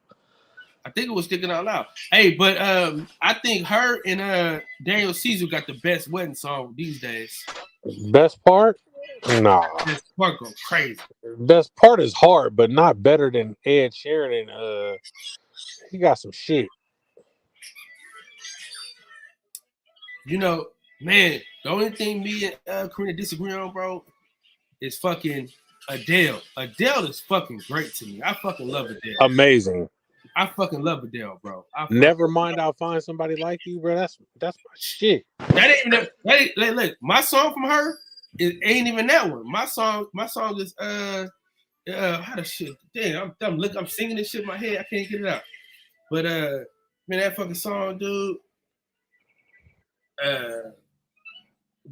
B: I think it was Sticking Out Loud. Hey, but I think her and Daniel Caesar got the best wedding song these days.
G: Best part? Nah.
B: This part go crazy.
G: Best part is hard, but not better than Ed Sheridan. He got some shit.
B: You know, man, the only thing me and Karina disagree on, bro, is fucking Adele. Adele is fucking great to me. I fucking love Adele.
G: Amazing.
B: I fucking love Adele, bro.
G: Never mind, I'll find somebody like you, bro. That's my shit.
B: That ain't look, my song from her ain't even that one. My song is how the shit. Damn, I'm singing this shit in my head. I can't get it out. But man, that fucking song, dude.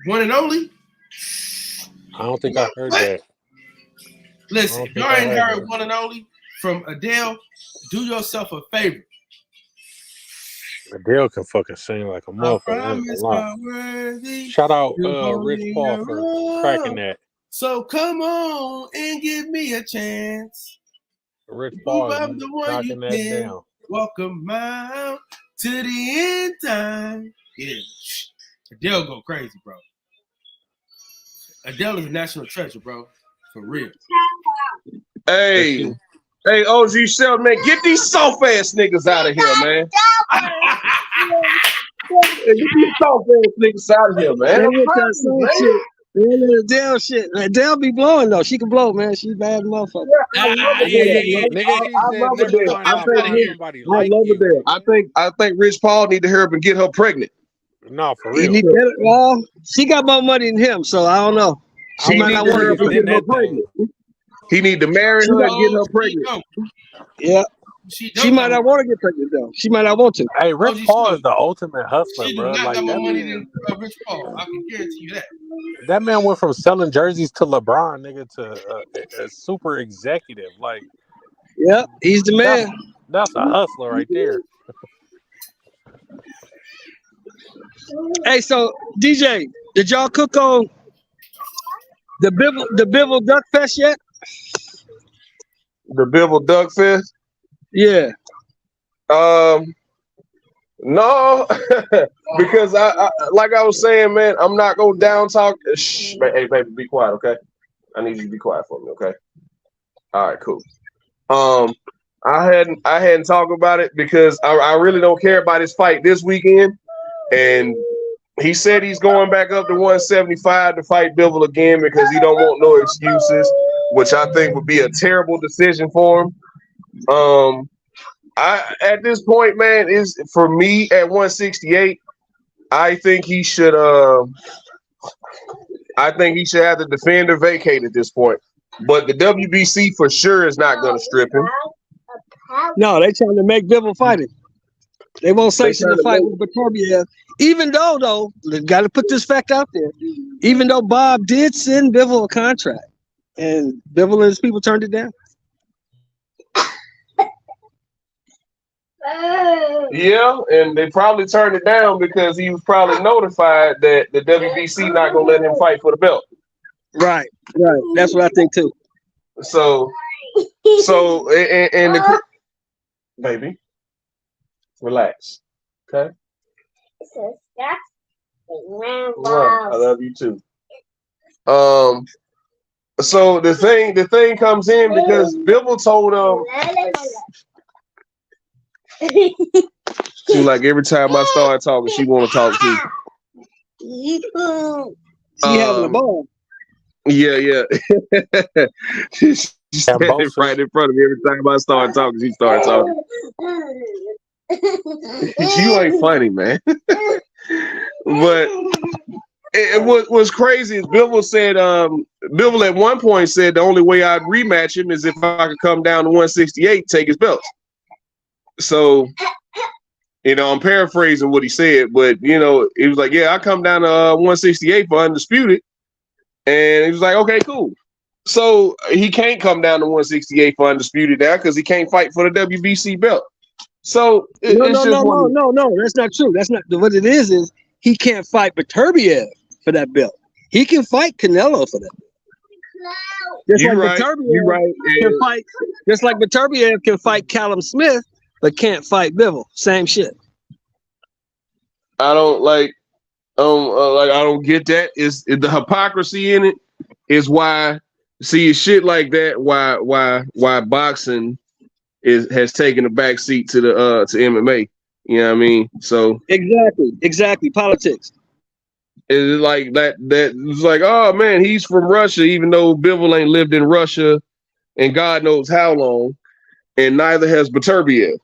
B: One and Only.
G: I don't think I heard that.
B: Listen, if y'all ain't heard One and Only from Adele, do yourself a favor.
G: Adele can fucking sing like a motherfucker. Shout out Rich Paul for cracking that.
B: So come on and give me a chance.
G: Rich Paul
B: I'm
G: is
B: the one
G: knocking
B: you
G: that
B: can
G: down.
B: walk a mile to the end time. Yeah. Adele go crazy, bro. Adele is a national treasure, bro. For real.
I: Hey, OG Sheldon, man, get these soft ass niggas out of here, man. Get these soft ass niggas out of here, man.
L: Adele shit. Adele be blowing though. She can blow, man. She's bad motherfucker.
I: I love Adele. I love Adele. I think Rich Paul need to hurry up and get her pregnant.
G: No, for
L: He
G: real.
L: need better, well, she got more money than him, so I don't know. She might not want to get pregnant.
I: He need to marry
B: She
I: her and get
B: old.
I: her
B: She
I: pregnant.
B: don't.
L: Yeah.
B: She
L: She
B: don't
L: might
B: got
L: not
B: more.
L: want to get pregnant though. She might not want to.
G: Hey,
B: Oh,
G: Rich
B: she
G: Paul
B: should.
G: is the ultimate hustler,
B: She do
G: bro.
B: not
G: Like
B: got more
G: that
B: money
G: man,
B: than Rich Paul. I can guarantee you that.
G: that man went from selling jerseys to LeBron, nigga, to a super executive. Like
L: Yeah, he's the
G: that's
L: man.
G: that's a hustler right there.
L: Hey, so DJ, did y'all cook on the Bivol Duck Fest yet?
I: The Bibble Duck Fest.
L: Yeah.
I: No, because I like I was saying, man, I'm not gonna down talk. Shh, hey, baby, be quiet, okay? I need you to be quiet for me, okay? All right, cool. I hadn't talked about it because I really don't care about his fight this weekend, and he said he's going back up to 175 to fight Bivol again because he don't want no excuses, which I think would be a terrible decision for him. I at this point, man, is for me at 168. I think he should. I think he should have the defender vacate at this point. But the WBC for sure is not going to strip him.
L: No, they trying to make Bivol fight him. They won't
I: They
L: sanction
I: trying
L: the
I: to
L: fight
I: make-
L: with Beterbiev. Even though, got to put this fact out there. Even though Bob did send Bivol a contract, and Bivol and his people turned it down.
I: Yeah, and they probably turned it down because he was probably notified that the WBC not going to let him fight for the belt.
L: Right. That's what I think too.
I: So and the baby, relax, okay? I love you too. So the thing comes in because Bivol told she like every time I start talking, she want to talk too.
L: She having a ball.
I: Yeah. She's standing right in front of me every time I start talking. She starts talking. You ain't funny, man. But what was crazy is Bivol said, Bivol at one point said the only way I'd rematch him is if I could come down to 168, take his belt. So, I'm paraphrasing what he said, but it was like, yeah, I come down to 168 for undisputed. And he was like, okay, cool. So he can't come down to 168 for undisputed now because he can't fight for the WBC belt. So
L: No, that's not true. That's not what it is he can't fight Beterbiev for that belt. He can fight Canelo for that belt.
I: You're right. You're right.
L: Can fight, just like Beterbiev can fight Callum Smith, but can't fight Bivol. Same shit.
I: I don't like I don't get that. Is the hypocrisy in it is why see shit like that why boxing has taken a back seat to the to MMA. You know what I mean? So
L: exactly politics.
I: It's like that it's like, oh man, he's from Russia, even though Bivol ain't lived in Russia and God knows how long, and neither has Beterbiev,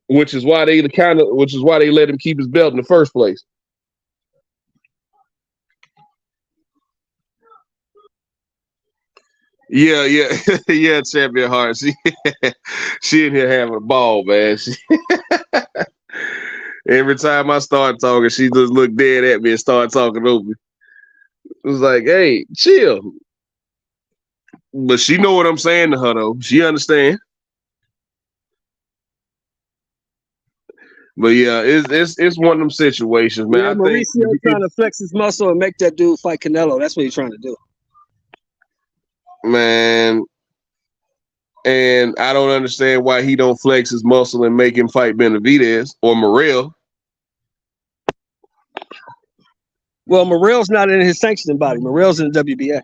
I: which is why they let him keep his belt in the first place. Yeah, yeah, Champion Heart. She in here having a ball, man. Every time I start talking, she just look dead at me and start talking over me. It was like, hey, chill. But she know what I'm saying to her though. She understand. But yeah, it's one of them situations, man.
L: Yeah, Mauricio trying to flex his muscle and make that dude fight Canelo. That's what he's trying to do.
I: Man, and I don't understand why he don't flex his muscle and make him fight Benavidez or Morrell.
L: Well, Morrell's not in his sanctioning body. Morrell's in the WBA.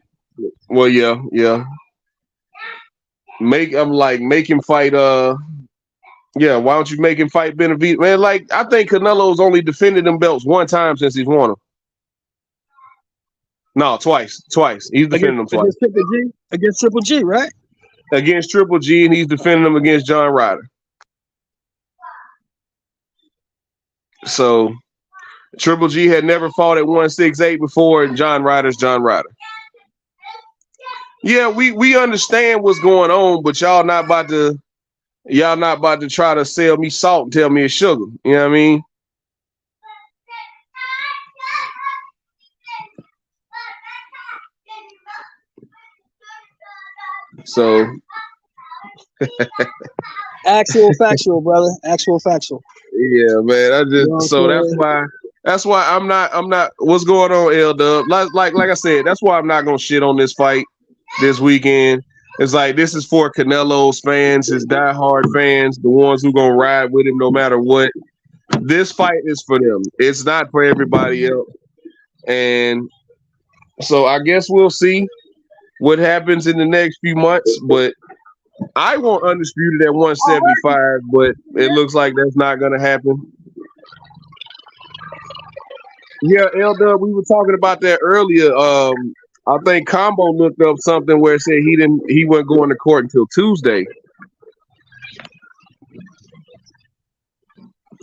I: Well, yeah. Make him fight. Yeah, why don't you make him fight Benavidez? Man, like I think Canelo's only defended them belts one time since he's won them. No, twice. He's defending them twice.
L: Against Triple G, right?
I: Against Triple G, and he's defending them against John Ryder. So Triple G had never fought at 168 before, and John Ryder's John Ryder. Yeah, we understand what's going on, but y'all not about to try to sell me salt and tell me it's sugar. You know what I mean? So
L: Actual factual, brother. Actual factual.
I: yeah, man.
L: You know what I'm
I: So
L: saying?
I: that's why I'm not what's going on, L Dub. Like I said, that's why I'm not gonna shit on this fight this weekend. It's like this is for Canelo's fans, his diehard fans, the ones who gonna ride with him no matter what. This fight is for them. It's not for everybody else. And so I guess we'll see what happens in the next few months. But I want Undisputed at 175, but it looks like that's not gonna happen. Yeah, L-Dub, we were talking about that earlier. I think Combo looked up something where it said he wasn't going to court until Tuesday.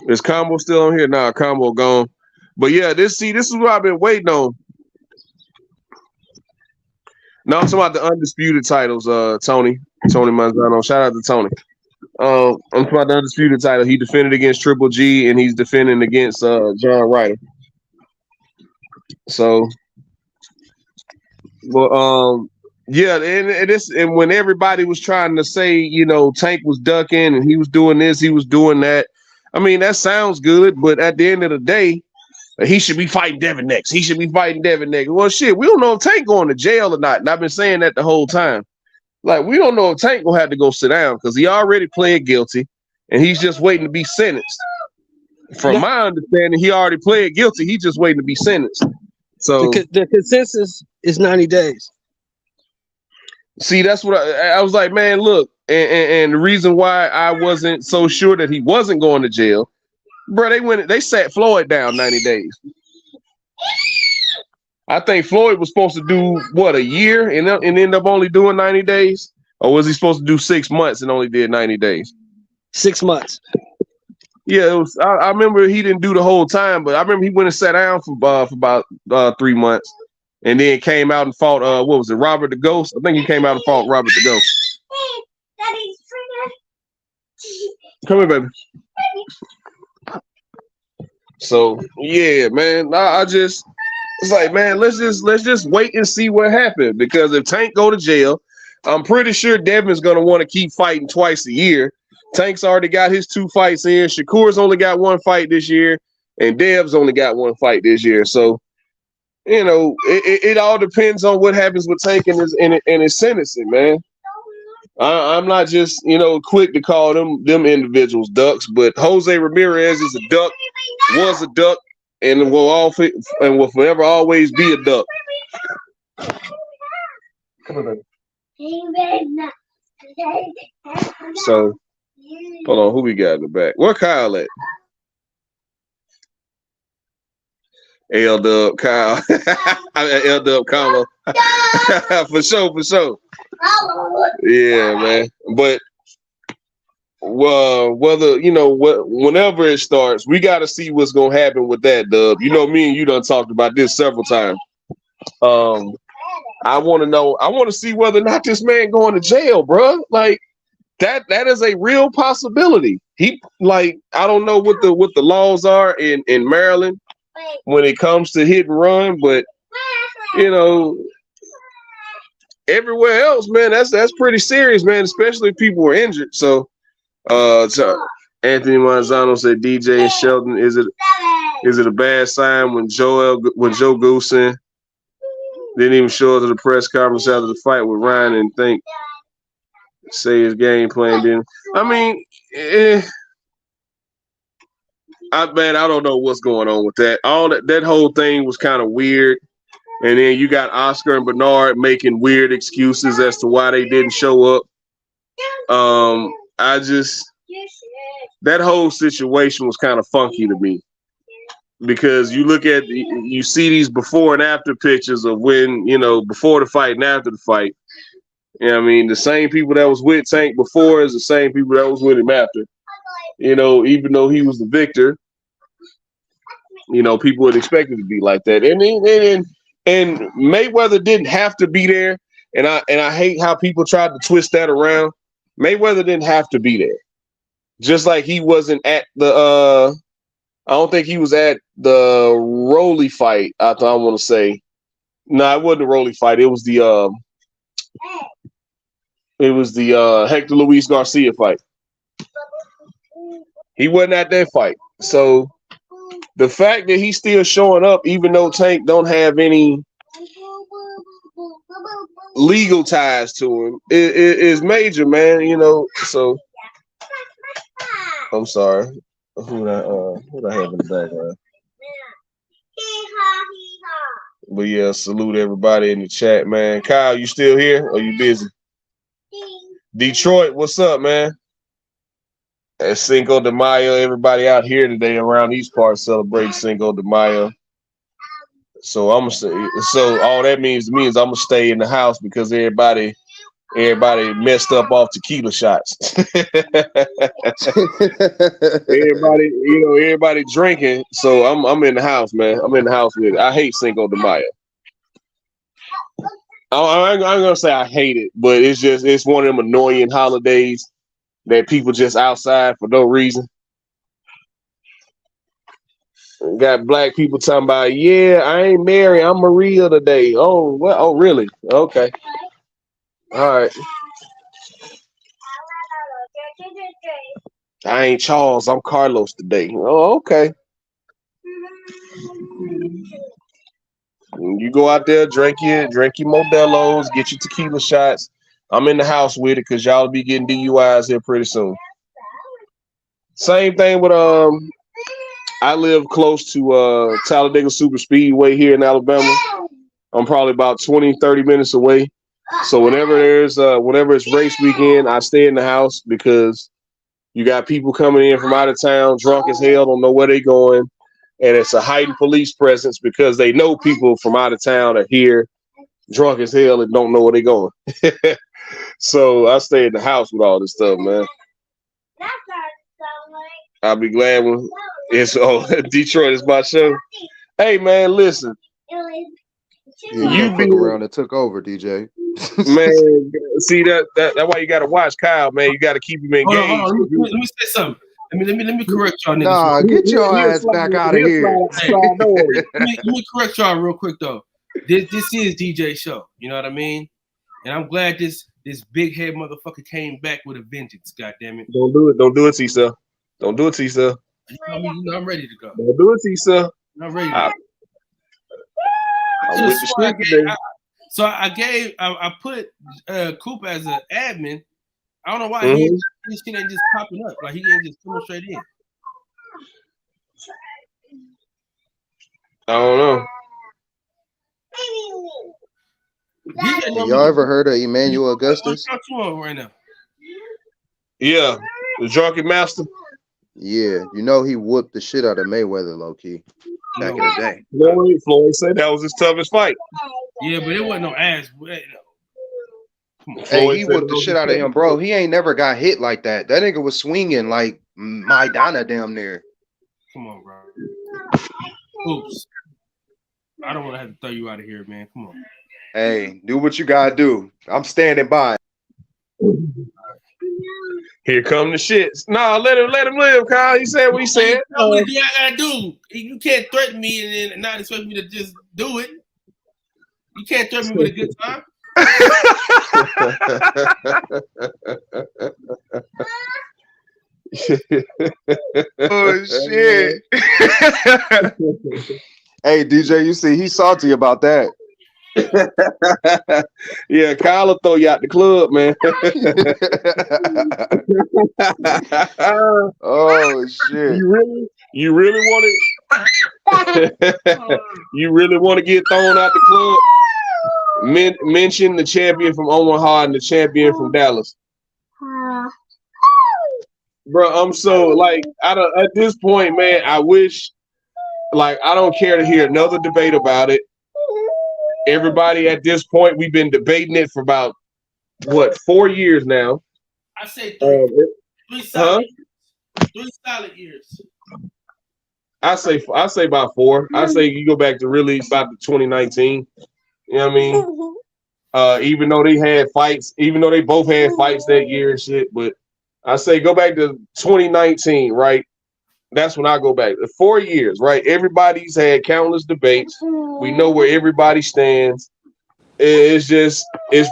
I: Is Combo still on here? Nah, Combo gone. But yeah, this is what I've been waiting on. No, I'm talking about the Undisputed titles, Tony Manzano. Shout out to Tony. I'm talking about the Undisputed title. He defended against Triple G and he's defending against John Ryder. So, well, yeah, and when everybody was trying to say, you know, Tank was ducking and he was doing this, he was doing that. I mean, that sounds good, but at the end of the day, he should be fighting Devin next. He should be fighting Devin next. Well, shit, we don't know if Tank going to jail or not. And I've been saying that the whole time. Like, we don't know if Tank gonna have to go sit down because he already pled guilty and he's just waiting to be sentenced. From my understanding, he already pled guilty. He's just waiting to be sentenced. So
L: the consensus is 90 days.
I: See, that's what I was like, man, look, and the reason why I wasn't so sure that he wasn't going to jail, bro, they sat Floyd down 90 days. I think Floyd was supposed to do what, a year and end up only doing 90 days? Or was he supposed to do 6 months and only did 90 days?
L: 6 months.
I: Yeah, it was. I remember he didn't do the whole time, but I remember he went and sat down for about 3 months, and then came out and fought. What was it, Robert the Ghost? I think he came out and fought Robert the Ghost. Come here, baby. So yeah, man, I just it's like, man, let's just wait and see what happens, because if Tank go to jail, I'm pretty sure Devin's gonna want to keep fighting twice a year. Tank's already got his 2 fights in. Shakur's only got 1 fight this year, and Dev's only got 1 fight this year. So, you know, it all depends on what happens with Tank and his sentencing, man. I'm not just, you know, quick to call them individuals ducks, but Jose Ramirez is a duck, was a duck, and will forever always be a duck. Come on, baby. So. Hold on, who we got in the back? Where Kyle at? L-Dub, Kyle. L-Dub, Kyle. For sure. Yeah, man. But whether, you know, whenever it starts, we got to see what's going to happen with that, Dub. You know, me and you done talked about this several times. I want to see whether or not this man going to jail, bro. Like, that is a real possibility. He, like, I don't know what the laws are in Maryland when it comes to hit and run, but you know, everywhere else, man, that's pretty serious, man, especially if people are injured. So Anthony Manzano said, DJ and Sheldon, is it a bad sign when Joe Goosen didn't even show up to the press conference after the fight with Ryan and say his game plan didn't? I mean, I don't know what's going on with that. All that whole thing was kind of weird. And then you got Oscar and Bernard making weird excuses as to why they didn't show up. That whole situation was kind of funky to me, because you see these before and after pictures of when, you know, before the fight and after the fight. Yeah, I mean, the same people that was with Tank before is the same people that was with him after. You know, even though he was the victor, you know, people would expect it to be like that. And Mayweather didn't have to be there. And I hate how people tried to twist that around. Mayweather didn't have to be there. Just like he wasn't at the I don't think he was at the Rolly fight. I want to say. No, it wasn't the Rolly fight. It was the Hector Luis Garcia fight. He wasn't at that fight. So the fact that he's still showing up, even though Tank don't have any legal ties to him, is major, man. You know. So I'm sorry. Who I have in the background? But yeah, salute everybody in the chat, man. Kyle, you still here? Or you busy? Detroit, what's up, man? At Cinco de Mayo, everybody out here today around these parts celebrating Cinco de Mayo. So I'm gonna say, so all that means to me is I'm gonna stay in the house because everybody messed up off tequila shots. everybody drinking. So I'm in the house, man. I'm in the house with it. I hate Cinco de Mayo. I'm gonna say I hate it, but it's one of them annoying holidays that people just outside for no reason. Got black people talking about, yeah, I ain't married, I'm Maria today. Oh, what? Oh, really? Okay. All right. I ain't Charles, I'm Carlos today. Oh, okay. You go out there, drink your Modelo's, get your tequila shots. I'm in the house with it because y'all be getting DUIs here pretty soon. Same thing with I live close to Talladega Super Speedway here in Alabama. I'm probably about 20-30 minutes away. So whenever it's race weekend, I stay in the house because you got people coming in from out of town, drunk as hell, don't know where they going. And it's a heightened police presence because they know people from out of town are here, drunk as hell, and don't know where they going. So I stay in the house with all this stuff, man. I'll be glad when it's Detroit is my show. Hey, man, listen.
J: You fuck around and took over, DJ.
I: Man, see that's why you gotta watch Kyle, man. You gotta keep him engaged.
B: Hold on. Let me say something. Let me correct y'all niggas.
J: Nah, get your ass back out of here.
B: Hey, let me correct y'all real quick though. This is DJ show. You know what I mean? And I'm glad this big head motherfucker came back with a vengeance. God damn it!
I: Don't do it. Don't do it, T-Sir. Don't do it, T-Sir.
B: I'm ready to go.
I: Don't do it, T-Sir.
B: I'm ready to go. I put Coop as an admin. I don't know why he ain't just popping up. Like he ain't just coming straight in.
I: I don't know.
J: Y'all ever heard of Emmanuel Augustus?
B: What's on right now?
I: Yeah, the Drunken Master.
J: Yeah, you know he whooped the shit out of Mayweather, low key, back in the day.
I: Floyd said that was his toughest fight.
B: Yeah, but it wasn't no ass.
J: Hey, he whooped the shit out of him, bro. He ain't never got hit like that. That nigga was swinging like Maidana damn near.
B: Come on, bro. Oops. I don't want to have to throw you out of here, man. Come on.
J: Hey, do what you gotta do. I'm standing by.
I: Here come the shits. No, let him live, Kyle. He said what he said.
B: What do I gotta do? You can't threaten me and not expect me to just do it. You can't threaten me with a good time.
J: Oh shit. Hey DJ, you see he's salty about that.
I: Yeah, Kyle will throw you out the club, man.
J: Oh shit.
I: You really want it? You really want to get thrown out the club? Mention the champion from Omaha and the champion from Dallas. Bro, I'm so like at this point, man, I wish, like, I don't care to hear another debate about it. Everybody at this point, we've been debating it for about 4 years now.
B: I say three solid years.
I: I say about 4. I say you go back to really about the 2019. You know what I mean? Even though they had fights, even though they both had fights that year and shit. But I say go back to 2019, right? That's when I go back. 4 years, right? Everybody's had countless debates. We know where everybody stands. It's just it's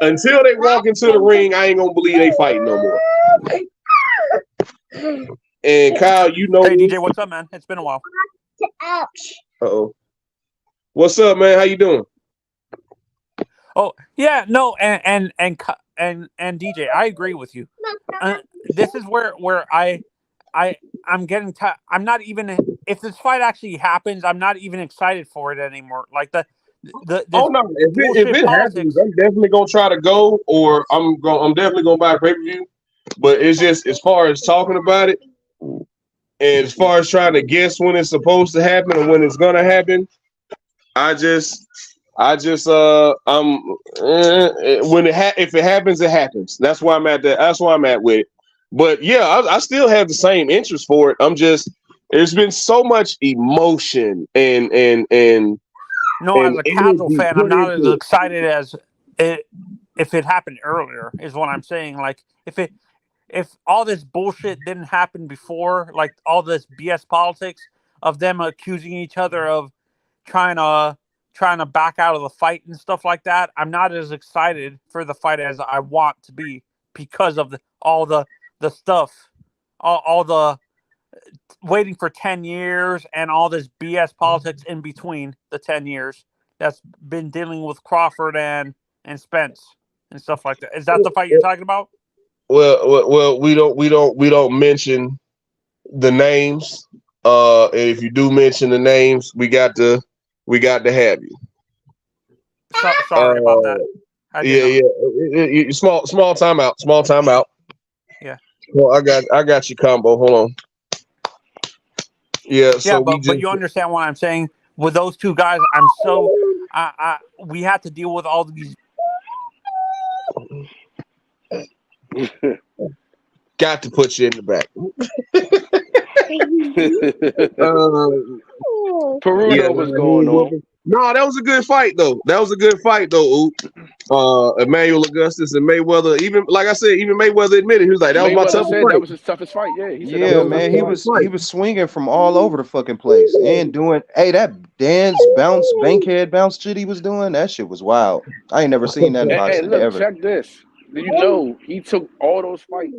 I: until they walk into the ring, I ain't gonna believe they fighting no more. And Kyle, you know.
M: Hey DJ, what's up, man? It's been a while.
I: Uh-oh. What's up, man? How you doing?
M: Oh yeah, no, and DJ, I agree with you. This is where I'm getting I'm not even, if this fight actually happens, I'm not even excited for it anymore. Like
I: oh no, if it happens, I'm definitely gonna try to go, or I'm definitely gonna buy a pay-per-view. But it's just as far as talking about it, and as far as trying to guess when it's supposed to happen and when it's gonna happen, if it happens, it happens. That's why I'm at that. That's why I'm at with it. But yeah, I still have the same interest for it. There's been so much emotion and
M: no,
I: as
M: a casual fan, I'm not as excited as if it happened earlier. Is what I'm saying. Like if all this bullshit didn't happen before, like all this BS politics of them accusing each other of trying to back out of the fight and stuff like that, I'm not as excited for the fight as I want to be because of all the stuff, all the waiting for 10 years and all this BS politics in between the 10 years that's been dealing with Crawford and Spence and stuff like that. Is that the fight you're talking about?
I: Well, we don't mention the names. And if you do mention the names, we got to have you.
M: Sorry about that.
I: Yeah. Small timeout.
M: Yeah.
I: Well, I got you, combo. Hold on. Yeah. So
M: but you understand what I'm saying? With those two guys, we had to deal with all these.
I: Got to put you in the back.
H: Peruno was going on.
I: No, that was a good fight though. Emmanuel Augustus and Mayweather. Even like I said, even Mayweather admitted he was like, "That was my toughest fight."
H: That was his toughest fight. Yeah, he said
J: yeah, man. He was swinging from all over the fucking place and doing. Hey, that dance bounce, bankhead bounce shit he was doing. That shit was wild. I ain't never seen that in boxing
H: and look,
J: ever.
H: check this. You know, he took all those fights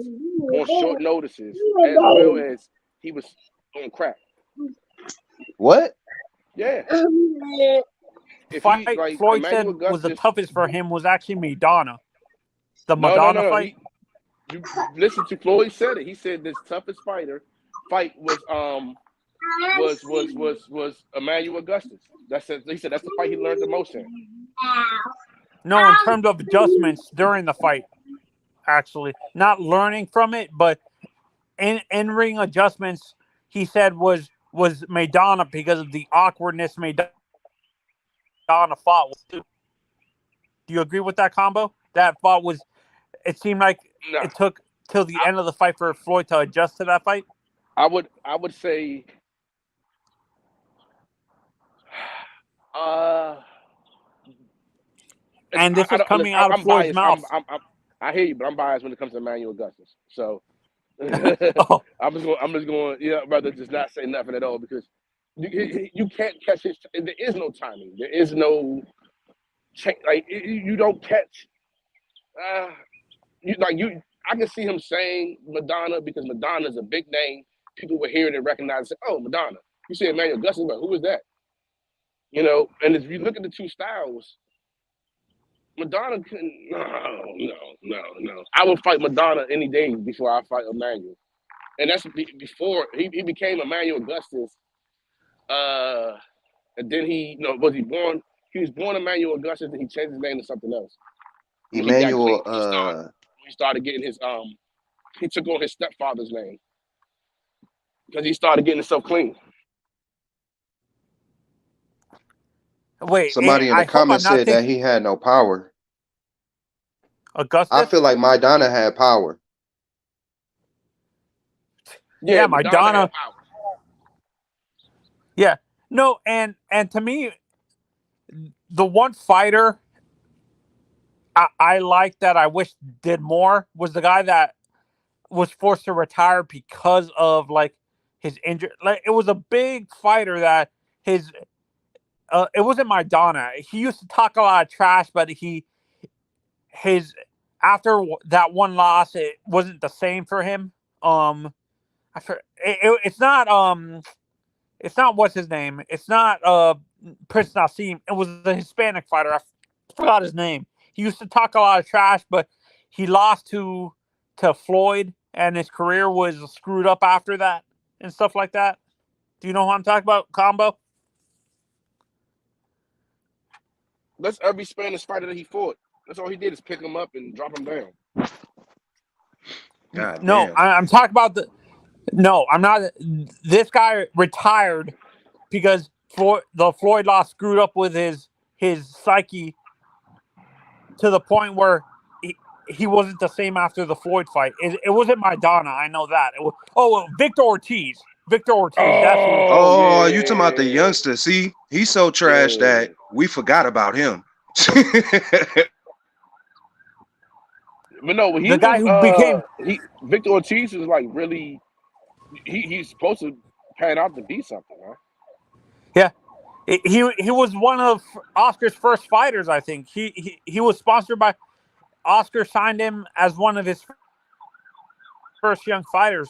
H: on short notices, as well as he was on crack.
J: What?
H: Yeah.
M: The fight Floyd said was the toughest for him was actually Madonna. The Madonna fight.
H: You listen to Floyd said it. He said this toughest fight was Emmanuel Augustus. He said that's the fight he learned the most in.
M: No, in terms of adjustments during the fight, actually. Not learning from it, but in ring adjustments, he said was Madonna because of the awkwardness Madonna fought with too. Do you agree with that combo? That fight it seemed like it took till the end of the fight for Floyd to adjust to that fight?
H: I would say
M: and this is coming out of Floyd's mouth.
H: I hear you, but I'm biased when it comes to Emmanuel Augustus. So I'm just going, rather just not say nothing at all because you can't catch his. There is no timing. There is no you don't catch. I can see him saying Madonna because Madonna is a big name. People will hear it and recognize and say, "Oh, Madonna." You say Emmanuel Augustus, but who is that? And if you look at the two styles, Madonna couldn't. No. I would fight Madonna any day before I fight Emmanuel, and that's before he became Emmanuel Augustus. And then was he born? He was born Emmanuel Augustus, and he changed his name to something else.
J: Emmanuel.
H: He started getting his he took on his stepfather's name because he started getting himself clean.
M: Wait,
J: somebody in the comments said that he had no power.
M: Augustus?
J: I feel like Madonna had power.
M: Yeah, Madonna. Yeah, no, and to me, the one fighter I like that I wish did more was the guy that was forced to retire because of like his injury. Like it was a big fighter that his it wasn't Maidana. He used to talk a lot of trash, but after that one loss, it wasn't the same for him. It's not what's his name. It's not Prince Nassim. It was the Hispanic fighter. I forgot his name. He used to talk a lot of trash, but he lost to Floyd, and his career was screwed up after that and stuff like that. Do you know who I'm talking about, Combo?
H: That's every Spanish fighter that he fought. That's all he did is pick him up and drop him down.
J: God
M: No,
J: damn.
M: I'm talking about No, I'm not. This guy retired because the Floyd loss screwed up with his psyche to the point where he wasn't the same after the Floyd fight. It wasn't Maidana, I know that. It was Victor Ortiz. Victor Ortiz. That's who.
J: Oh, you talking about the youngster? See, he's so trash that we forgot about him.
H: But no,
M: The guy who became
H: Victor Ortiz is like really he's supposed to pan out to be something, huh?
M: Yeah. He was one of Oscar's first fighters, I think. He was sponsored by Oscar, signed him as one of his first young fighters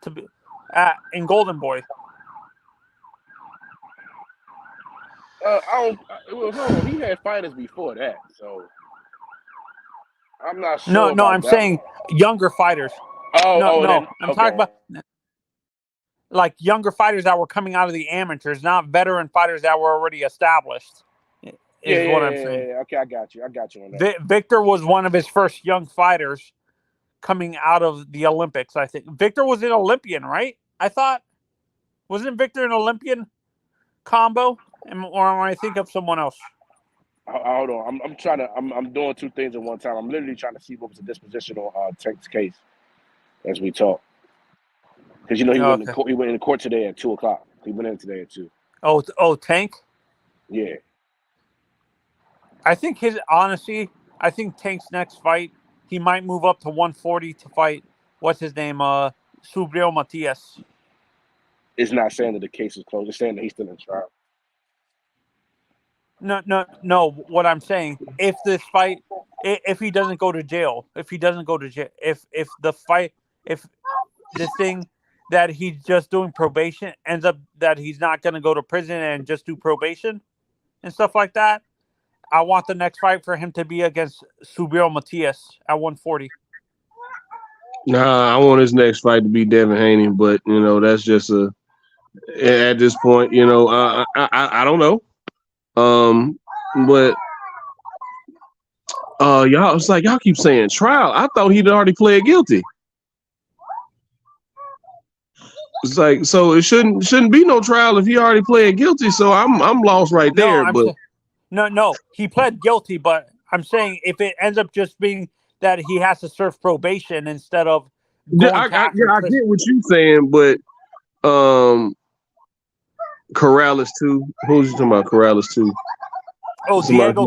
M: to be in Golden Boy.
H: He had fighters before that, so I'm not sure.
M: No, I'm saying younger fighters. I'm talking about like younger fighters that were coming out of the amateurs, not veteran fighters that were already established. Is what I'm saying.
H: Yeah. Okay, I got you on that.
M: Victor was one of his first young fighters coming out of the Olympics, I think. Victor was an Olympian, right? I thought. Wasn't Victor an Olympian, Combo? Or am I thinking of someone else?
H: Hold on. I'm doing two things at one time. I'm literally trying to see what was the disposition on Tank's case as we talk. Because he went in court today at 2:00. He went in today at 2.
M: Oh, Tank?
H: Yeah.
M: I think Tank's next fight, he might move up to 140 to fight, what's his name, Subriel Matias.
H: It's not saying that the case is closed. It's saying that he's still in trial.
M: No. What I'm saying, if this fight, if he doesn't go to jail, if this thing that he's just doing probation ends up that he's not going to go to prison and just do probation and stuff like that, I want the next fight for him to be against Subriel Matias at 140.
I: Nah, I want his next fight to be Devin Haney, but that's just at this point, I don't know. But y'all, it's like y'all keep saying trial. I thought he'd already pled guilty. It's like, so it shouldn't be no trial if he already pled guilty. So I'm lost right there.
M: No, he pled guilty, but I'm saying if it ends up just being that he has to serve probation instead of
I: I get what you're saying, but Corrales too. Who's you talking about? Corrales too.
M: Oh, Diego.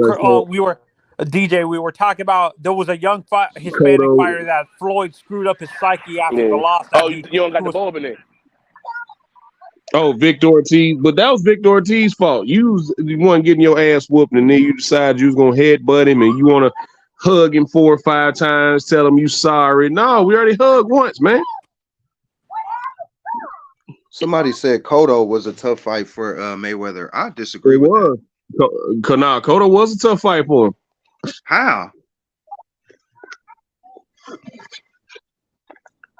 M: We were talking about there was a young Hispanic fighter that Floyd screwed up his psyche after the loss.
H: You don't got the ball in there.
I: Oh, Victor Ortiz, but that was Victor Ortiz's fault. You was the one getting your ass whooped, and then you decided you was gonna headbutt him, and you want to hug him 4 or 5 times, tell him you sorry. No, we already hugged once, man.
J: Somebody said Cotto was a tough fight for Mayweather. I disagree with that.
I: Cotto was a tough fight for him.
J: How?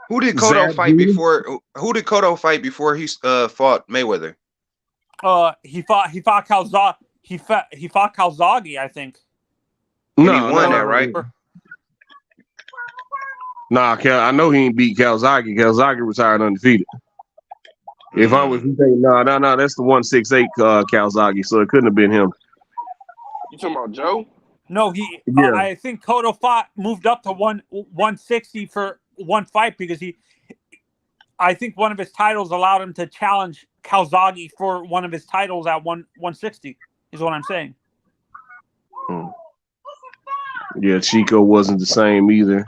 J: Who did Cotto fight before? Who did Cotto fight before he fought Mayweather?
M: He fought Calzaghe. He fought Calzaghe, I think.
J: He won that, right?
I: Nah, I know he ain't beat Calzaghe. Calzaghe retired undefeated. If I was thinking, no, that's the 168 Calzaghe, so it couldn't have been him.
H: You talking about Joe?
M: No, I think Cotto moved up to 160 for one fight because I think one of his titles allowed him to challenge Calzaghe for one of his titles at 160 is what I'm saying.
I: Yeah, Chico wasn't the same either.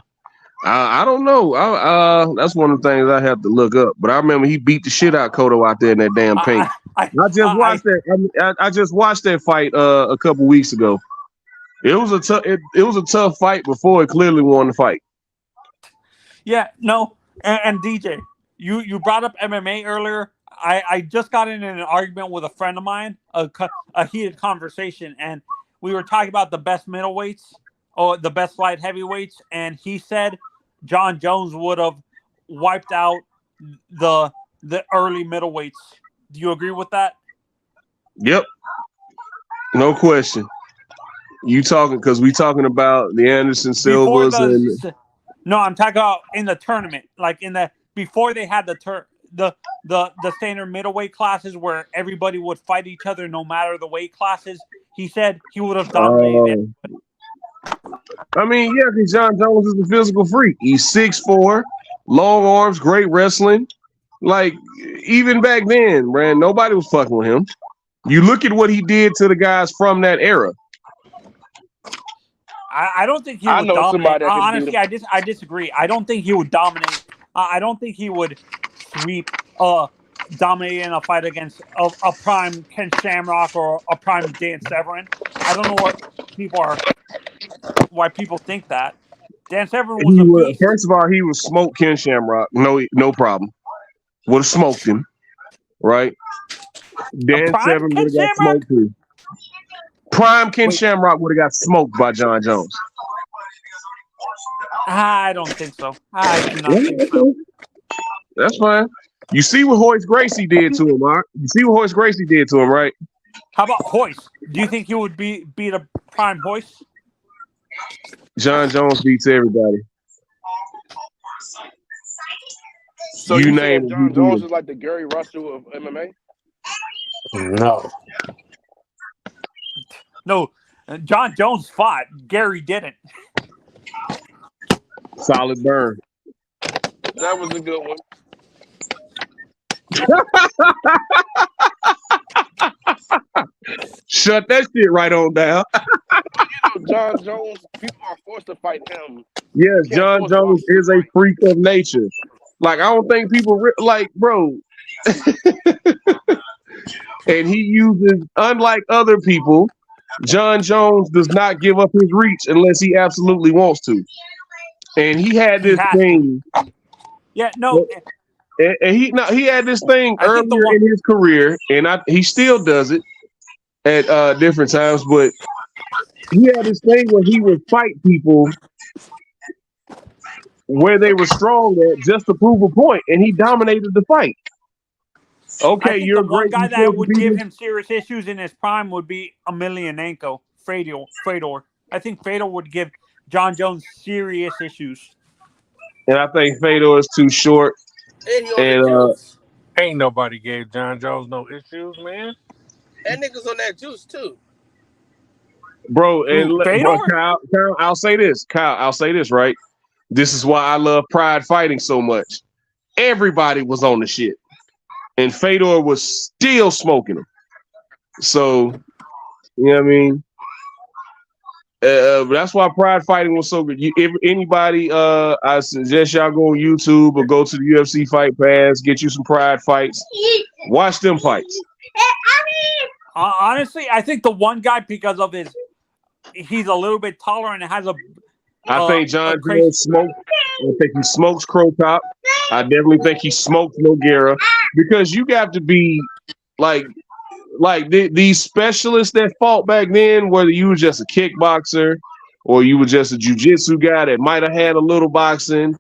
I: I don't know. That's one of the things I have to look up. But I remember he beat the shit out of Cotto out there in that damn paint. I just watched that fight a couple weeks ago. It was a tough fight before it clearly won the fight.
M: Yeah, no, and DJ, you brought up MMA earlier. I just got in an argument with a friend of mine, a heated conversation, and we were talking about the best middleweights or the best light heavyweights, and he said John Jones would have wiped out the early middleweights. Do you agree with that?
I: Yep, no question. You talking because we talking about the Anderson Silvas and
M: no, I'm talking about in the tournament, like before they had the standard middleweight classes where everybody would fight each other no matter the weight classes. He said he would have dominated.
I: I mean, yeah, because John Jones is a physical freak. He's 6'4", long arms, great wrestling. Like, even back then, man, nobody was fucking with him. You look at what he did to the guys from that era.
M: I don't think he would dominate. Honestly, I disagree. I don't think he would dominate. I don't think he would sweep, dominate in a fight against a prime Ken Shamrock or a prime Dan Severn. I don't know why people think that. Dan Severn was a beast.
I: First of all, he would smoke Ken Shamrock. No problem. Would have smoked him, right? Dan Severn would have got smoked too. Prime Ken Shamrock would have got smoked by John Jones.
M: I don't think so. I do not think so.
I: That's fine. You see what Hoist Gracie did to him, Mark. You see what Hoist Gracie did to him, right?
M: How about Hoist? Do you think he would beat a prime Hoist?
I: John Jones beats everybody.
H: So you name John Jones is like the Gary Russell of MMA?
M: No, John Jones fought. Gary didn't.
I: Solid burn.
H: That was a good one.
I: Shut that shit right on down.
H: John Jones, people are forced to fight him.
I: Yes, John Jones is a freak of nature. Like, I don't think people bro. And he uses, unlike other people, John Jones does not give up his reach unless he absolutely wants to. And he had this thing.
M: Yeah, no.
I: And he had this thing earlier in his career, and he still does it at different times. But he had this thing where he would fight people where they were strong at just to prove a point, and he dominated the fight. Okay, you're a great
M: guy that would give him serious issues in his prime would be Emelianenko, Fedor. I think Fedor would give John Jones serious issues.
I: And I think Fedor is too short. And
G: ain't nobody gave John Jones no issues, man.
E: That nigga's on that juice too.
I: Bro, Kyle, I'll say this. Kyle, I'll say this, right? This is why I love Pride Fighting so much. Everybody was on the shit. And Fedor was still smoking them. So, you know what I mean? That's why Pride Fighting was so good. If anybody, I suggest y'all go on YouTube or go to the UFC Fight Pass, get you some Pride fights. Watch them fights.
M: Honestly, I think the one guy, because of he's a little bit taller and has a.
I: I think John Jones smoked. I think he smokes Crow Top. I definitely think he smoked Nogueira, because you got to be like these specialists that fought back then, whether you were just a kickboxer or you were just a jiu-jitsu guy that might have had a little boxing.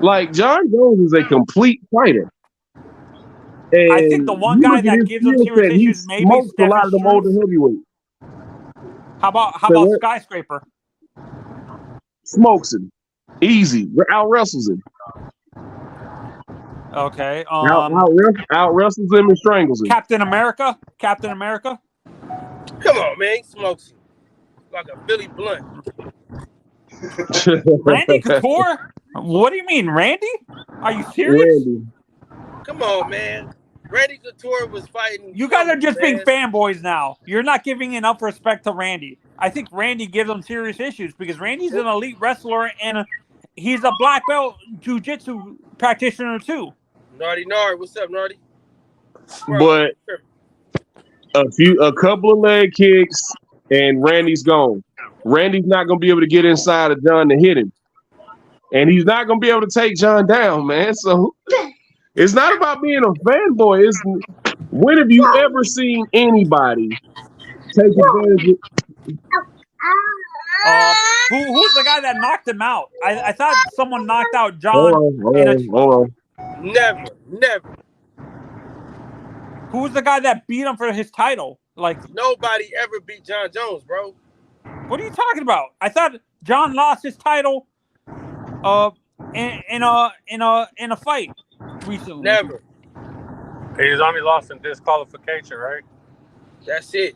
I: Like, John Jones is a complete fighter. And
M: I think the one guy that gives him serious issues maybe
I: smokes a lot of them older heavyweights.
M: How about Skyscraper?
I: Smokes him. Easy. Out wrestles him.
M: Okay.
I: Out wrestles him and strangles him.
M: Captain America.
E: Come on, man. He smokes him like a Billy Blunt.
M: Randy Couture? What do you mean, Randy? Are you serious?
E: Come on, man. Randy Couture was fighting.
M: You guys are just being
E: man.
M: fanboys now. You're not giving enough respect to Randy. I think Randy gives him serious issues because Randy's an elite wrestler and he's a black belt jiu-jitsu practitioner too.
E: Nardy Nard, what's up, Nardy?
I: But a couple of leg kicks and Randy's gone. Randy's not gonna be able to get inside of John to hit him, and he's not gonna be able to take John down, man. So it's not about being a fanboy. It's when have you ever seen anybody take advantage of?
M: Who's the guy that knocked him out? I thought someone knocked out John.
I: Hold on.
E: Never.
M: Who's the guy that beat him for his title? Like
E: nobody ever beat John Jones, bro.
M: What are you talking about? I thought John lost his title in a fight recently.
E: Never.
G: He's only lost in disqualification, right?
E: That's it.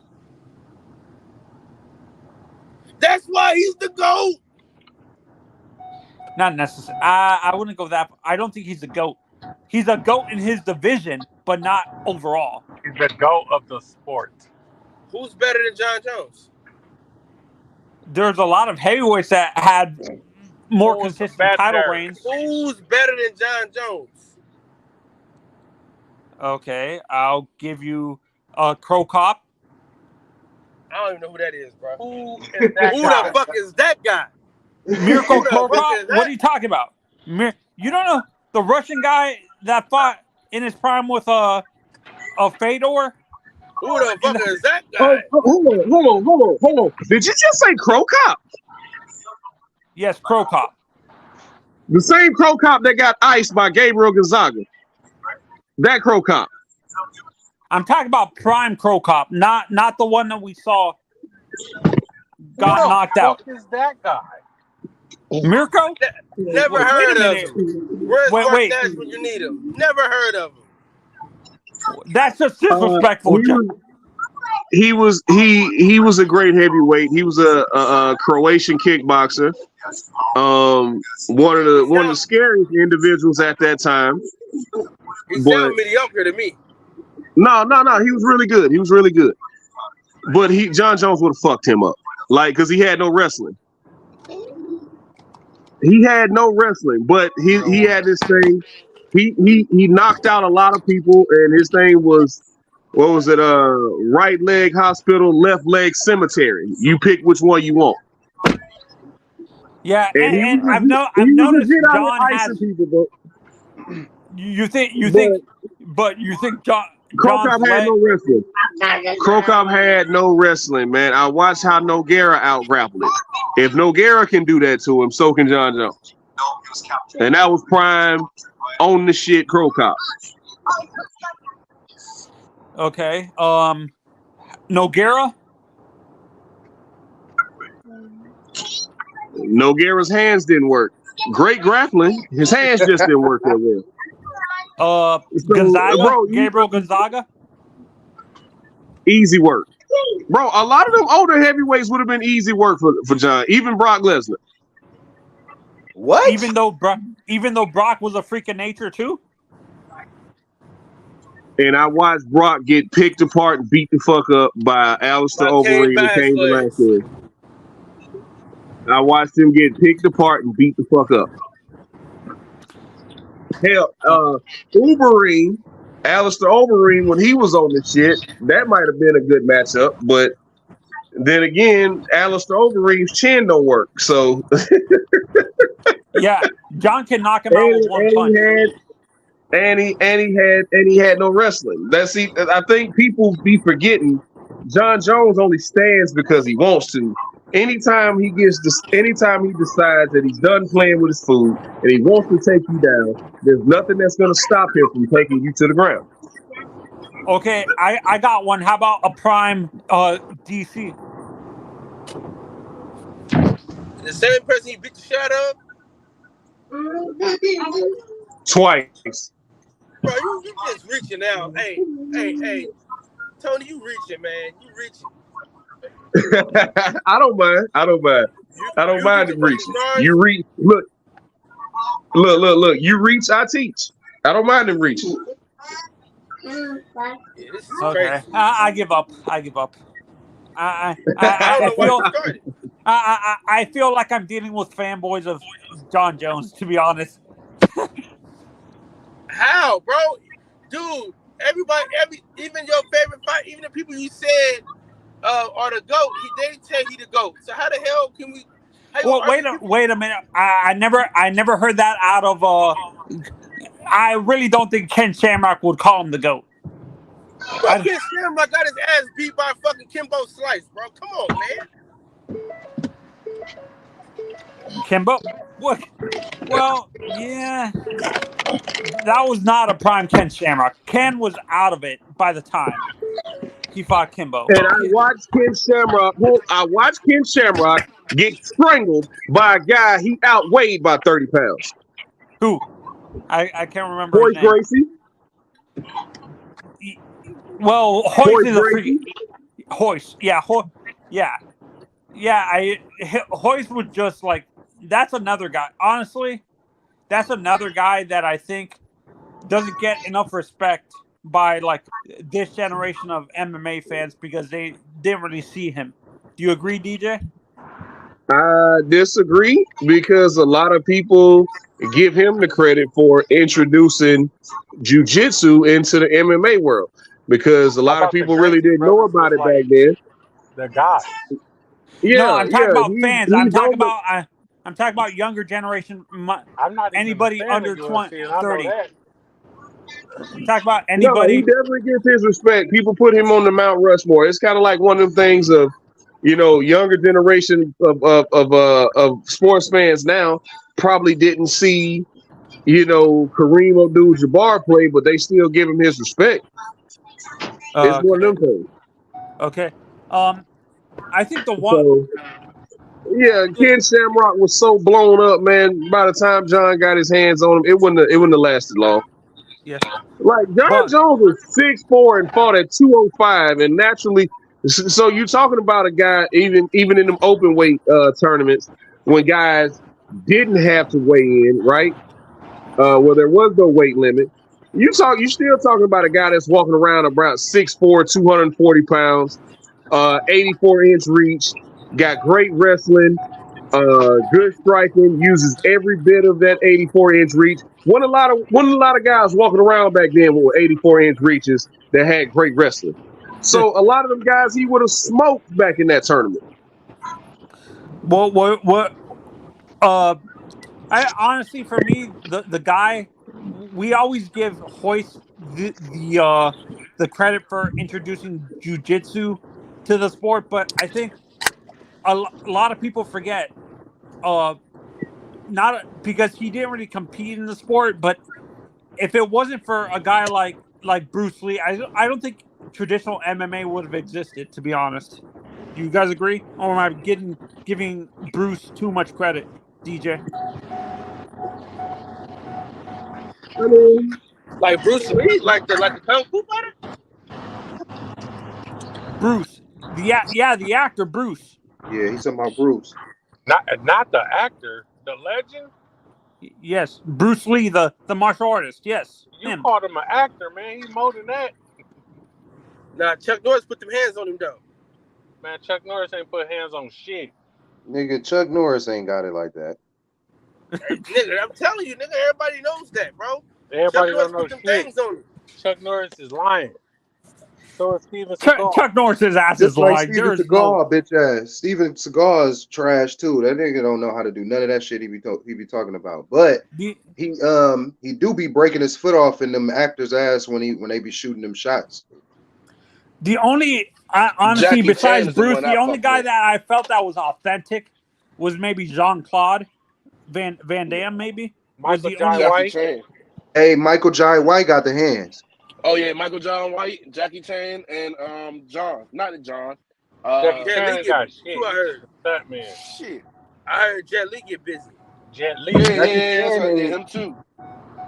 E: That's why he's the GOAT.
M: Not necessarily. I wouldn't go that. I don't think he's the GOAT. He's a GOAT in his division, but not overall.
G: He's the GOAT of the sport.
E: Who's better than John Jones?
M: There's a lot of heavyweights that had more consistent title reigns.
E: Who's better than John Jones?
M: Okay, I'll give you Crow Cop.
E: I don't even know who that is, bro. Who
M: Who
E: the fuck is that guy?
M: Mirko Crow Cop? What are you talking about? You don't know the Russian guy that fought in his prime with a Fedor?
E: Who the fuck is that guy?
I: Hold on. Did you just say Crow Cop?
M: Yes, Crow Cop.
I: The same Crow Cop that got iced by Gabriel Gonzaga. That Crow Cop.
M: I'm talking about prime Crow Cop, not the one that we saw got knocked out.
G: Who is that guy?
M: Mirko?
E: Never heard of him. Where's Mark Nash when you need him? Never heard of him.
M: That's just disrespectful.
I: He was a great heavyweight. He was a Croatian kickboxer. One of the scariest individuals at that time.
E: He sounded mediocre to me.
I: No. He was really good. But John Jones would have fucked him up, because he had no wrestling. But he had this thing. He knocked out a lot of people, and his thing was, what was it? Right leg hospital, left leg cemetery. You pick which one you want.
M: Yeah, and I've noticed John has.
I: People,
M: you think John?
I: Crow Cop had no wrestling. Crow Cop had no wrestling, man. I watched how Nogueira out-grappled it. If Nogueira can do that to him, so can John Jones. And that was prime on the shit Crow Cop.
M: Okay. Nogueira?
I: Nogueira's hands didn't work. Great grappling. His hands just didn't work that well.
M: Gonzaga? Gabriel Gonzaga?
I: Easy work. Bro, a lot of them older heavyweights would have been easy work for John. Even Brock Lesnar.
J: What?
M: Even though Brock was a freak of nature too?
I: And I watched Brock get picked apart and beat the fuck up by Alistair Overeem and Cain Velasquez. I watched him get picked apart and beat the fuck up. Hell, Overeem, Alistair Overeem, when he was on the shit, that might have been a good matchup. But then again, Alistair Overeem's chin don't work. So
M: yeah, John can knock him out with one punch.
I: And he had no wrestling. I think people be forgetting John Jones only stands because he wants to. Anytime he decides that he's done playing with his food and he wants to take you down, there's nothing that's gonna stop him from taking you to the ground.
M: Okay, I got one. How about a prime DC?
E: The same person you beat the shot of?
I: Twice.
E: Bro, you just reaching out. Hey, Tony, you reaching, man. You reaching.
I: I don't mind. I don't mind him reaching. You reach. Look. You reach. I teach. I don't mind him reaching.
E: Yeah, this is
M: Okay,
E: crazy.
M: I give up. I give up. I
E: I don't know
M: feel
E: where to start.
M: I feel like I'm dealing with fanboys of John Jones. To be honest,
E: How, bro? Dude, everybody, even your favorite fight, even the people you said are the GOAT, they tell you the GOAT. So how the hell can we? How you
M: well,
E: argue
M: wait a minute. I never heard that out of. I really don't think Ken Shamrock would call him the GOAT.
E: Bro, Ken Shamrock got his ass beat by fucking Kimbo Slice, bro. Come on, man.
M: Kimbo? What? Well, yeah. That was not a prime Ken Shamrock. Ken was out of it by the time he fought Kimbo.
I: And I watched Ken Shamrock get strangled by a guy he outweighed by 30 pounds.
M: Who? I can't remember
I: Royce
M: his name.
I: Gracie.
M: Well, Hoist is a freak. Hoist, yeah, Hoist was just like, that's another guy. Honestly, that's another guy that I think doesn't get enough respect by like this generation of MMA fans because they didn't really see him. Do you agree, DJ?
I: I disagree because a lot of people give him the credit for introducing jiu-jitsu into the MMA world because a lot of people really didn't know about it back then.
G: The guy.
I: Yeah,
M: no, I'm talking about
I: he-
M: fans.
I: he's
M: I'm talking
I: over-
M: about I'm talking about younger generation.
G: I'm not even
M: Anybody
G: a fan
M: under
G: of UFC, and I know
M: 30.
G: that.
M: I'm talking about
I: No,
M: anybody.
I: he definitely gets his respect. People put him on the Mount Rushmore. It's kind of like one of them things of, younger generation of sports fans now probably didn't see, Kareem Abdul-Jabbar play, but they still give him his respect. It's one of them things.
M: Okay. I think the one.
I: So, yeah, Ken Shamrock was so blown up, man. By the time John got his hands on him, it wouldn't have lasted long.
M: Yeah.
I: Like John Jones was 6'4" and fought at 205, and naturally, so you're talking about a guy even in them open weight tournaments when guys didn't have to weigh in, right? Well, there was no weight limit. You still talking about a guy that's walking around about 6'4", 240 pounds, 84-inch reach, got great wrestling, good striking, uses every bit of that 84-inch reach. Wasn't a lot of guys walking around back then with 84-inch reaches that had great wrestling. So a lot of them guys he would have smoked back in that tournament.
M: What? I honestly, for me, the guy, we always give Hoist the credit for introducing jiu-jitsu to the sport, but I think a lot of people forget, not because he didn't really compete in the sport, but if it wasn't for a guy like Bruce Lee, I don't think traditional MMA would have existed, to be honest. Do you guys agree? Or am I giving Bruce too much credit, DJ?
I: I mean,
E: like Bruce Lee, like the Kung Fu fighter.
M: Bruce, the actor Bruce.
J: Yeah, he's talking about Bruce.
G: Not the actor, the legend.
M: Yes, Bruce Lee, the martial artist. Yes,
G: You
M: him.
G: called him an actor, man. He's more than that.
E: Nah, Chuck Norris put them hands on him though.
G: Man, Chuck Norris ain't put hands on shit.
J: Nigga, Chuck Norris ain't got it like that.
E: Nigga, I'm telling you, nigga, everybody knows that, bro.
G: Everybody
E: Chuck
G: don't
E: Norris
G: know
E: put them
G: shit.
E: things on him.
G: Chuck Norris is lying. So is Steven Seagal.
M: Chuck Norris's ass
J: Just
M: is
J: like
M: like
J: Steven Seagal, bitch ass. Steven Seagal is trash too. That nigga don't know how to do none of that shit he be talking about. But he do be breaking his foot off in them actors' ass when they be shooting them shots.
M: The only, honestly,
H: Jackie
M: besides
H: Chan is the
M: Bruce,
H: one
M: the
H: I
M: only
H: fuck
M: guy
H: with.
M: that I felt that was authentic was maybe Jean-Claude Van Damme, maybe. Was
G: Michael
M: the
G: Jai
M: only-
G: White.
H: Chan.
J: Hey, Michael Jai White got the hands.
H: Oh yeah, Michael John White, Jackie Chan, and John. Not John.
G: Jackie
E: Jet
G: Chan
E: Li
G: got
E: get
G: shit.
E: who I heard.
G: That man.
H: Shit.
E: I heard Jet Li get busy.
G: Jet Li.
H: Yeah,
J: Jackie
H: yeah,
J: Chan
H: yeah,
J: ain't-
H: him too.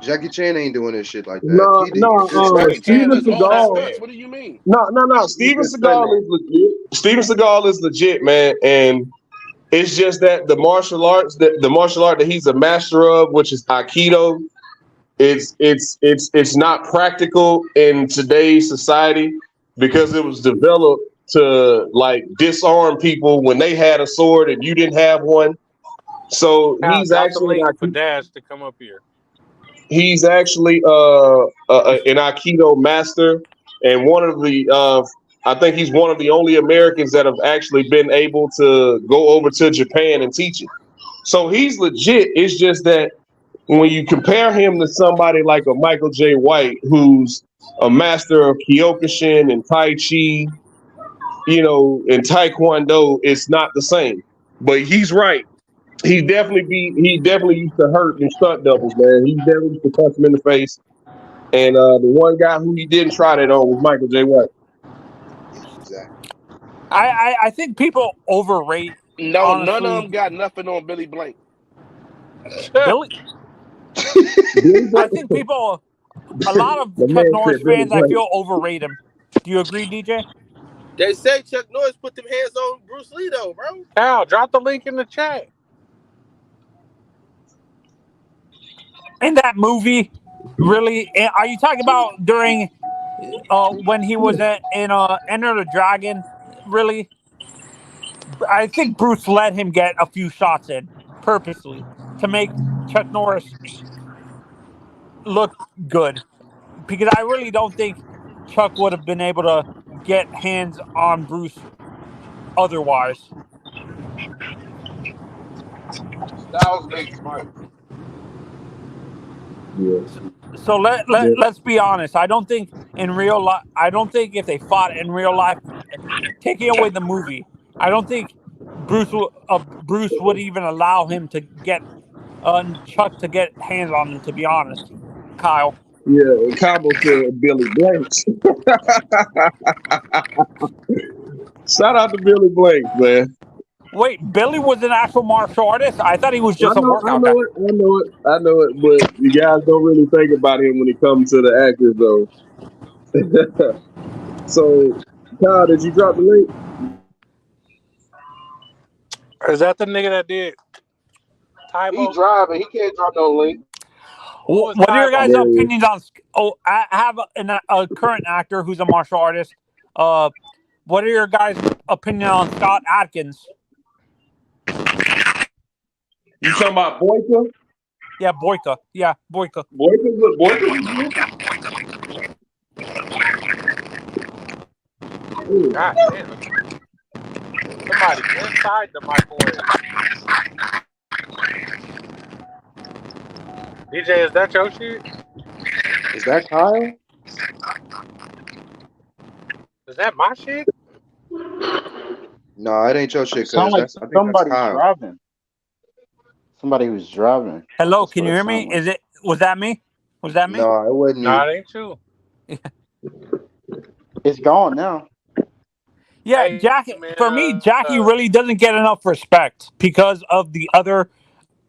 J: Jackie Chan ain't doing this shit like that.
I: No,
J: He did-
I: no,
H: Jackie Chan
I: Steven
H: does all the
I: Seagal.
H: stunts. What do you mean?
I: No. Steven
J: just
I: Seagal is legit. Steven Seagal is legit, man, and it's just that the martial art that he's a master of, which is Aikido, it's not practical in today's society because it was developed to like disarm people when they had a sword and you didn't have one. So
G: Now,
I: he's
G: drop the
I: actually
G: link for Dash to come up here.
I: he's actually an Aikido master and one of the I think he's one of the only Americans that have actually been able to go over to Japan and teach it. So he's legit. It's just that when you compare him to somebody like a Michael J. White, who's a master of Kyokushin and Tai Chi, you know, and Taekwondo, it's not the same. But he's right. He definitely used to hurt in stunt doubles, man. He definitely used to punch him in the face. And the one guy who he didn't try that on was Michael J. White.
J: Exactly.
M: I think people overrate.
H: No,
M: honestly,
H: none of them got nothing on Billy Blank.
M: Billy. I think people, a lot of
I: The
M: Chuck
I: man
M: Norris
I: said Billy
M: fans, I
I: Blank.
M: feel overrate him. Do you agree, DJ?
E: They say Chuck Norris put them hands on Bruce Lee, though, bro.
G: Al, drop the link in the chat.
M: In that movie, really? Are you talking about during when he was in Enter the Dragon? Really? I think Bruce let him get a few shots in purposely to make Chuck Norris look good, because I really don't think Chuck would have been able to get hands on Bruce otherwise.
H: That was big smart.
I: Yeah.
M: So let's be honest. I don't think in real life. I don't think if they fought in real life, taking away the movie, I don't think Bruce would even allow him to get Chuck to get hands on him. To be honest, Kyle.
I: Yeah, Cabo said Billy Blanks. Shout out to Billy Blanks, man.
M: Wait, Billy was an actual martial artist? I thought he was just a workout guy.
I: I know it, but you guys don't really think about him when it comes to the actors, though. So, Kyle, did you drop the link?
G: Is that the nigga that did Tybo?
H: He driving. He can't drop no link.
M: What are your guys' opinions on? Oh, I have a current actor who's a martial artist. What are your guys' opinion on Scott Adkins?
I: You talking about Boyka?
M: Yeah, Boyka. Yeah, Boyka.
I: Boyka?
G: God damn. Somebody inside the microwave. DJ, is that your shit?
J: Is that Kyle?
G: Is that my shit?
J: No, it ain't your shit.
N: Sound like
J: I think
N: somebody's
J: that's Kyle.
N: driving. Somebody was driving.
M: Hello,
N: That's
M: can
N: what
M: you
N: it
M: hear me?
N: sound like.
M: Was that me? Was that me?
J: No, it wasn't
G: Nah,
J: you.
G: it ain't you.
N: It's gone now.
M: Yeah,
G: Hey,
M: Jackie.
G: man,
M: For me, Jackie really doesn't get enough respect because of the other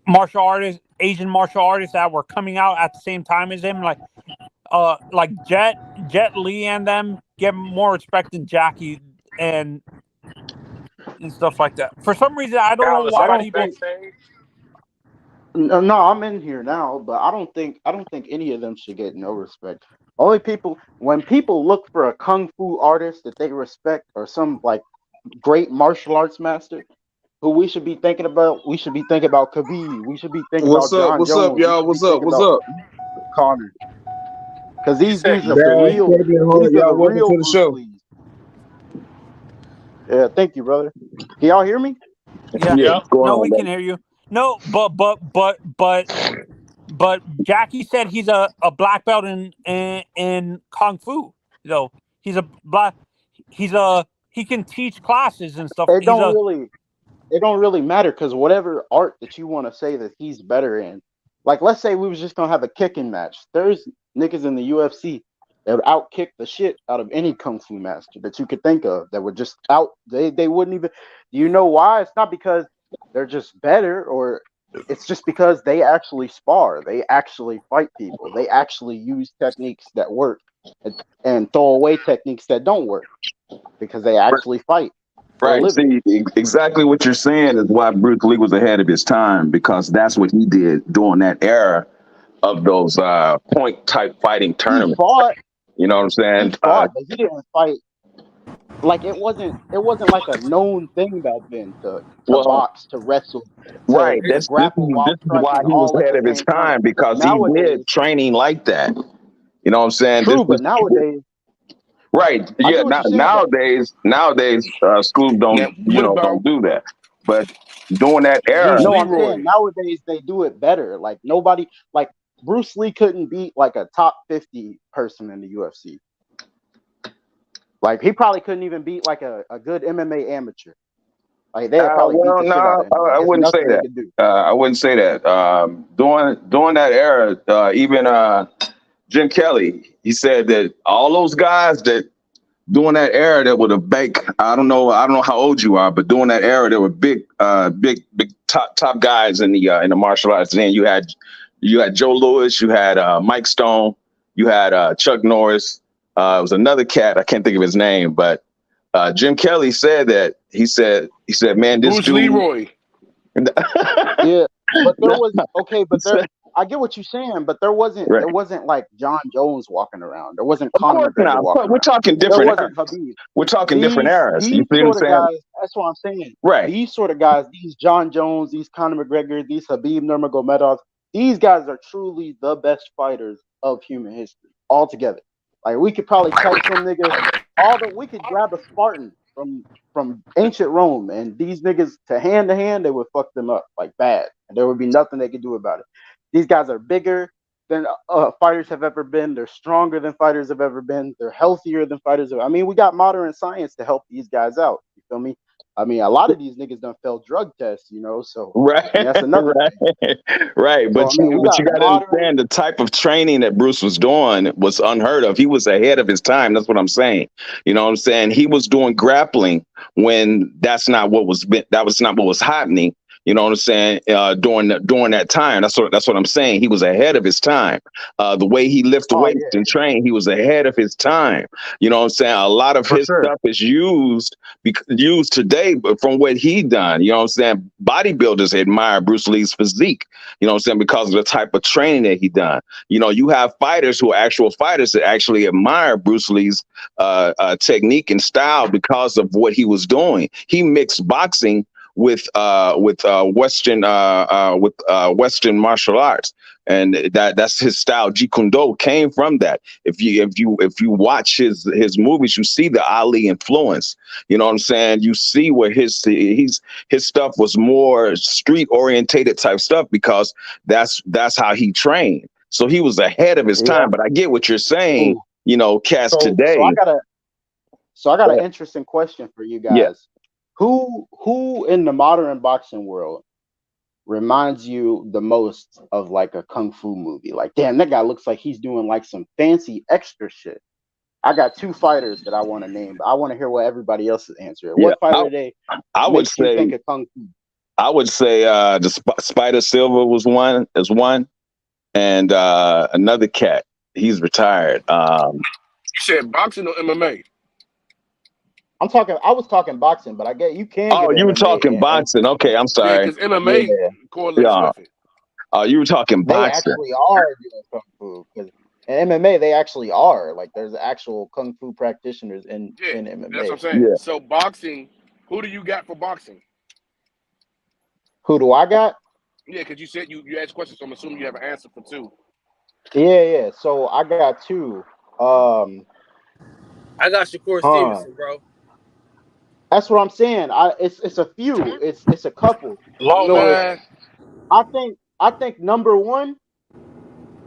M: martial artists, Asian martial artists that were coming out at the same time as him, like Jet Li, and them get more respect than Jackie and stuff like that. For some reason, I don't know why people.
N: No, I'm in here now, but I don't think any of them should get no respect. Only people, when people look for a kung fu artist that they respect or some like great martial arts master, who we should be thinking about Khabib. We should be thinking
I: What's
N: about
I: up?
N: John
I: What's
N: Jones.
I: up, y'all? What's up? What's up?
N: Connor. Because these dudes are
I: Dad,
N: the real.
I: Kevin,
N: These
I: hold
N: are
I: on,
N: the
I: y'all welcome
N: real
I: to the
N: Bruce
I: show.
N: Lees. Yeah, thank you, brother. Can y'all hear me?
M: Yeah. No, we can hear you. No, but Jackie said he's a black belt in kung fu. So he's a black. He can teach classes and stuff.
N: It don't really matter, because whatever art that you want to say that he's better in, like let's say we was just gonna have a kicking match. There's niggas in the UFC that would outkick the shit out of any kung fu master that you could think of. That would just they wouldn't even. You know why? It's not because they're just better, or it's just because they actually spar. They actually fight people. They actually use techniques that work and throw away techniques that don't work, because they actually fight.
O: Right. See, exactly what you're saying is why Bruce Lee was ahead of his time, because that's what he did during that era of those point type fighting
N: He
O: tournaments.
N: fought.
O: You know what I'm
N: He
O: saying?
N: fought, but he didn't fight. Like it wasn't like a known thing back then to
O: Well,
N: box, to wrestle,
O: right.
N: to grapple while
O: This is why
N: striking
O: he was
N: all at
O: ahead
N: the
O: of his
N: same time.
O: time, because he
N: Nowadays,
O: did training like that. You know what I'm saying?
N: true,
O: This
N: but
O: is
N: nowadays,
O: right.
N: I
O: Yeah.
N: get what you're saying, but
O: Nowadays, schools
H: Now, what
O: don't
H: about
O: do that. But during that era,
H: Bruce
N: no, I'm saying
H: Leroy?
N: nowadays they do it better. Like nobody, like Bruce Lee couldn't beat like a top 50 person in the UFC. Like he probably couldn't even beat like a good MMA amateur. Like they'd probably beat
O: well,
N: the shit out
O: no,
N: of him. Like
O: I
N: there's
O: wouldn't say
N: nothing they
O: that.
N: could do.
O: I wouldn't say that. During that era, even Jim Kelly, he said that all those guys that during that era that were the big, I don't know how old you are, but during that era there were big top guys in the martial arts. Then you had Joe Louis, you had Mike Stone, you had Chuck Norris. It was another cat, I can't think of his name, but Jim Kelly said that he said, man, this
H: Bruce
O: dude.
H: Leroy.
N: Yeah, but there was okay, but there. I get what you're saying, but there wasn't
O: Right.
N: like John Jones walking around. There wasn't
O: Of
N: Conor
O: course
N: McGregor
O: not.
N: walking
O: We're
N: around.
O: talking
N: There
O: different
N: wasn't
O: eras.
N: Khabib.
O: We're talking different eras. You
N: These
O: see what
N: sort
O: I'm
N: of
O: saying?
N: guys. That's what I'm saying.
O: Right.
N: These sort of guys, these John Jones, these Conor McGregor, these Khabib Nurmagomedov, these guys are truly the best fighters of human history altogether. Like we could probably catch them niggas. We could grab a Spartan from ancient Rome, and these niggas to hand, they would fuck them up like bad, and there would be nothing they could do about it. These guys are bigger than fighters have ever been. They're stronger than fighters have ever been. They're healthier than fighters have. I mean, we got modern science to help these guys out. You feel me? I mean, a lot of these niggas done failed drug tests, so
O: Right,
N: I mean, that's another thing.
O: right.
N: So,
O: But
N: I mean, we
O: you got
N: got
O: to
N: modern.
O: understand the type of training that Bruce was doing was unheard of. He was ahead of his time. That's what I'm saying. You know what I'm saying? He was doing grappling when that was not what was happening. You know what I'm saying? During that time, that's what I'm saying. He was ahead of his time. The way he lifted weights and trained, he was ahead of his time. You know what I'm saying? A lot of his stuff is used today, but from what he done. You know what I'm saying? Bodybuilders admire Bruce Lee's physique. You know what I'm saying? Because of the type of training that he done. You know, you have fighters who are actual fighters that actually admire Bruce Lee's technique and style because of what he was doing. He mixed boxing with Western martial arts, and that's his style. Jeet Kune Do came from that. If you watch his movies, you see the Ali influence. You know what I'm saying? You see where his stuff was more street orientated type stuff, because that's how he trained. So he was ahead of his time. But I get what you're saying.
N: Ooh.
O: You know, cats today.
N: So I got an interesting question for you guys.
O: Yeah.
N: Who in the modern boxing world reminds you the most of like a kung fu movie? Like, damn, that guy looks like he's doing like some fancy extra shit. I got two fighters that I want to name, but I want to hear what everybody else's answer is.
O: Yeah,
N: What fighter today makes you think of kung fu?
O: I would say the Spider Silva was one, and another cat. He's retired.
H: You said boxing or MMA?
N: I was talking boxing, but I get you can.
O: Oh,
N: get
O: you were
N: MMA
O: talking boxing. Okay, I'm sorry.
H: Yeah, because MMA correlates with it.
O: Oh, you were talking
N: They
O: boxing.
N: actually are doing kung fu, because in MMA they actually are. Like, there's actual kung fu practitioners in MMA.
H: That's what I'm saying.
O: Yeah.
H: So boxing, who do you got for boxing?
N: Who do I got?
H: Yeah, because you said you asked questions, so I'm assuming you have an answer for two.
N: Yeah. So I got two.
E: I got Shakur Stevenson, bro.
N: That's what I'm saying. It's a few. It's a couple.
H: Man.
N: I think number one,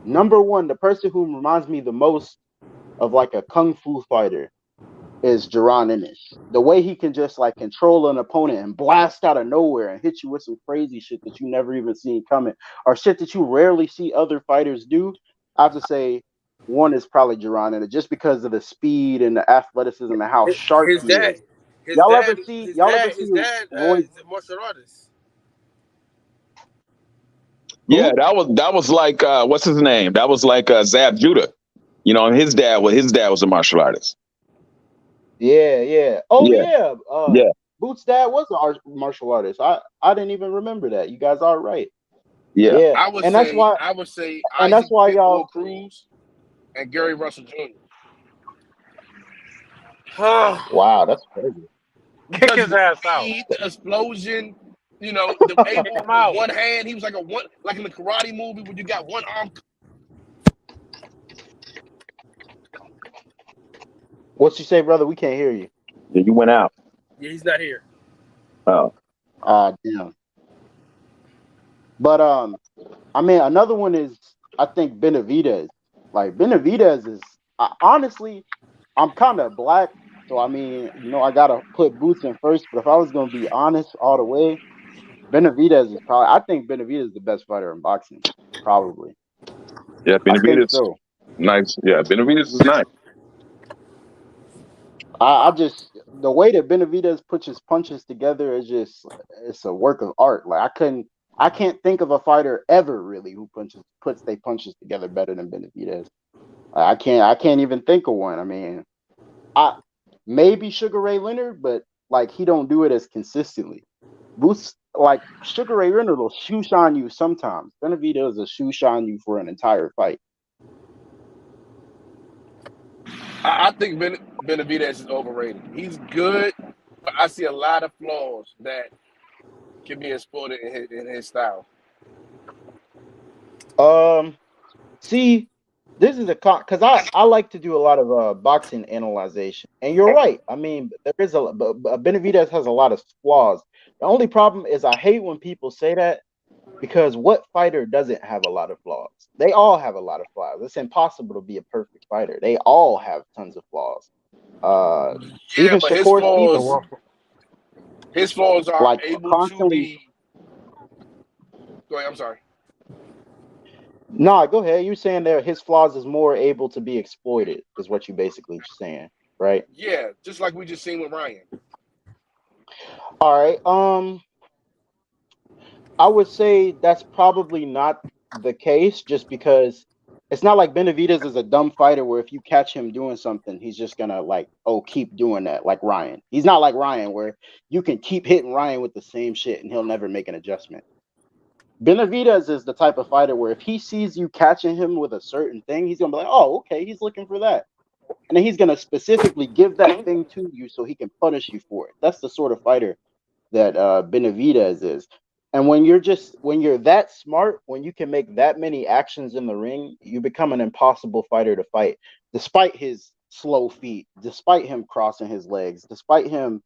N: the person who reminds me the most of like a kung fu fighter is Jaron Ennis. The way he can just like control an opponent and blast out of nowhere and hit you with some crazy shit that you never even seen coming, or shit that you rarely see other fighters do. I have to say one is probably Jaron Ennis, just because of the speed and the athleticism and how sharp he is. Y'all ever see Roy?
E: Is a martial artist.
O: Yeah, that was like what's his name? That was like Zab Judah. You know, his dad was a martial artist.
N: Yeah. Oh yeah.
O: Yeah.
N: Boots' dad was a martial artist. I didn't even remember that. You guys are right.
O: Yeah.
N: Yeah,
H: I would
N: and that's
H: say
N: why, and that's
H: Isaac
N: why
H: Pitbull
N: y'all.
H: Cruz and Gary Russell Jr.
N: Wow, that's crazy.
M: Kick
H: because
M: his
H: the
M: ass out.
H: speed, the explosion, the
M: Kick
H: able
M: him out.
H: one hand. He was like like in the karate movie where you got one arm.
N: What you say, brother? We can't hear you.
O: Yeah, you went out.
E: Yeah, he's not here.
O: Oh.
N: Damn. But I mean, another one is I think Benavidez. Like Benavidez is honestly, I'm kind of black, so I mean, I gotta put Boots in first. But if I was gonna be honest all the way, Benavidez is probably. I think Benavidez is the best fighter in boxing, probably.
O: Yeah,
N: I think
O: Benavidez.
N: so.
O: Nice. Yeah, Benavidez is nice.
N: I just the way that Benavidez puts his punches together is it's a work of art. Like I can't think of a fighter ever really who puts their punches together better than Benavidez. I can't even think of one. I mean, maybe Sugar Ray Leonard, but like he don't do it as consistently. Boots like Sugar Ray Leonard will shoe shine you sometimes. Benavidez will shoe shine you for an entire fight.
H: I think Benavidez is overrated. He's good, but I see a lot of flaws that can be exploited in his style.
N: See, this is because I like to do a lot of boxing analyzation, and you're right. I mean, there is Benavidez has a lot of flaws. The only problem is I hate when people say that because what fighter doesn't have a lot of flaws? They all have a lot of flaws. It's impossible to be a perfect fighter. They all have tons of flaws. Even
H: but
N: Shakur Stevenson,
H: his flaws are
N: like
H: able
N: constantly.
H: to be. Go ahead. I'm sorry.
N: No, go ahead. You're saying that his flaws is more able to be exploited, is what you basically saying, right?
H: Yeah, just like we just seen with Ryan.
N: All right. I would say that's probably not the case, just because it's not like Benavidez is a dumb fighter where if you catch him doing something, he's just gonna keep doing that, like Ryan. He's not like Ryan where you can keep hitting Ryan with the same shit and he'll never make an adjustment. Benavidez is the type of fighter where if he sees you catching him with a certain thing, he's gonna be like, oh, okay, he's looking for that. And then he's gonna specifically give that thing to you so he can punish you for it. That's the sort of fighter that Benavidez is. And when you're that smart, when you can make that many actions in the ring, you become an impossible fighter to fight, despite his slow feet, despite him crossing his legs, despite him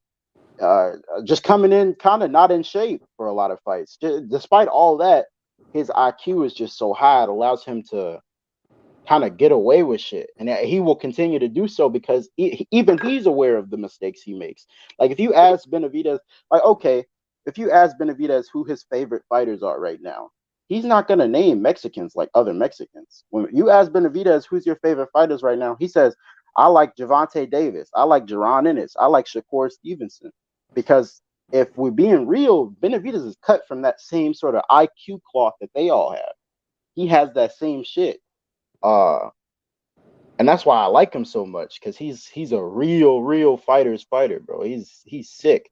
N: just coming in kind of not in shape for a lot of fights. Despite all that, his IQ is just so high, it allows him to kind of get away with shit. And he will continue to do so because even he's aware of the mistakes he makes. Like if you ask Benavidez, if you ask Benavidez who his favorite fighters are right now, he's not going to name Mexicans like other Mexicans. When you ask Benavidez who's your favorite fighters right now, he says, I like Gervonta Davis. I like Jaron Ennis. I like Shakur Stevenson. Because if we're being real, Benavidez is cut from that same sort of IQ cloth that they all have. He has that same shit. And that's why I like him so much, because he's a real fighter's fighter, bro. He's sick.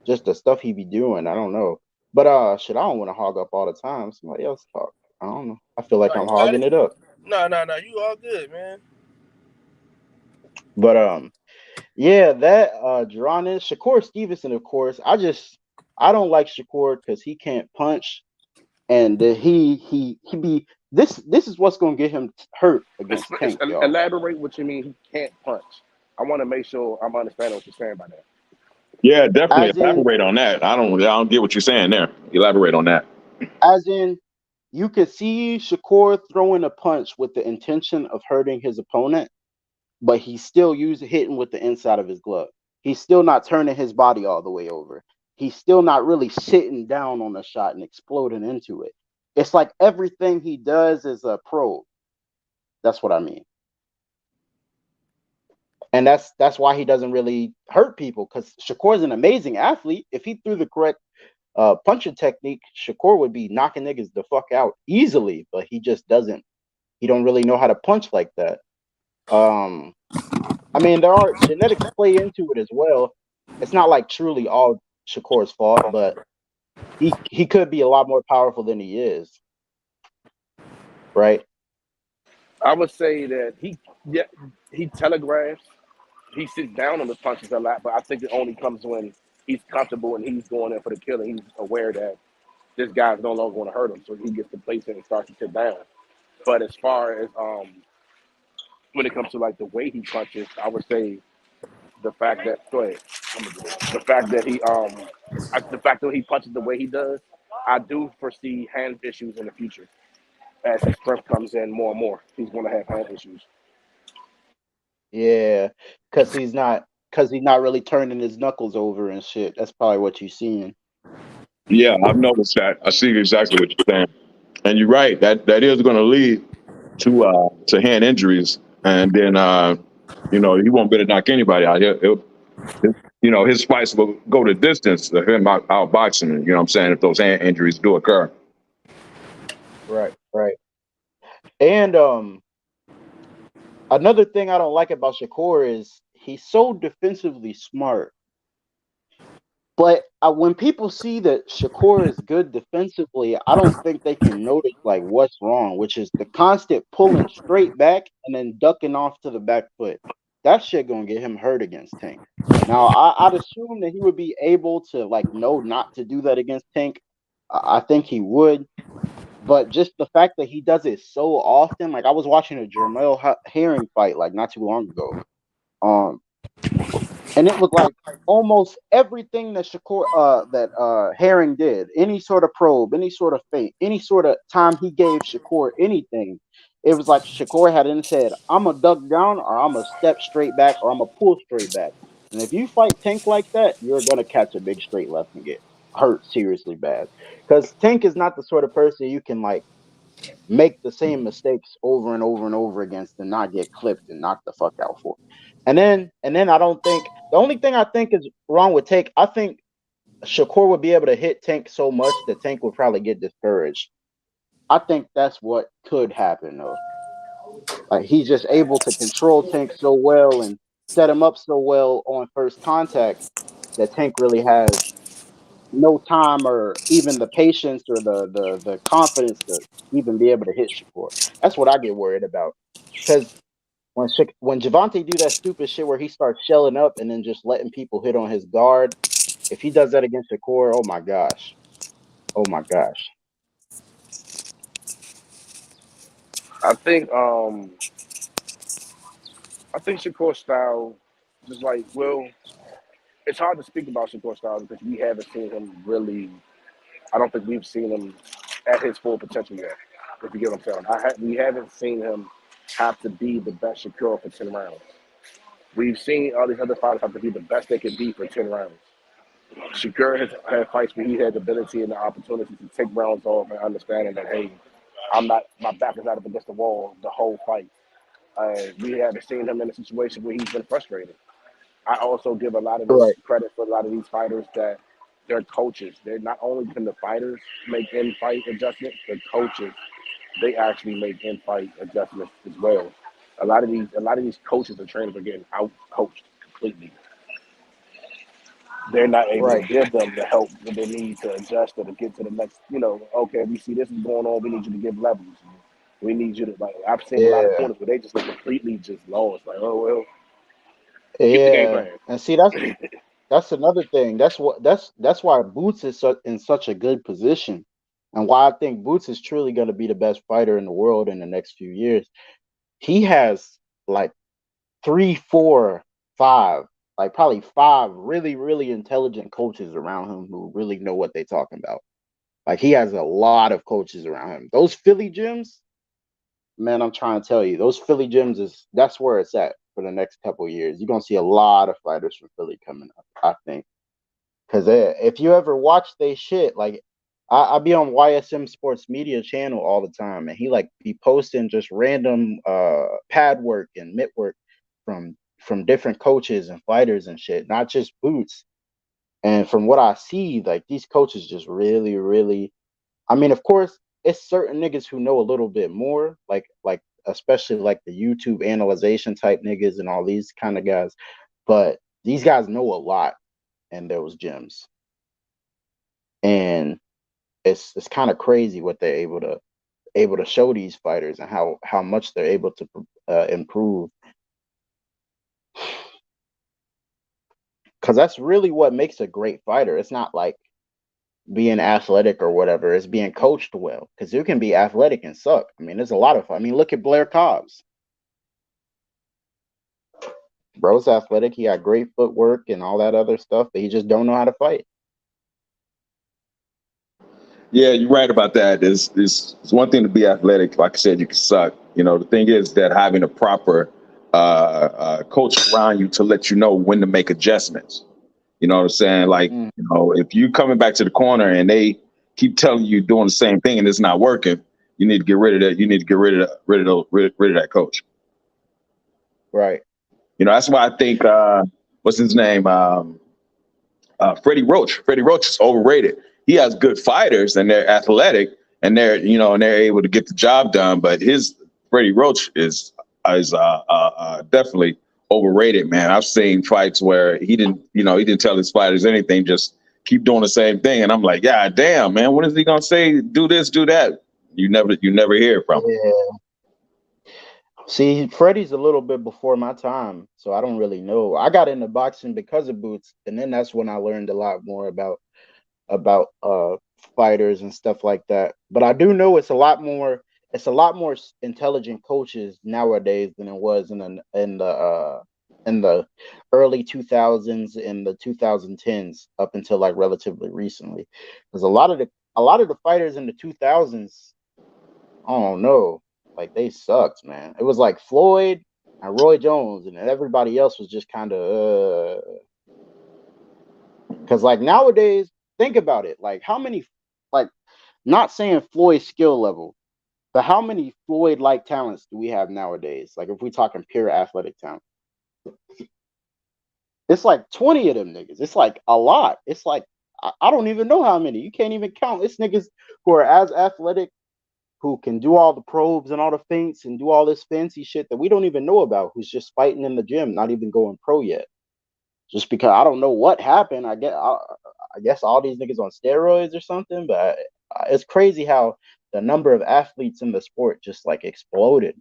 N: Just the stuff he be doing, I don't know. But I don't want to hog up all the time. Somebody else talk. I don't know. I feel like I'm hogging it up.
E: No, you all good, man.
N: But yeah, that Jaron Shakur Stevenson, of course. I don't like Shakur because he can't punch, and he be this is what's gonna get him hurt against Tank.
H: Elaborate what you mean he can't punch. I want to make sure I'm understanding what you're saying by that.
O: Yeah, definitely elaborate on that. I don't get what you're saying there. Elaborate on that.
N: As in, you could see Shakur throwing a punch with the intention of hurting his opponent, but he's still hitting with the inside of his glove. He's still not turning his body all the way over. He's still not really sitting down on the shot and exploding into it. It's like everything he does is a probe. That's what I mean. And that's why he doesn't really hurt people, because Shakur's an amazing athlete. If he threw the correct punching technique, Shakur would be knocking niggas the fuck out easily, but he just doesn't. He don't really know how to punch like that. I mean, there are genetics play into it as well. It's not like truly all Shakur's fault, but he could be a lot more powerful than he is. right?
H: I would say that he telegraphs. He sits down on his punches a lot, but I think it only comes when he's comfortable and he's going in for the kill and he's aware that this guy's no longer going to hurt him, so he gets complacent and starts to sit down. But as far as when it comes to like the way he punches, I would say the fact that go ahead. The fact that the fact that he punches the way he does, I do foresee hand issues in the future as his strength comes in more and more. He's going to have hand issues.
N: Yeah, because he's not really turning his knuckles over and shit. That's probably what you're seeing.
O: Yeah, I've noticed that. I see exactly what you're saying, and you're right. That is going to lead to hand injuries, and then he won't be able to knock anybody out. His fights will go the distance of him out boxing. You know what I'm saying? If those hand injuries do occur.
N: Right. And another thing I don't like about Shakur is he's so defensively smart. But when people see that Shakur is good defensively, I don't think they can notice like what's wrong, which is the constant pulling straight back and then ducking off to the back foot. That shit gonna get him hurt against Tank. Now I'd assume that he would be able to like know not to do that against Tank. I think he would, but just the fact that he does it so often, like I was watching a Jermell Herring fight like not too long ago, and it was like almost everything that Herring did, any sort of probe, any sort of feint, any sort of time he gave Shakur anything, it was like Shakur had in his head, I'm going to duck down or I'm going to step straight back or I'm going to pull straight back. And if you fight Tank like that, you're going to catch a big straight left and get hurt seriously bad. Because Tank is not the sort of person you can like make the same mistakes over and over and over against and not get clipped and knocked the fuck out for. And then I don't think the only thing I think is wrong with Tank, I think Shakur would be able to hit Tank so much that Tank would probably get discouraged. I think that's what could happen though. Like he's just able to control Tank so well and set him up so well on first contact that Tank really has no time or even the patience or the confidence to even be able to hit Shakur. That's what I get worried about. Because when Gervonta do that stupid shit where he starts shelling up and then just letting people hit on his guard, if he does that against Shakur, oh my gosh.
H: I think Shakur's style, just like it's hard to speak about Shakur's style because we haven't seen him really. I don't think we've seen him at his full potential yet. If you get what I'm saying, we haven't seen him have to be the best Shakur for 10 rounds. We've seen all these other fighters have to be the best they can be for 10 rounds. Shakur has had fights where he had the ability and the opportunity to take rounds off and understanding that, hey, my back is not up against the wall the whole fight. We haven't seen him in a situation where he's been frustrated. I also give a lot of this credit for a lot of these fighters that they're coaches. They're not only can the fighters make in-fight adjustments, the coaches, they actually make in-fight adjustments as well. A lot of these coaches and trainers are getting out-coached completely. They're not able to give them the help that they need to adjust or to get to the next, okay, we see this is going on, we need you to give levels. We need you to, like, I've seen a lot of corners where they just look completely just lost. Like, oh, well, get the game plan.
N: And see, that's another thing. That's why Boots is in such a good position, and why I think Boots is truly going to be the best fighter in the world in the next few years. He has like 3, 4, 5, like probably 5 really, really intelligent coaches around him who really know what they're talking about. Like he has a lot of coaches around him. Those Philly gyms, man, I'm trying to tell you, those Philly gyms that's where it's at for the next couple of years. You're gonna see a lot of fighters from Philly coming up, I think. Because if you ever watch they shit, like I be on YSM Sports Media channel all the time, and he like be posting just random pad work and mitt work from different coaches and fighters and shit, not just Boots. And from what I see, like these coaches just really, really, I mean, of course, it's certain niggas who know a little bit more, like especially like the YouTube analyzation type niggas and all these kind of guys. But these guys know a lot in those gyms. And it's kind of crazy what they're able to able to show these fighters and how much they're able to improve. Because that's really what makes a great fighter. It's not like being athletic or whatever. It's being coached well. Because you can be athletic and suck. I mean, there's a lot of. I mean, look at Blair Cobbs. Bro's athletic. He got great footwork and all that other stuff, but he just don't know how to fight.
O: Yeah, you're right about that. It's one thing to be athletic. Like I said, you can suck. You know, the thing is that having a proper coach around you to let you know when to make adjustments. You know what I'm saying? Like, you know, if you coming back to the corner and they keep telling you doing the same thing and it's not working, you need to get rid of that. You need to get rid of that coach.
N: Right.
O: You know, that's why I think what's his name? Freddie Roach. Freddie Roach is overrated. He has good fighters and they're athletic and they're able to get the job done. But Freddie Roach is definitely overrated, man. I've seen fights where he didn't tell his fighters anything, just keep doing the same thing. And I'm like, yeah, damn, man, when is he gonna say do this, do that? You never hear from him.
N: Yeah. See, Freddie's a little bit before my time, so I don't really know. I got into boxing because of Boots, and then that's when I learned a lot more about fighters and stuff like that. But I do know it's a lot more intelligent coaches nowadays than it was in the early 2000s and the 2010s up until like relatively recently. Because a lot of the fighters in the 2000s, I don't know, like they sucked, man. It was like Floyd and Roy Jones, and everybody else was just kind of because like nowadays, think about it. Like how many, like not saying Floyd's skill level, but how many Floyd-like talents do we have nowadays? Like if we talking pure athletic talent, it's like 20 of them niggas. It's like a lot. It's like I don't even know how many. You can't even count. It's niggas who are as athletic, who can do all the probes and all the feints and do all this fancy shit that we don't even know about, who's just fighting in the gym, not even going pro yet. Just because I don't know what happened. I guess all these niggas on steroids or something, but it's crazy how the number of athletes in the sport just like exploded.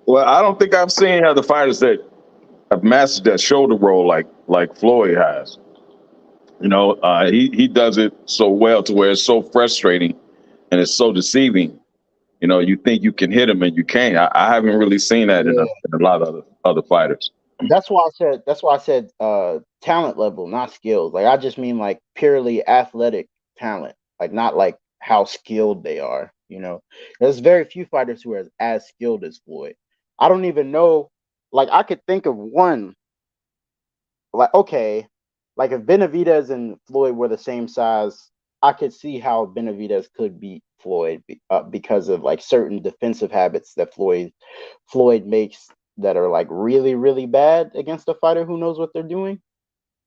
O: Well, I don't think I've seen other fighters that have mastered that shoulder roll like Floyd has. You know, he does it so well to where it's so frustrating and it's so deceiving. You know, you think you can hit him and you can't. I haven't really seen that in a lot of other fighters.
N: That's why I said talent level, not skills. Like I just mean like purely athletic talent, like not like how skilled they are. You know, there's very few fighters who are as skilled as Floyd. I don't even know. Like I could think of one. Like okay, like if Benavidez and Floyd were the same size, I could see how Benavidez could beat Floyd because of like certain defensive habits that Floyd makes that are like really, really bad against a fighter who knows what they're doing.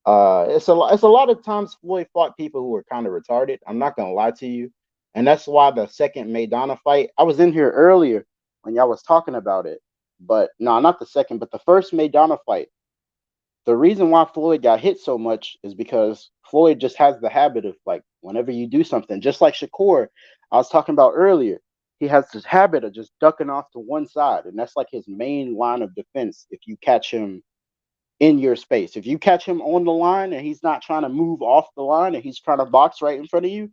N: It's a lot of times Floyd fought people who were kind of retarded. I'm not gonna lie to you, and that's why the second Maidana fight. I was in here earlier when y'all was talking about it, but no, not the second, but the first Maidana fight. The reason why Floyd got hit so much is because Floyd just has the habit of like whenever you do something, just like Shakur, I was talking about earlier. He has this habit of just ducking off to one side, and that's like his main line of defense. If you catch him in your space, if you catch him on the line and he's not trying to move off the line and he's trying to box right in front of you,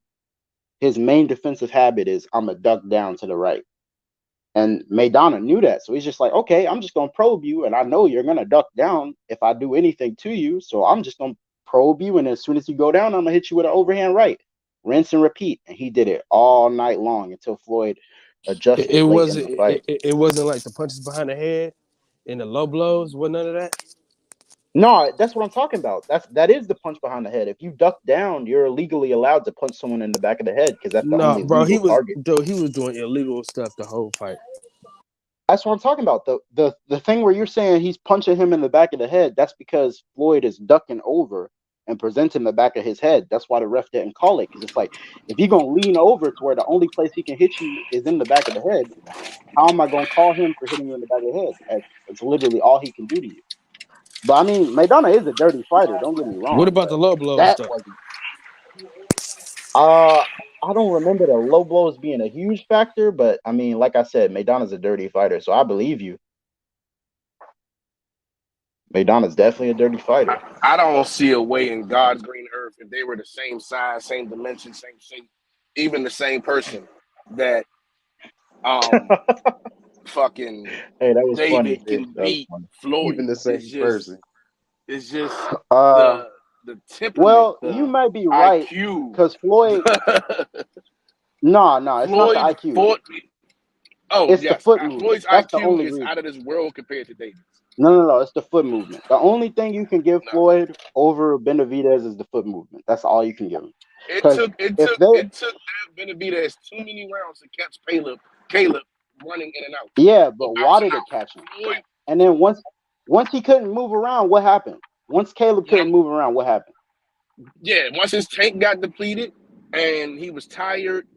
N: his main defensive habit is I'm gonna duck down to the right. And Maidana knew that, so he's just like, okay, I'm just gonna probe you, and I know you're gonna duck down if I do anything to you, so I'm just gonna probe you, and as soon as you go down, I'm gonna hit you with an overhand right, rinse and repeat. And he did it all night long until Floyd adjusted.
B: It wasn't it wasn't like the punches behind the head and the low blows. Wasn't none of that.
N: No, that's what I'm talking about. That is the punch behind the head. If you duck down, you're legally allowed to punch someone in the back of the head because that's the only legal target.
B: He was doing illegal stuff the whole fight.
N: That's what I'm talking about. The thing where you're saying he's punching him in the back of the head, that's because Floyd is ducking over and presenting the back of his head. That's why the ref didn't call it, because it's like, if you're going to lean over to where the only place he can hit you is in the back of the head, how am I going to call him for hitting you in the back of the head? It's literally all he can do to you. But I mean, Maidana is a dirty fighter. Don't get me wrong.
B: What about the low blows stuff?
N: I I don't remember the low blows being a huge factor, but I mean, like I said, Maidana's a dirty fighter, so I believe you. Maidana's definitely a dirty fighter.
H: I don't see a way in God's green earth if they were the same size, same dimension, same shape, even the same person that fucking
N: Hey, that was funny,
H: David
N: dude.
H: can
N: That was
H: beat
N: funny.
H: Floyd.
J: Even the same person.
H: It's just
N: Uh,
H: the temperament,
N: well,
H: the
N: you might be right
H: IQ.
N: because Floyd. No, it's not the
H: Floyd
N: IQ.
H: fought. Oh
N: It's the
H: yes,
N: foot movement.
H: Floyd's
N: That's the
H: IQ
N: only
H: is
N: reason.
H: out of this world compared to David's.
N: No. It's the foot movement. The only thing you can give Floyd over Benavidez is the foot movement. That's all you can give him.
H: It
N: Because
H: took Benavidez too many rounds to catch Caleb running in and out.
N: yeah, but why did it catch him?
H: Floyd,
N: And then once he couldn't move around, what happened? Once Caleb couldn't move around, what happened?
H: yeah, once his tank got depleted and he was tired,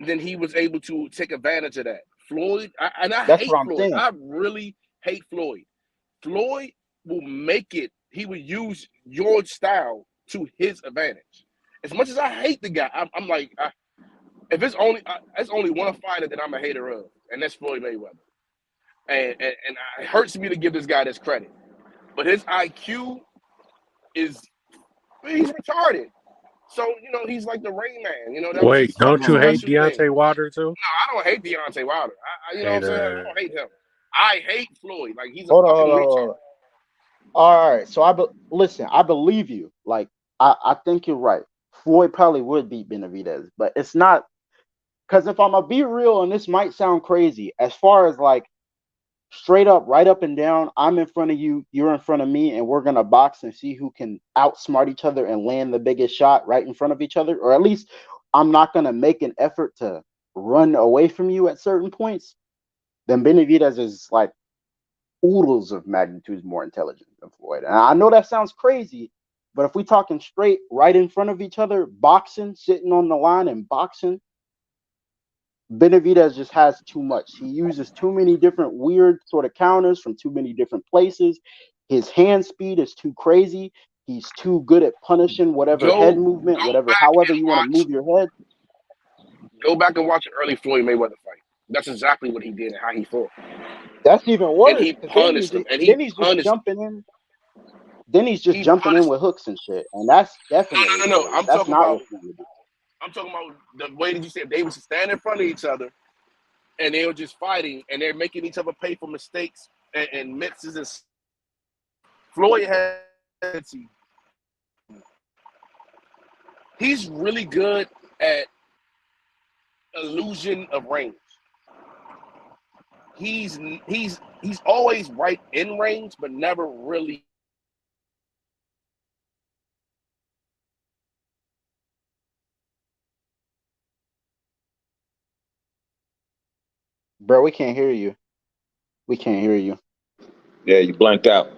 H: then he was able to take advantage of that. Floyd, I
N: That's
H: hate
N: what I'm
H: Floyd.
N: saying.
H: I really hate Floyd. Floyd will make it. He will use your style to his advantage. As much as I hate the guy, I'm like, if it's only one fighter that I'm a hater of, and that's Floyd Mayweather. And it hurts me to give this guy this credit, but his IQ he's retarded. So he's like the Rain Man. That was
G: Wait,
H: his
G: don't you hate
H: special thing.
G: Deontay Wilder too?
H: No, I don't hate Deontay Wilder. You know what I'm saying? I don't hate him. I hate Floyd. Like he's a
N: Hold
H: fucking
N: on.
H: retard.
N: All right. So listen. I believe you. Like I think you're right. Floyd probably would beat Benavidez, but it's not because if I'm gonna be real, and this might sound crazy, as far as like straight up, right up and down, I'm in front of you, you're in front of me, and we're gonna box and see who can outsmart each other and land the biggest shot right in front of each other, or at least I'm not gonna make an effort to run away from you at certain points. Then Benavidez is like oodles of magnitudes more intelligent than Floyd. And I know that sounds crazy, but if we talking straight right in front of each other, boxing, sitting on the line and boxing, Benavidez just has too much. He uses too many different weird sort of counters from too many different places. His hand speed is too crazy. He's too good at punishing whatever head movement, however you want to move your head.
H: Go back and watch an early Floyd Mayweather fight. That's exactly what he did and how he fought.
N: That's even worse.
H: And he punished him.
N: Then he's just jumping in. Then he's just jumping in with hooks and shit, and that's definitely
H: No. I'm
N: that's
H: talking
N: not
H: about.
N: what you do.
H: I'm talking about the way that you said they would stand in front of each other, and they were just fighting, and they're making each other pay for mistakes and misses. And Floyd had. He's really good at illusion of range. He's always right in range, but never really.
N: Bro, we can't hear you. We can't hear you.
O: Yeah, you blanked out.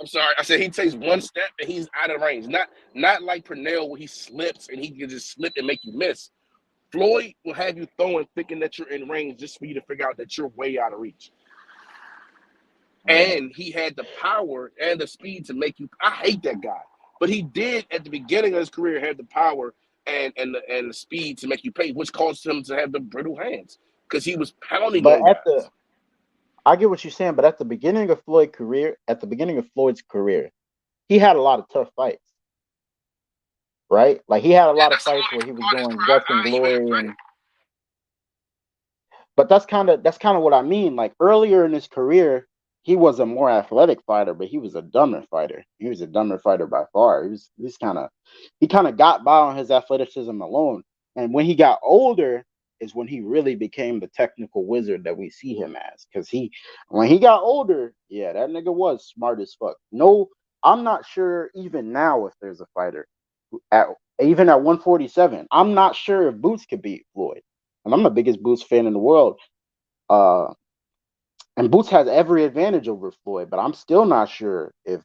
H: I'm sorry. I said he takes one step and he's out of range. Not like Pernell where he slips and he can just slip and make you miss. Floyd will have you throwing thinking that you're in range just for you to figure out that you're way out of reach. And he had the power and the speed to make you. I hate that guy, but he did at the beginning of his career have the power and the speed to make you pay, which caused him to have the brittle hands because he was pounding
N: But
H: on
N: at
H: guys.
N: I get what you're saying, but at the beginning of Floyd's career, he had a lot of tough fights, right? Like he had a lot of fights where he was going guts and glory, but that's kind of what I mean. Like earlier in his career, he was a more athletic fighter, but he was a dumber fighter. He was a dumber fighter by far. He kind of got by on his athleticism alone, and when he got older is when he really became the technical wizard that we see him as. Because when he got older, yeah, that nigga was smart as fuck. No, I'm not sure even now if there's a fighter even at 147. I'm not sure if Boots could beat Floyd, and I'm the biggest Boots fan in the world. And Boots has every advantage over Floyd, but I'm still not sure if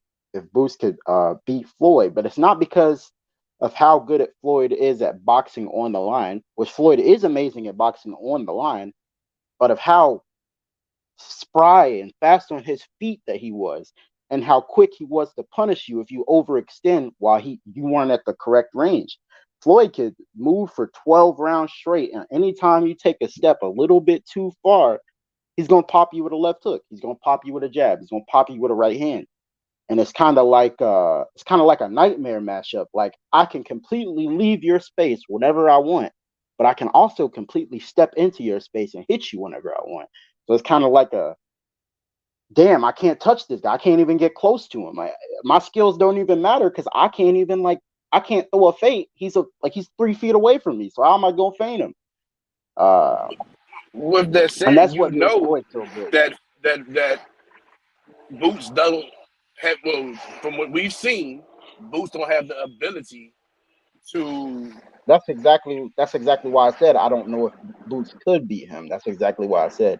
N: Boots could beat Floyd. But it's not because of how good Floyd is at boxing on the line, which Floyd is amazing at boxing on the line, but of how spry and fast on his feet that he was, and how quick he was to punish you if you overextend while you weren't at the correct range. Floyd could move for 12 rounds straight, and anytime you take a step a little bit too far, he's gonna pop you with a left hook. He's gonna pop you with a jab. He's gonna pop you with a right hand. And it's kind of like a nightmare matchup. Like, I can completely leave your space whenever I want, but I can also completely step into your space and hit you whenever I want. So it's kind of like damn, I can't touch this guy. I can't even get close to him. My skills don't even matter because I can't throw a feint. He's 3 feet away from me. So how am I gonna feint him?
H: With that said,
N: And that's
H: you
N: what makes
H: know
N: Floyd so good.
H: that Boots don't have, well, from what we've seen, Boots don't have the ability to.
N: That's exactly why I said I don't know if Boots could beat him. That's exactly why I said.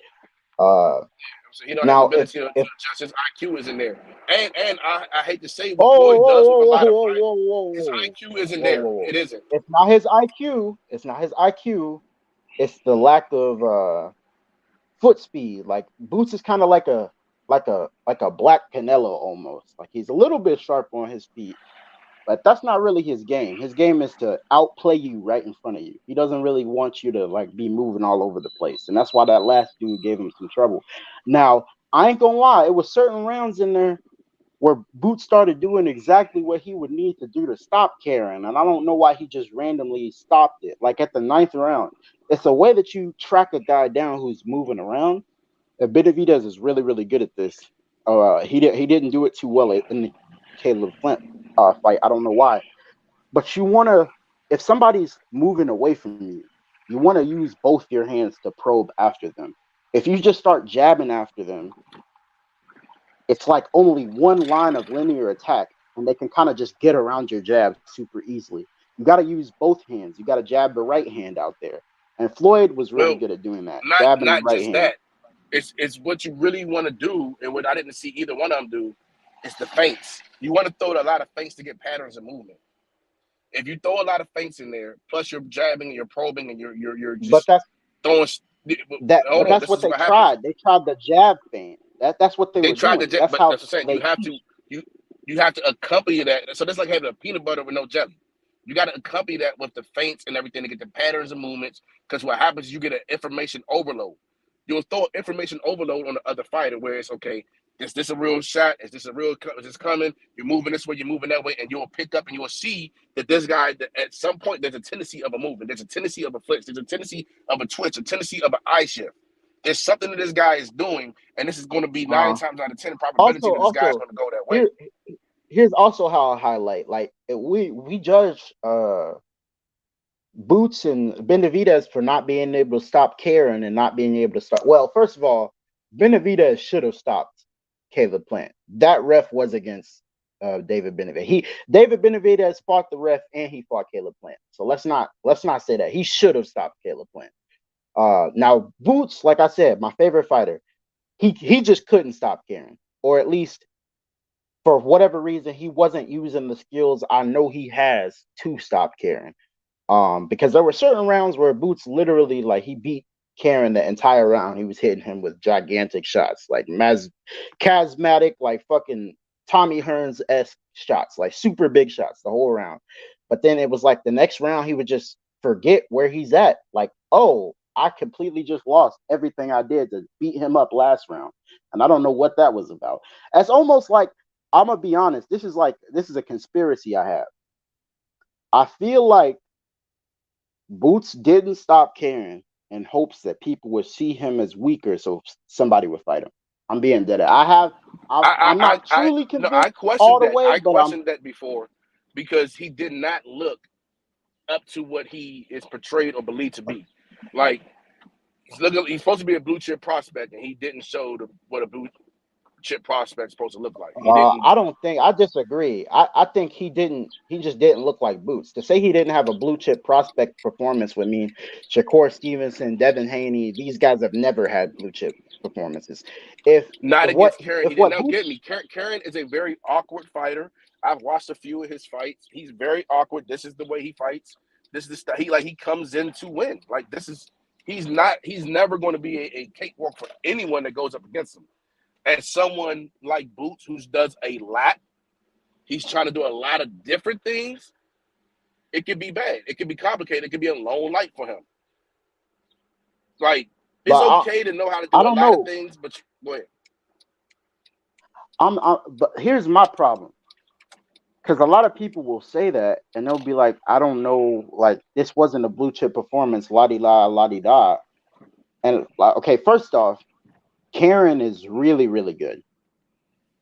H: So he don't have the
N: Now,
H: ability to
N: if
H: adjust his IQ isn't there. And I hate to say what Floyd does with a lot of fights, his IQ isn't there. It isn't.
N: It's not his IQ. It's the lack of foot speed. Like, Boots is kind of like a black Canelo almost. Like, he's a little bit sharp on his feet, but that's not really his game. His game is to outplay you right in front of you. He doesn't really want you to be moving all over the place, and that's why that last dude gave him some trouble. Now, I ain't gonna lie, it was certain rounds in there where Boots started doing exactly what he would need to do to stop Karen, and I don't know why he just randomly stopped it. Like, at the 9th round, it's a way that you track a guy down who's moving around. Benavidez is really, really good at this. He didn't do it too well in the Caleb Plant fight. I don't know why, but if somebody's moving away from you, you want to use both your hands to probe after them. If you just start jabbing after them, it's like only one line of linear attack, and they can kind of just get around your jab super easily. You got to use both hands. You got to jab the right hand out there, and Floyd was really good at doing that. Jabbing
H: Not
N: the right
H: just
N: hand.
H: that. It's what you really want to do, and what I didn't see either one of them do, is the feints. You want to throw a lot of feints to get patterns of movement. If you throw a lot of feints in there, plus you're jabbing and you're probing and you're just throwing.
N: That's what they tried. They tried the jab feint. That's what they were
H: tried
N: doing.
H: to jab, but that's what I'm saying. You have to accompany that. So that's like having a peanut butter with no jelly. You got to accompany that with the feints and everything to get the patterns of movements. Because what happens is you get an information overload. You'll throw information overload on the other fighter where it's okay. Is this a real shot? Is this coming? You're moving this way, you're moving that way, and you'll pick up and you'll see that this guy, that at some point, there's a tendency of a movement, there's a tendency of a flinch, there's a tendency of a twitch, a tendency of an eye shift. There's something that this guy is doing, and this is going to be 9 times out of 10 probability that this guy's going to go that way.
N: Here's also how I highlight. Like, we judge Boots and Benavidez for not being able to stop Karen and not being able to stop. Well, first of all, Benavidez should have stopped Caleb Plant. That ref was against David Benavidez. David Benavidez fought the ref and he fought Caleb Plant. So let's not say that. He should have stopped Caleb Plant. Now, Boots, like I said, my favorite fighter, he just couldn't stop Karen, or at least for whatever reason he wasn't using the skills I know he has to stop Karen. Because there were certain rounds where Boots literally, like, he beat Karen the entire round. He was hitting him with gigantic shots, like charismatic, like fucking Tommy Hearns-esque shots, like super big shots the whole round. But then it was like the next round he would just forget where he's at. Like, oh, I completely just lost everything I did to beat him up last round. And I don't know what that was about. It's almost like, I'm gonna be honest, this is a conspiracy I have. I feel like Boots didn't stop Karen in hopes that people would see him as weaker, so somebody would fight him. I'm being dead. I'm not truly convinced all the way.
H: I questioned that before because he did not look up to what he is portrayed or believed to be. Like, he's supposed to be a blue chip prospect, and he didn't show what a blue chip prospect supposed to look like.
N: I disagree. I think he just didn't look like Boots. To say he didn't have a blue chip prospect performance would mean Shakur Stevenson, Devin Haney, these guys have never had blue chip performances.
H: Against Karen, he did not get me. Karen is a very awkward fighter. I've watched a few of his fights. He's very awkward. This is the way he fights. This is the stuff he comes in to win. Like, he's never going to be a cakewalk for anyone that goes up against him. And someone like Boots, who does a lot, he's trying to do a lot of different things. it could be bad. It could be complicated. It could be a long life for him. Like, it's
N: But
H: okay to know how to
N: I
H: do a
N: don't
H: lot of
N: know.
H: things, but go ahead.
N: But here's my problem. Because a lot of people will say that and they'll be like, I don't know, like this wasn't a blue chip performance, la di da. And like, okay, first off, Karen is really, really good.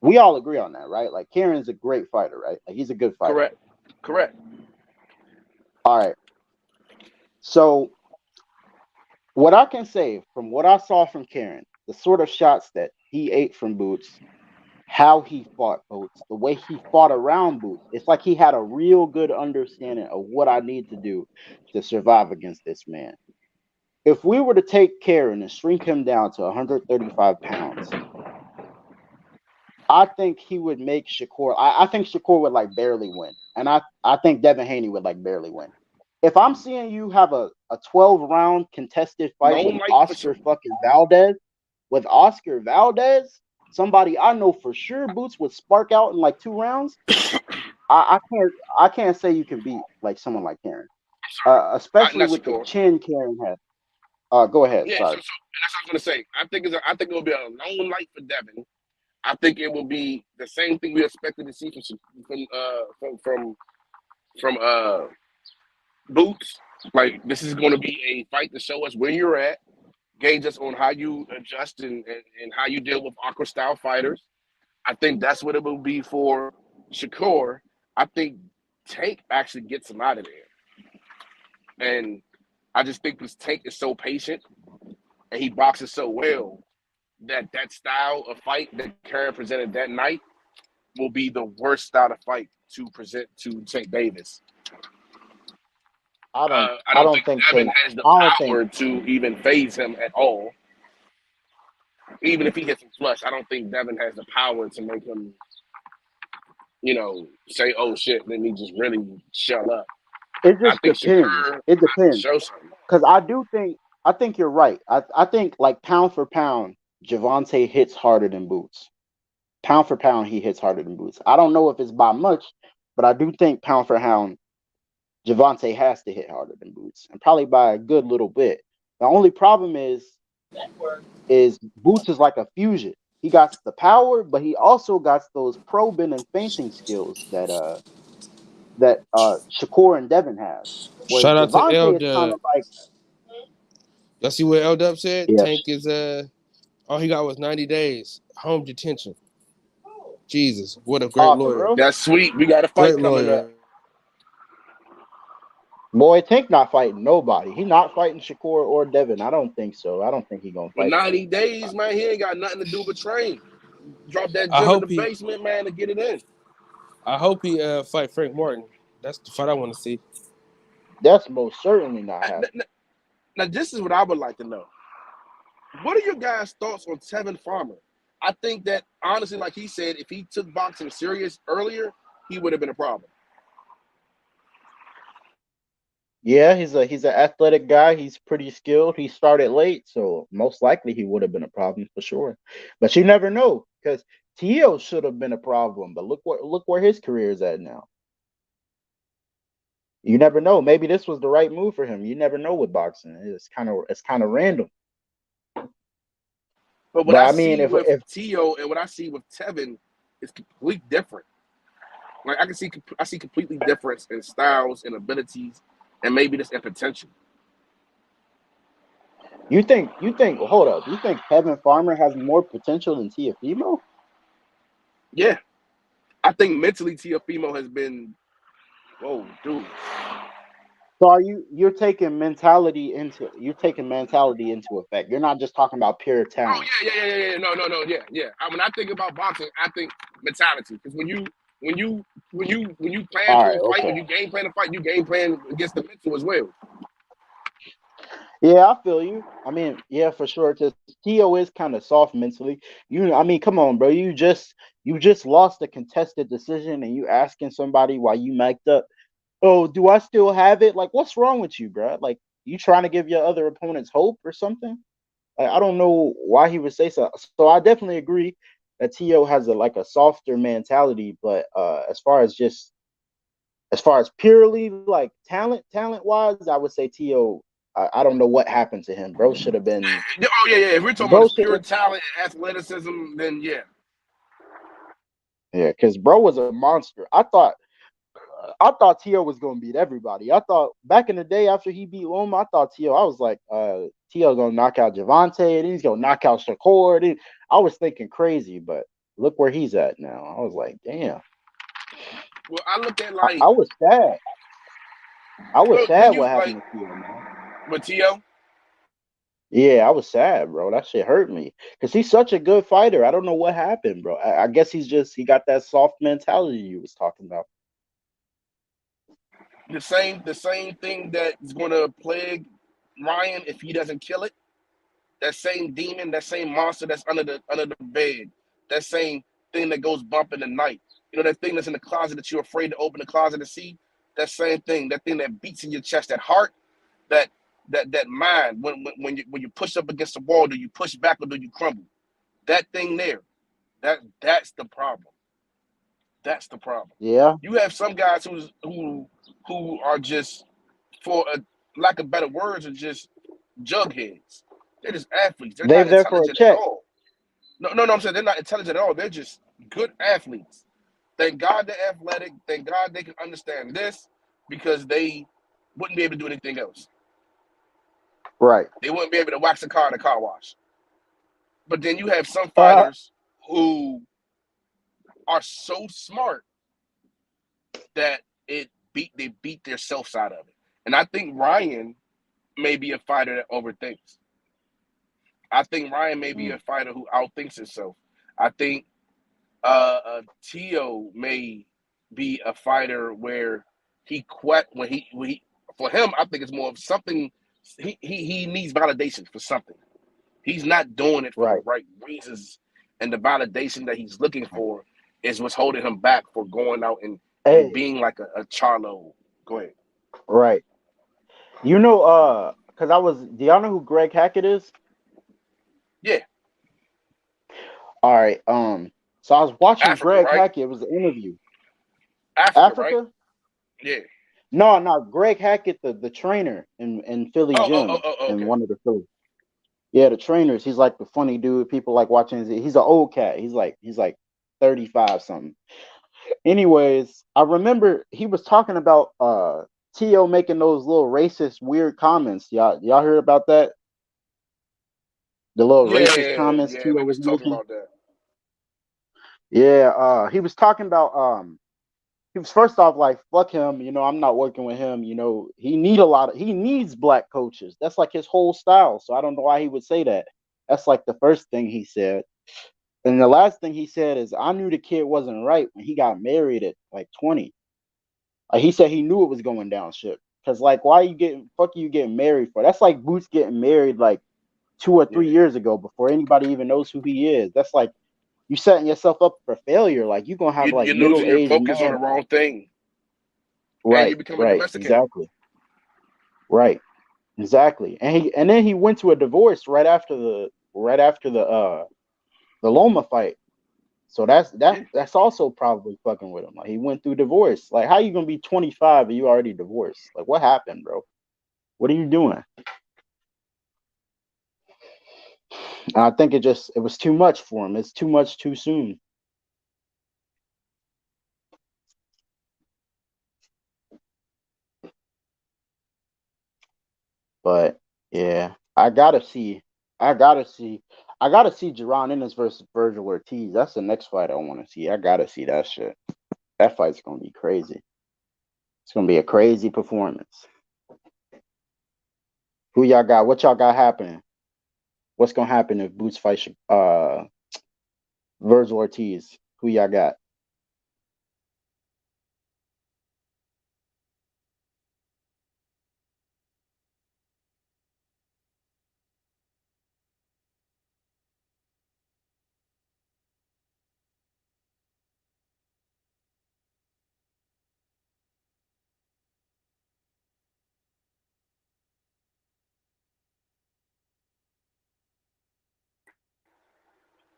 N: We all agree on that, right? Like Karen's a great fighter, right? Like he's a good fighter.
H: Correct.
N: All right. So what I can say from what I saw from Karen, the sort of shots that he ate from Boots, how he fought Boots, the way he fought around Boots, it's like he had a real good understanding of what I need to do to survive against this man. If we were to take Karen and shrink him down to 135 pounds, I think he would make Shakur. I think Shakur would like barely win. And I think Devin Haney would like barely win. If I'm seeing you have a 12-round contested fight
H: Long
N: with
H: life for
N: Oscar fucking Valdez, somebody I know for sure Boots would spark out in like 2 rounds. I can't say you can beat like someone like Karen, especially
H: Not
N: with the
H: Shakur.
N: chin Karen had. Go ahead.
H: Yeah,
N: Sorry.
H: so that's what I was gonna say. I think it will be a long life for Devin. I think it will be the same thing we expected to see from Boots. Like this is going to be a fight to show us where you're at, gauge us on how you adjust and how you deal with awkward style fighters. I think that's what it will be for Shakur. I think Tank actually gets him out of there, and I just think this Tank is so patient and he boxes so well that style of fight that Karen presented that night will be the worst style of fight to present to Tank Davis.
N: I
H: I don't
N: don't think
H: Devin
N: Tank.
H: has the
N: I don't think.
H: power to even phase him at all. Even if he hits him flush, I don't think Devin has the power to make him, say, "Oh shit," then he just really shut up.
N: It
H: I
N: just
H: think
N: depends.
H: Shakur
N: It
H: has to
N: depends.
H: show something.
N: Because I think you're right. I think like pound for pound, Javante hits harder than Boots. Pound for pound, he hits harder than Boots. I don't know if it's by much, but I do think pound for pound, Javante has to hit harder than Boots, and probably by a good little bit. The only problem is Boots is like a fusion. He got the power, but he also got those probing and feinting skills that Shakur and Devin have. Whereas
B: Shout out to L
N: Javante is kind
B: Dub.
N: of like,
B: Y'all see what L Dub said?
N: yeah.
B: Tank is all he got was 90 days home detention. Jesus, what a great
N: For
B: lawyer.
N: real?
H: That's sweet. We got a fight
B: Great
H: coming
B: lawyer.
H: up.
N: Boy, Tank not fighting nobody. He not fighting Shakur or Devin. I don't think so. I don't think he gonna
H: For
N: fight.
H: 90 days, man, he ain't got nothing to do but train. Drop that
B: I
H: gym in
B: hope
H: the
B: he
H: basement, man, to get it in.
B: I hope he fight Frank Martin. That's the fight I want to see.
N: That's most certainly not happening.
H: Now, this is what I would like to know. What are your guys' thoughts on Tevin Farmer? I think that, honestly, like he said, if he took boxing serious earlier, he would have been a problem.
N: Yeah, he's an athletic guy. He's pretty skilled. He started late, so most likely he would have been a problem for sure. But you never know, because Tio should have been a problem. But look where his career is at now. You never know. Maybe this was the right move for him. You never know with boxing. It's kind of random.
H: But what
N: I
H: see
N: mean,
H: with
N: if
H: Tio and what I see with Tevin is completely different. Like I see completely difference in styles and abilities, and maybe just in potential.
N: you think, hold up, you think Tevin Farmer has more potential than Teofimo?
H: Yeah, I think mentally Teofimo has been, whoa, dude.
N: So you're taking mentality into effect. You're not just talking about pure
H: Oh
N: talent.
H: yeah. No, yeah. When I think about boxing, I think mentality. Because when you plan
N: All
H: for
N: right,
H: a fight,
N: okay.
H: when you game plan a fight, you game plan against the mental as well.
N: Yeah, I feel you. I mean, yeah, for sure. Just Tio is kind of soft mentally. I mean, come on, bro. You just lost a contested decision, and you asking somebody why you mic'd up. Oh, do I still have it? Like, what's wrong with you, bro? Like, you trying to give your other opponents hope or something? I don't know why he would say so. So I definitely agree that Tio has a softer mentality, but as far as just As far as purely like talent wise, I would say T.O. I don't know what happened to him. Bro should have been.
H: Oh yeah. If we're talking
N: Bro
H: about
N: should
H: pure
N: have.
H: talent and athleticism, then yeah.
N: Yeah, because bro was a monster. I thought T.O. was gonna beat everybody. I thought back in the day after he beat Loma, I thought T.O. I was like, T.O. gonna knock out Javante, and he's gonna knock out Shakur. I was thinking crazy, but look where he's at now. I was like, damn.
H: Well, I look at like
N: I was sad. I was
H: well,
N: sad
H: you
N: what
H: like
N: happened to T.O., man.
H: with T.O.?
N: Yeah, I was sad, bro. That shit hurt me because he's such a good fighter. I don't know what happened, bro. I guess he got that soft mentality you was talking about.
H: The same thing that is gonna plague Ryan if he doesn't kill it. That same demon, that same monster that's under the bed, that same thing that goes bump in the night. You know, that thing that's in the closet that you're afraid to open the closet to see. That same thing, that thing that beats in your chest, that heart, that mind. When you push up against the wall, do you push back or do you crumble? That thing there, that's the problem. That's the problem.
N: Yeah.
H: You have some guys who are just, for a lack of better words, are just jugheads. They're just athletes. They're
N: They're
H: not
N: there for a
H: intelligent at
N: check.
H: all. No, I'm saying they're not intelligent at all. They're just good athletes. Thank God they're athletic. Thank God they can understand this, because they wouldn't be able to do anything else.
N: Right.
H: They wouldn't be able to wax a car in a car wash. But then you have some fighters who are so smart that they beat themselves out of it. And I think Ryan may be a fighter that overthinks. I think Ryan may be a fighter who outthinks himself. I think T.O. may be a fighter where for him, I think it's more of something. He needs validation for something. He's not doing it for the right reasons, and the validation that he's looking for is what's holding him back for going out and being like a Charlo. Go ahead.
N: Right. You know, do y'all know who Greg Hackett is?
H: Yeah.
N: All right. So I was watching
H: Africa,
N: Greg
H: right?
N: Hackett. It was an interview.
H: Africa? Right? Yeah.
N: No, Greg Hackett, the trainer in Philly Gym, in one of the Philly. Yeah, the trainers. He's like the funny dude. People like watching. He's an old cat. He's like 35 something. Anyways, I remember he was talking about T.O. making those little racist weird comments. Y'all heard about that? The little racist comments
H: yeah,
N: T.O.
H: we
N: was
H: was talking
N: making.
H: about that.
N: Yeah, he was talking about he was first off like, fuck him, you know, I'm not working with him, you know, he needs black coaches. That's like his whole style. So I don't know why he would say that. That's like the first thing he said. And the last thing he said is, I knew the kid wasn't right when he got married at like 20. He said he knew it was going down shit. Cause like, why you getting married for? That's like Boots getting married like 2 or 3 years ago before anybody even knows who he is. That's like you setting yourself up for failure. Like you're gonna have like
H: You're losing your
N: middle-aged
H: focus on the
N: man.
H: wrong thing.
N: Right,
H: and you becoming a Mexican.
N: exactly. Right, exactly. And then he went to a divorce right after the Loma fight. So that's also probably fucking with him. Like he went through divorce. Like how you gonna be 25 and you already divorced? Like what happened, bro? What are you doing? And I think it was too much for him. It's too much too soon. But yeah, I gotta see Jaron Ennis versus Virgil Ortiz. That's the next fight I want to see. I gotta see that shit. That fight's gonna be crazy. It's gonna be a crazy performance. Who y'all got? What y'all got happening? What's gonna happen if Boots fights Virgil Ortiz? Who y'all got?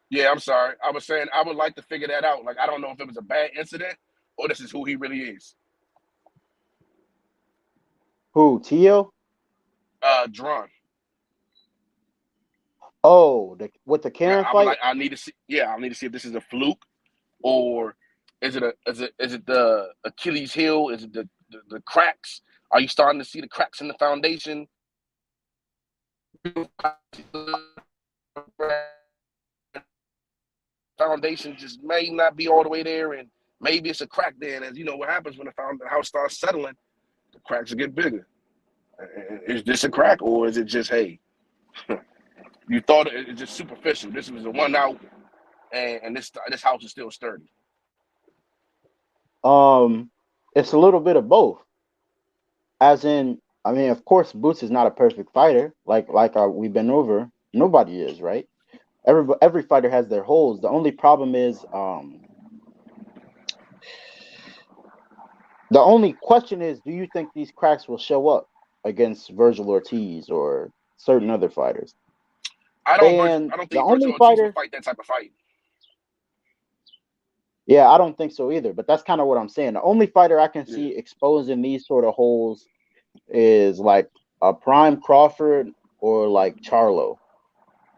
H: Yeah, I'm sorry. I was saying I would like to figure that out. Like I don't know if it was a bad incident or this is who he really is.
N: Who? Tio?
H: Drawn.
N: Oh, with the
H: Yeah,
N: Karen
H: I was
N: fight?
H: like, I need to see. Yeah, I need to see if this is a fluke or is it the Achilles heel? Is it the cracks? Are you starting to see the cracks in the foundation? Foundation just may not be all the way there, and maybe it's a crack there. And as you know, what happens when the house starts settling, the cracks will get bigger. Is this a crack, or is it just, hey, you thought it's just superficial? This was a one out, and this house is still sturdy.
N: It's a little bit of both. As in, I mean, of course, Boots is not a perfect fighter. Like we've been over. Nobody is, right? Every fighter has their holes. The only problem is, the only question is, do you think these cracks will show up against Virgil Ortiz or certain other fighters?
H: I don't think Virgil Ortiz will fight that type of fight.
N: Yeah, I don't think so either. But that's kind of what I'm saying. The only fighter I can see exposing these sort of holes is like a Prime Crawford or like Charlo.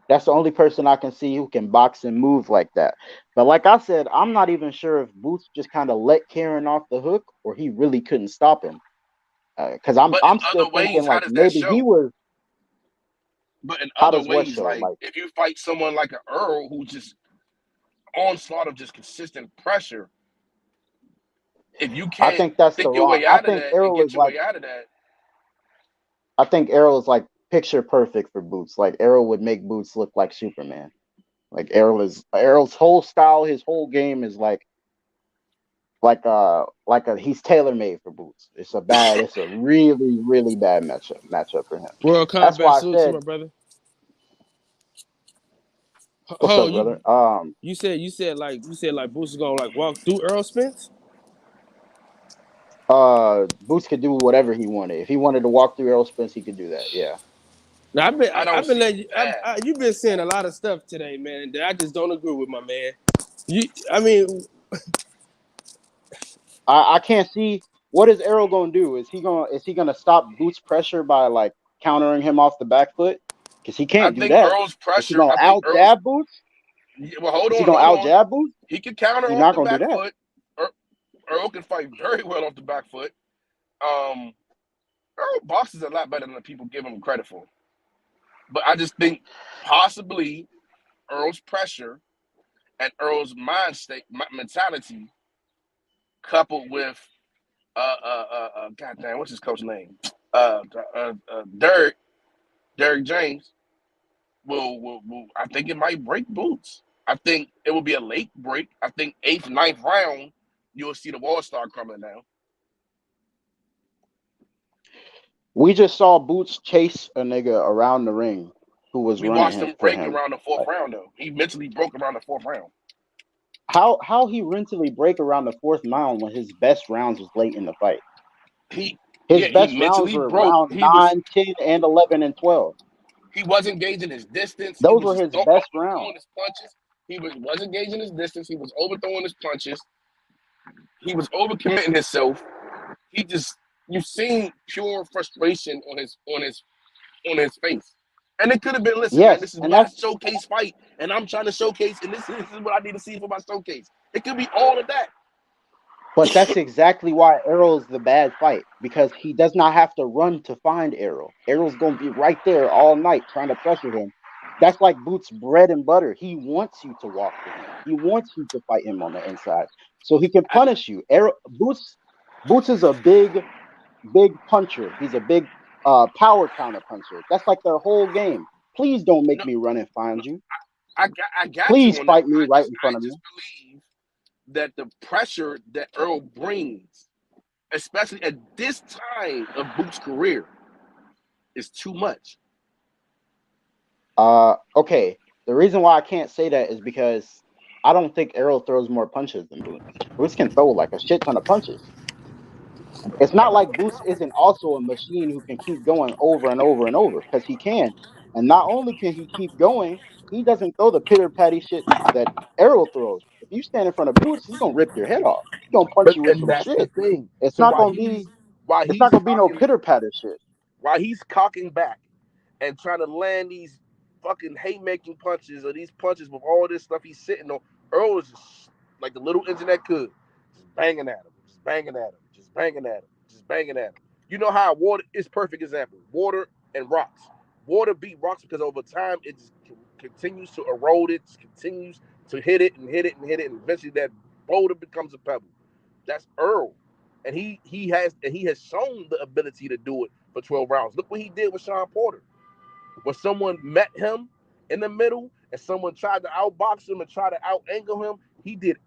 N: That's the only person I can see who can box and move like that. But like I said, I'm not even sure if Boots just kind of let Karen off the hook or he really couldn't stop him. Because I'm still thinking like maybe he was.
H: But in
N: How
H: other
N: does what
H: ways,
N: show?
H: like if you fight someone like an Earl who just onslaught of just consistent pressure, if you can't
N: I think that's
H: think
N: the
H: your
N: wrong.
H: way
N: I
H: out of
N: think
H: that and
N: Errol
H: get
N: is
H: your
N: like.
H: way out of that,
N: I think Errol is like picture perfect for Boots. Like Errol would make Boots look like Superman. Like Errol's whole style, his whole game is like he's tailor made for Boots. It's a really, really bad matchup for him.
E: World
N: That's
E: Combat
N: why I
E: salute to
N: said,
E: my brother.
N: what's up, brother?
E: You said like Boots is gonna like walk through Earl Spence.
N: Boots could do whatever he wanted. If he wanted to walk through Errol Spence, he could do that. Yeah.
E: Now I've
H: don't
E: been
H: see
E: letting you,
H: that.
E: you've been saying a lot of stuff today, man, that I just don't agree with, my man.
N: I can't see what is Errol gonna do. Is he gonna stop Boots' pressure by like countering him off the back foot? Because he
H: I
N: can't do
H: think
N: that.
H: Earl's
N: Is he
H: pressure.
N: gonna
H: I think
N: out
H: Earl's.
N: jab Boots?
H: Well, hold
N: Is he
H: on,
N: gonna out jab Boots?
H: He can counter
N: He's
H: off
N: not
H: the
N: gonna do
H: back
N: that.
H: foot. Earl can fight very well off the back foot. Earl boxes a lot better than people give him credit for. But I just think possibly Earl's pressure and Earl's mind state mentality, coupled with goddamn, what's his coach name? Derek James will I think it might break Boots. I think it will be a late break. I think 8th, 9th round, you'll see the wall start crumbling down.
N: We just saw Boots chase a nigga around the ring who was
H: We
N: running
H: watched him
N: for
H: break
N: him.
H: around the 4th round though. He mentally broke around the 4th round.
N: How he mentally break around the 4th round when his best rounds was late in the fight? His best rounds were round 9, 10, and 11 and 12.
H: He wasn't gauging his distance.
N: Those were his best rounds.
H: His punches. He wasn't gauging his distance. He was overthrowing his punches. He was overcommitting himself. You've seen pure frustration on his face. And it could have been, listen, man, this is my showcase fight, and I'm trying to showcase, and this is what I need to see for my showcase. It could be all of that.
N: But that's exactly why Errol's the bad fight, because he does not have to run to find Errol. Errol's going to be right there all night trying to pressure him. That's like Boots' bread and butter. He wants you to walk to him. He wants you to fight him on the inside so he can punish you. Boots is a big puncher. He's a big power counter puncher. That's like their whole game. Please don't make me run and find you.
H: I got
N: Please
H: you on
N: fight
H: that.
N: me right in front of me.
H: Believe that the pressure that Earl brings, especially at this time of Boots' career, is too much.
N: Okay. The reason why I can't say that is because I don't think Errol throws more punches than Boots. Boots can throw like a shit ton of punches. It's not like Boots isn't also a machine who can keep going over and over and over, because he can. And not only can he keep going, he doesn't throw the pitter-patty shit that Errol throws. If you stand in front of Boots, he's going to rip your head off. He's going to punch you with
H: And
N: some
H: that's the
N: shit.
H: thing.
N: It's
H: So
N: not
H: while
N: going to be...
C: while
N: It's
C: he's
N: not gonna be no
C: cocking,
N: pitter patter shit.
C: while he's cocking back and trying to land these fucking haymaking punches or these punches with all this stuff he's sitting on. Earl was just like the little engine that could, just banging at him, just banging at him, just banging at him, just banging at him. You know how water is perfect example. Water and rocks. Water beat rocks because over time it just continues to erode it, continues to hit it and hit it and hit it, and eventually that boulder becomes a pebble. That's Earl, and he has shown the ability to do it for 12 rounds. Look what he did with Sean Porter. When someone met him in the middle and someone tried to outbox him and try to out-angle him, he did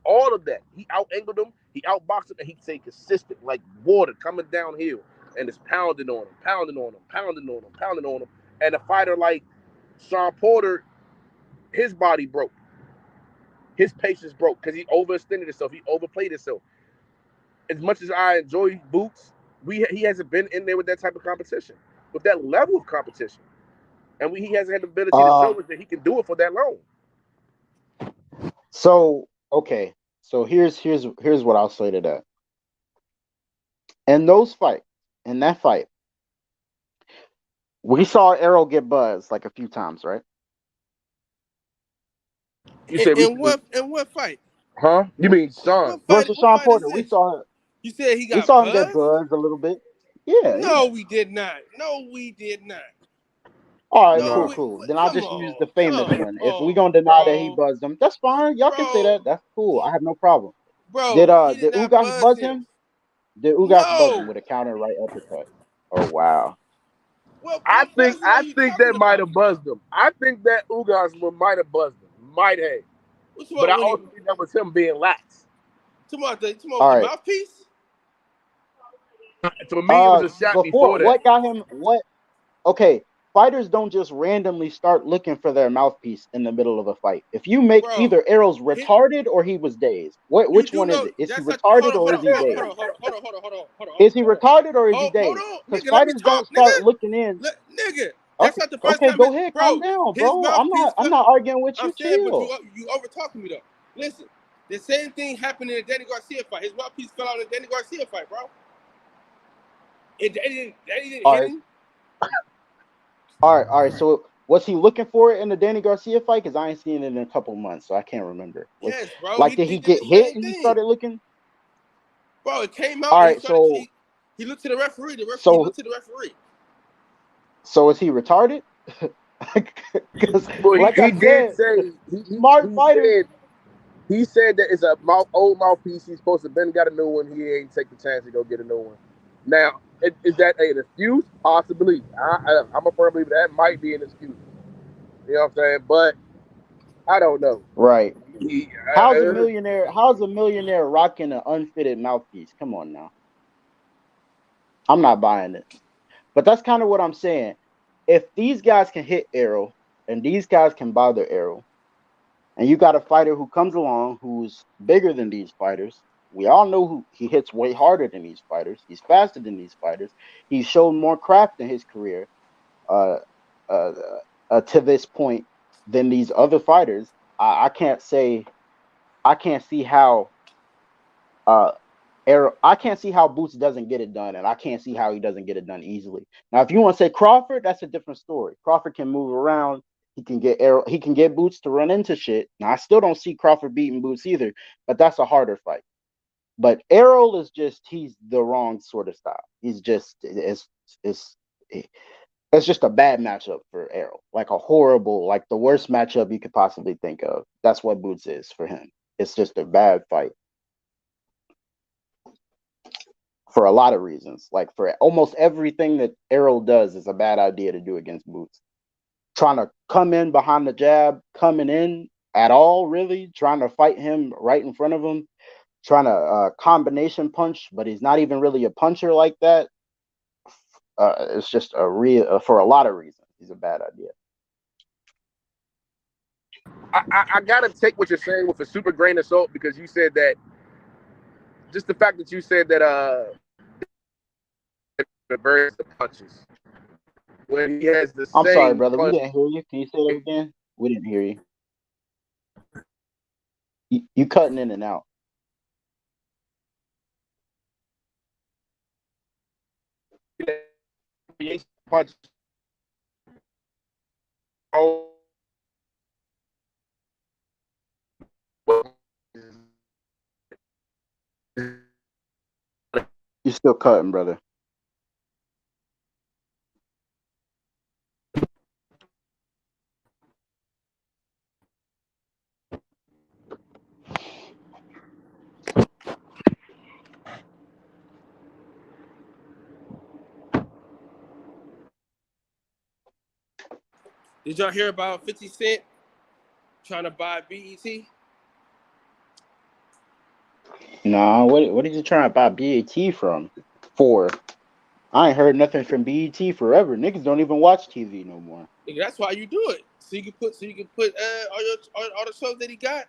C: all of that. He out-angled him, he outboxed him, and he stayed consistent like water coming downhill and just pounding on him, pounding on him, pounding on him, pounding on him. And a fighter like Sean Porter, his body broke. His patience broke because he overextended himself. He overplayed himself. As much as I enjoy Boots, he hasn't been in there with that type of competition, with that level of competition. And he hasn't had the ability to show us that he can do it for that long.
N: So okay, so here's what I'll say to that. In that fight, we saw Errol get buzzed like a few times, right?
C: You said
E: In what fight?
C: Huh? You mean Sean?
N: Versus Sean Porter, we saw
E: You said he got
N: him get
E: buzzed?
N: buzzed a little bit. Yeah.
E: No, we did not. No, we did not.
N: All right,
E: No,
N: cool. Then I'll just use the famous
E: come
N: one. If we
E: on,
N: gonna deny that he
E: bro.
N: buzzed him, that's fine. Y'all can say that. That's cool. I have no problem.
E: Bro,
N: Did
E: he did not
N: Ugas buzz him? Did Ugas buzz him
E: No.
N: with a counter right uppercut? Oh wow.
C: I think that might have buzzed him. I think that Ugas might have buzzed him. Might have. But I also think that was him being lax.
E: Tomorrow
N: All
E: the
N: right.
E: mouthpiece?
C: To me, it was a shot before that.
N: What got him? Okay, fighters don't just randomly start looking for their mouthpiece in the middle of a fight. If you make either Errol's retarded or he was dazed. Which one is it? Is he retarded or is he dazed?
E: Hold on.
N: Is he retarded or is he dazed? Because fighters don't start looking in.
E: Nigga, that's not the first
N: Okay,
E: time.
N: go ahead, calm down, bro. I'm not arguing with you.
E: I'm saying,
N: Chill.
E: but you over talking me though. Listen, the same thing happened in the Danny Garcia fight. His mouthpiece fell out in the Danny Garcia fight, bro. They didn't hit him.
N: All right. So was he looking for it in the Danny Garcia fight? Because I ain't seen it in a couple months, so I can't remember.
E: Yes, bro.
N: Like, did he get hit and he started looking?
E: Bro, it came out.
N: All right, so
E: he looked to the referee. The referee looked to the referee.
N: So is he retarded? Because
C: Well,
N: like
C: he
N: I
C: did
N: said,
C: say
N: smart fighter.
C: He said that it's a old mouthpiece. He's supposed to have been got a new one. He ain't take the chance to go get a new one. Now, is that an excuse? Possibly. I'm a firm believer that might be an excuse. You know what I'm saying? But I don't know.
N: Right. How's a millionaire rocking an unfitted mouthpiece? Come on now. I'm not buying it. But that's kind of what I'm saying. If these guys can hit Errol and these guys can bother Errol, and you got a fighter who comes along who's bigger than these fighters, we all know who he hits way harder than these fighters. He's faster than these fighters. He's shown more craft in his career to this point than these other fighters. I can't see how I can't see how Boots doesn't get it done, and I can't see how he doesn't get it done easily. Now, if you want to say Crawford, that's a different story. Crawford can move around. He can get Boots to run into shit. Now, I still don't see Crawford beating Boots either, but that's a harder fight. But Errol is he's the wrong sort of style. He's just it's just a bad matchup for Errol. Like a horrible, like the worst matchup you could possibly think of. That's what Boots is for him. It's just a bad fight. For a lot of reasons. Like for almost everything that Errol does is a bad idea to do against Boots. Trying to come in behind the jab, coming in at all, really. Trying to fight him right in front of him. Trying to combination punch, but he's not even really a puncher like that. It's just for a lot of reasons, he's a bad idea.
C: I gotta take what you're saying with a super grain of salt, because you said that just the fact that you said that reverse the punches when he has the
N: I'm
C: same
N: sorry, brother.
C: punch.
N: We didn't hear you. Can you say that again? We didn't hear you. You cutting in and out.
H: punch. Oh,
N: You still cutting, brother.
E: Did y'all hear about 50 Cent trying to buy BET?
N: Nah, what did you trying to buy BET for? I ain't heard nothing from BET forever. Niggas don't even watch TV no more.
E: Nigga, that's why you do it. So you can put all the shows that he got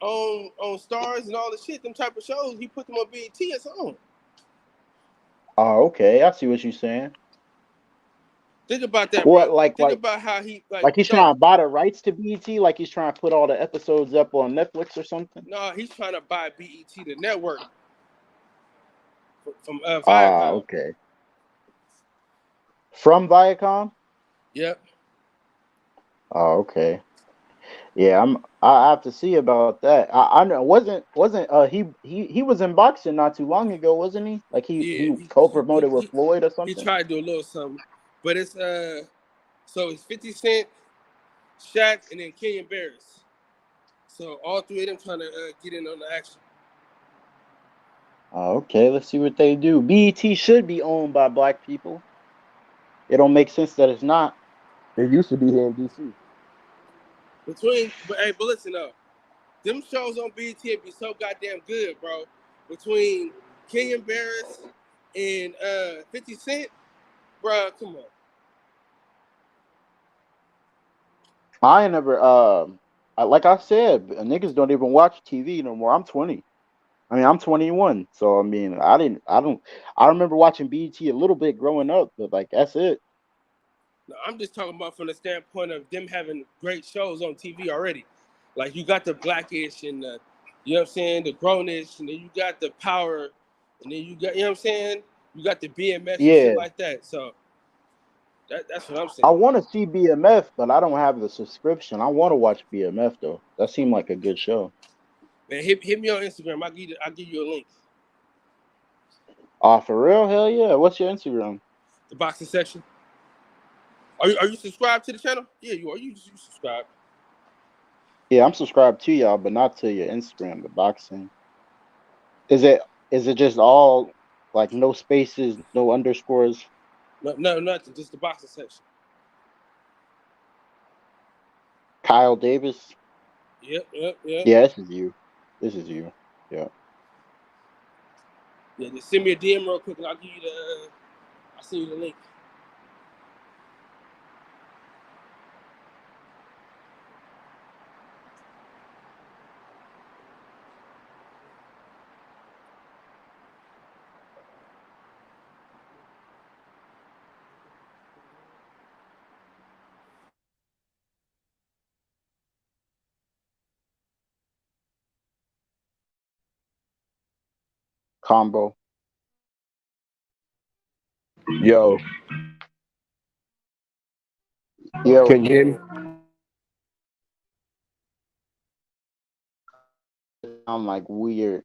E: on Stars and all the shit, them type of shows. He put them on BET or something.
N: Oh, okay. I see what you're saying.
E: Think about that,
N: What,
E: bro.
N: like,
E: Think about how he
N: like he's trying to buy the rights to BET, like he's trying to put all the episodes up on Netflix or something?
E: No, he's trying to buy BET, the network, from
N: Ah,
E: Viacom.
N: okay. From Viacom?
E: Yep.
N: Oh, okay. Yeah, I have to see about that. I know wasn't he was in boxing not too long ago, wasn't he? Like he co-promoted with Floyd or
E: He
N: something?
E: tried to do a little something, but it's so it's 50 Cent, Shaq, and then Kenyon Barris. So all three of them trying to get in on the action.
N: Oh, okay, let's see what they do. BET should be owned by black people. It don't make sense that it's not.
H: It used to be here in DC.
E: But listen though, them shows on BET would be so goddamn good, bro. Between Kenyon Barris and 50 Cent, bro, come on.
N: I ain't never like I said, niggas don't even watch TV no more. I'm 20. I mean, I'm 21. So I mean, I remember watching BET a little bit growing up, but like that's it.
E: No, I'm just talking about from the standpoint of them having great shows on TV already. Like you got the Blackish and the, you know what I'm saying, the Grownish, and then you got the Power, and then you got, you know what I'm saying, you got the BMF and
N: Yeah.
E: shit like that. So that's what I'm saying.
N: I want to see BMF, but I don't have the subscription. I want to watch BMF though. That seemed like a good show.
E: Man, hit me on Instagram. I'll give you a link.
N: Oh, for real? Hell yeah. What's your Instagram?
E: The boxing section. Are you subscribed to the channel? Yeah, you are. You subscribed.
N: Yeah, I'm subscribed to y'all, but not to your Instagram, the boxing. Is it just all like no spaces, no underscores?
E: No, nothing. Just the boxing section.
N: Kyle Davis?
E: Yep.
N: Yeah, this is you. Yeah.
E: Yeah, just send me a DM real quick and I'll send you the link.
N: Combo.
H: Yo,
N: Yo.
H: can you hear me?
N: I'm like weird.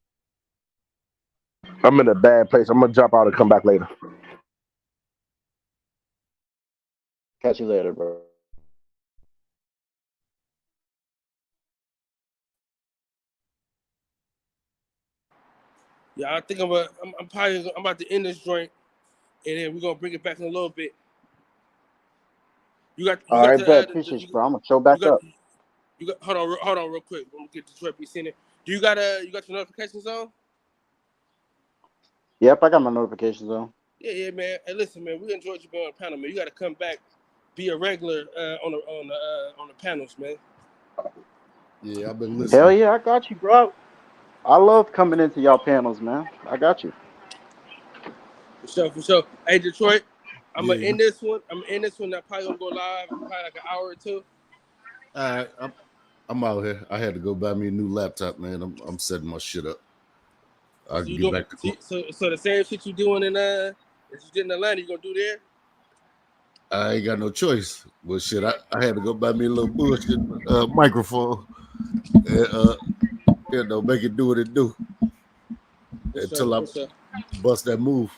H: I'm in a bad place. I'm gonna jump out and come back later.
N: Catch you later, bro.
E: Yeah, I think I'm about to end this joint, and then we're gonna bring it back in a little bit.
N: All right, bet. Appreciate you, bro. I'm gonna show back up.
E: Hold on real quick. I'm gonna get Detroit Beats in it. Do you got your notifications on?
N: Yep, I got my notifications on.
E: Yeah, man. Hey, listen, man. We enjoyed you being on the panel, man. You got to come back, be a regular on the panels, man.
P: Yeah, I've been listening.
N: Hell yeah, I got you, bro. I love coming into y'all panels, man. I got you.
E: For sure. Hey, Detroit, I'm gonna end this one. That probably gonna go live in probably like an hour or two.
P: All right, I'm out here. I had to go buy me a new laptop, man. I'm setting my shit up. I can get back to
E: so the same shit you doing that you did in Atlanta, you gonna do there?
P: I ain't got no choice. Well, shit, I had to go buy me a little bullshit microphone and make it do what it do until I bust that move.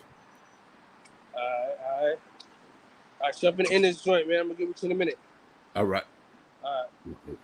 E: All right. Jumping in this joint, man. I'm gonna give it to you in a minute.
P: All right.
E: All right.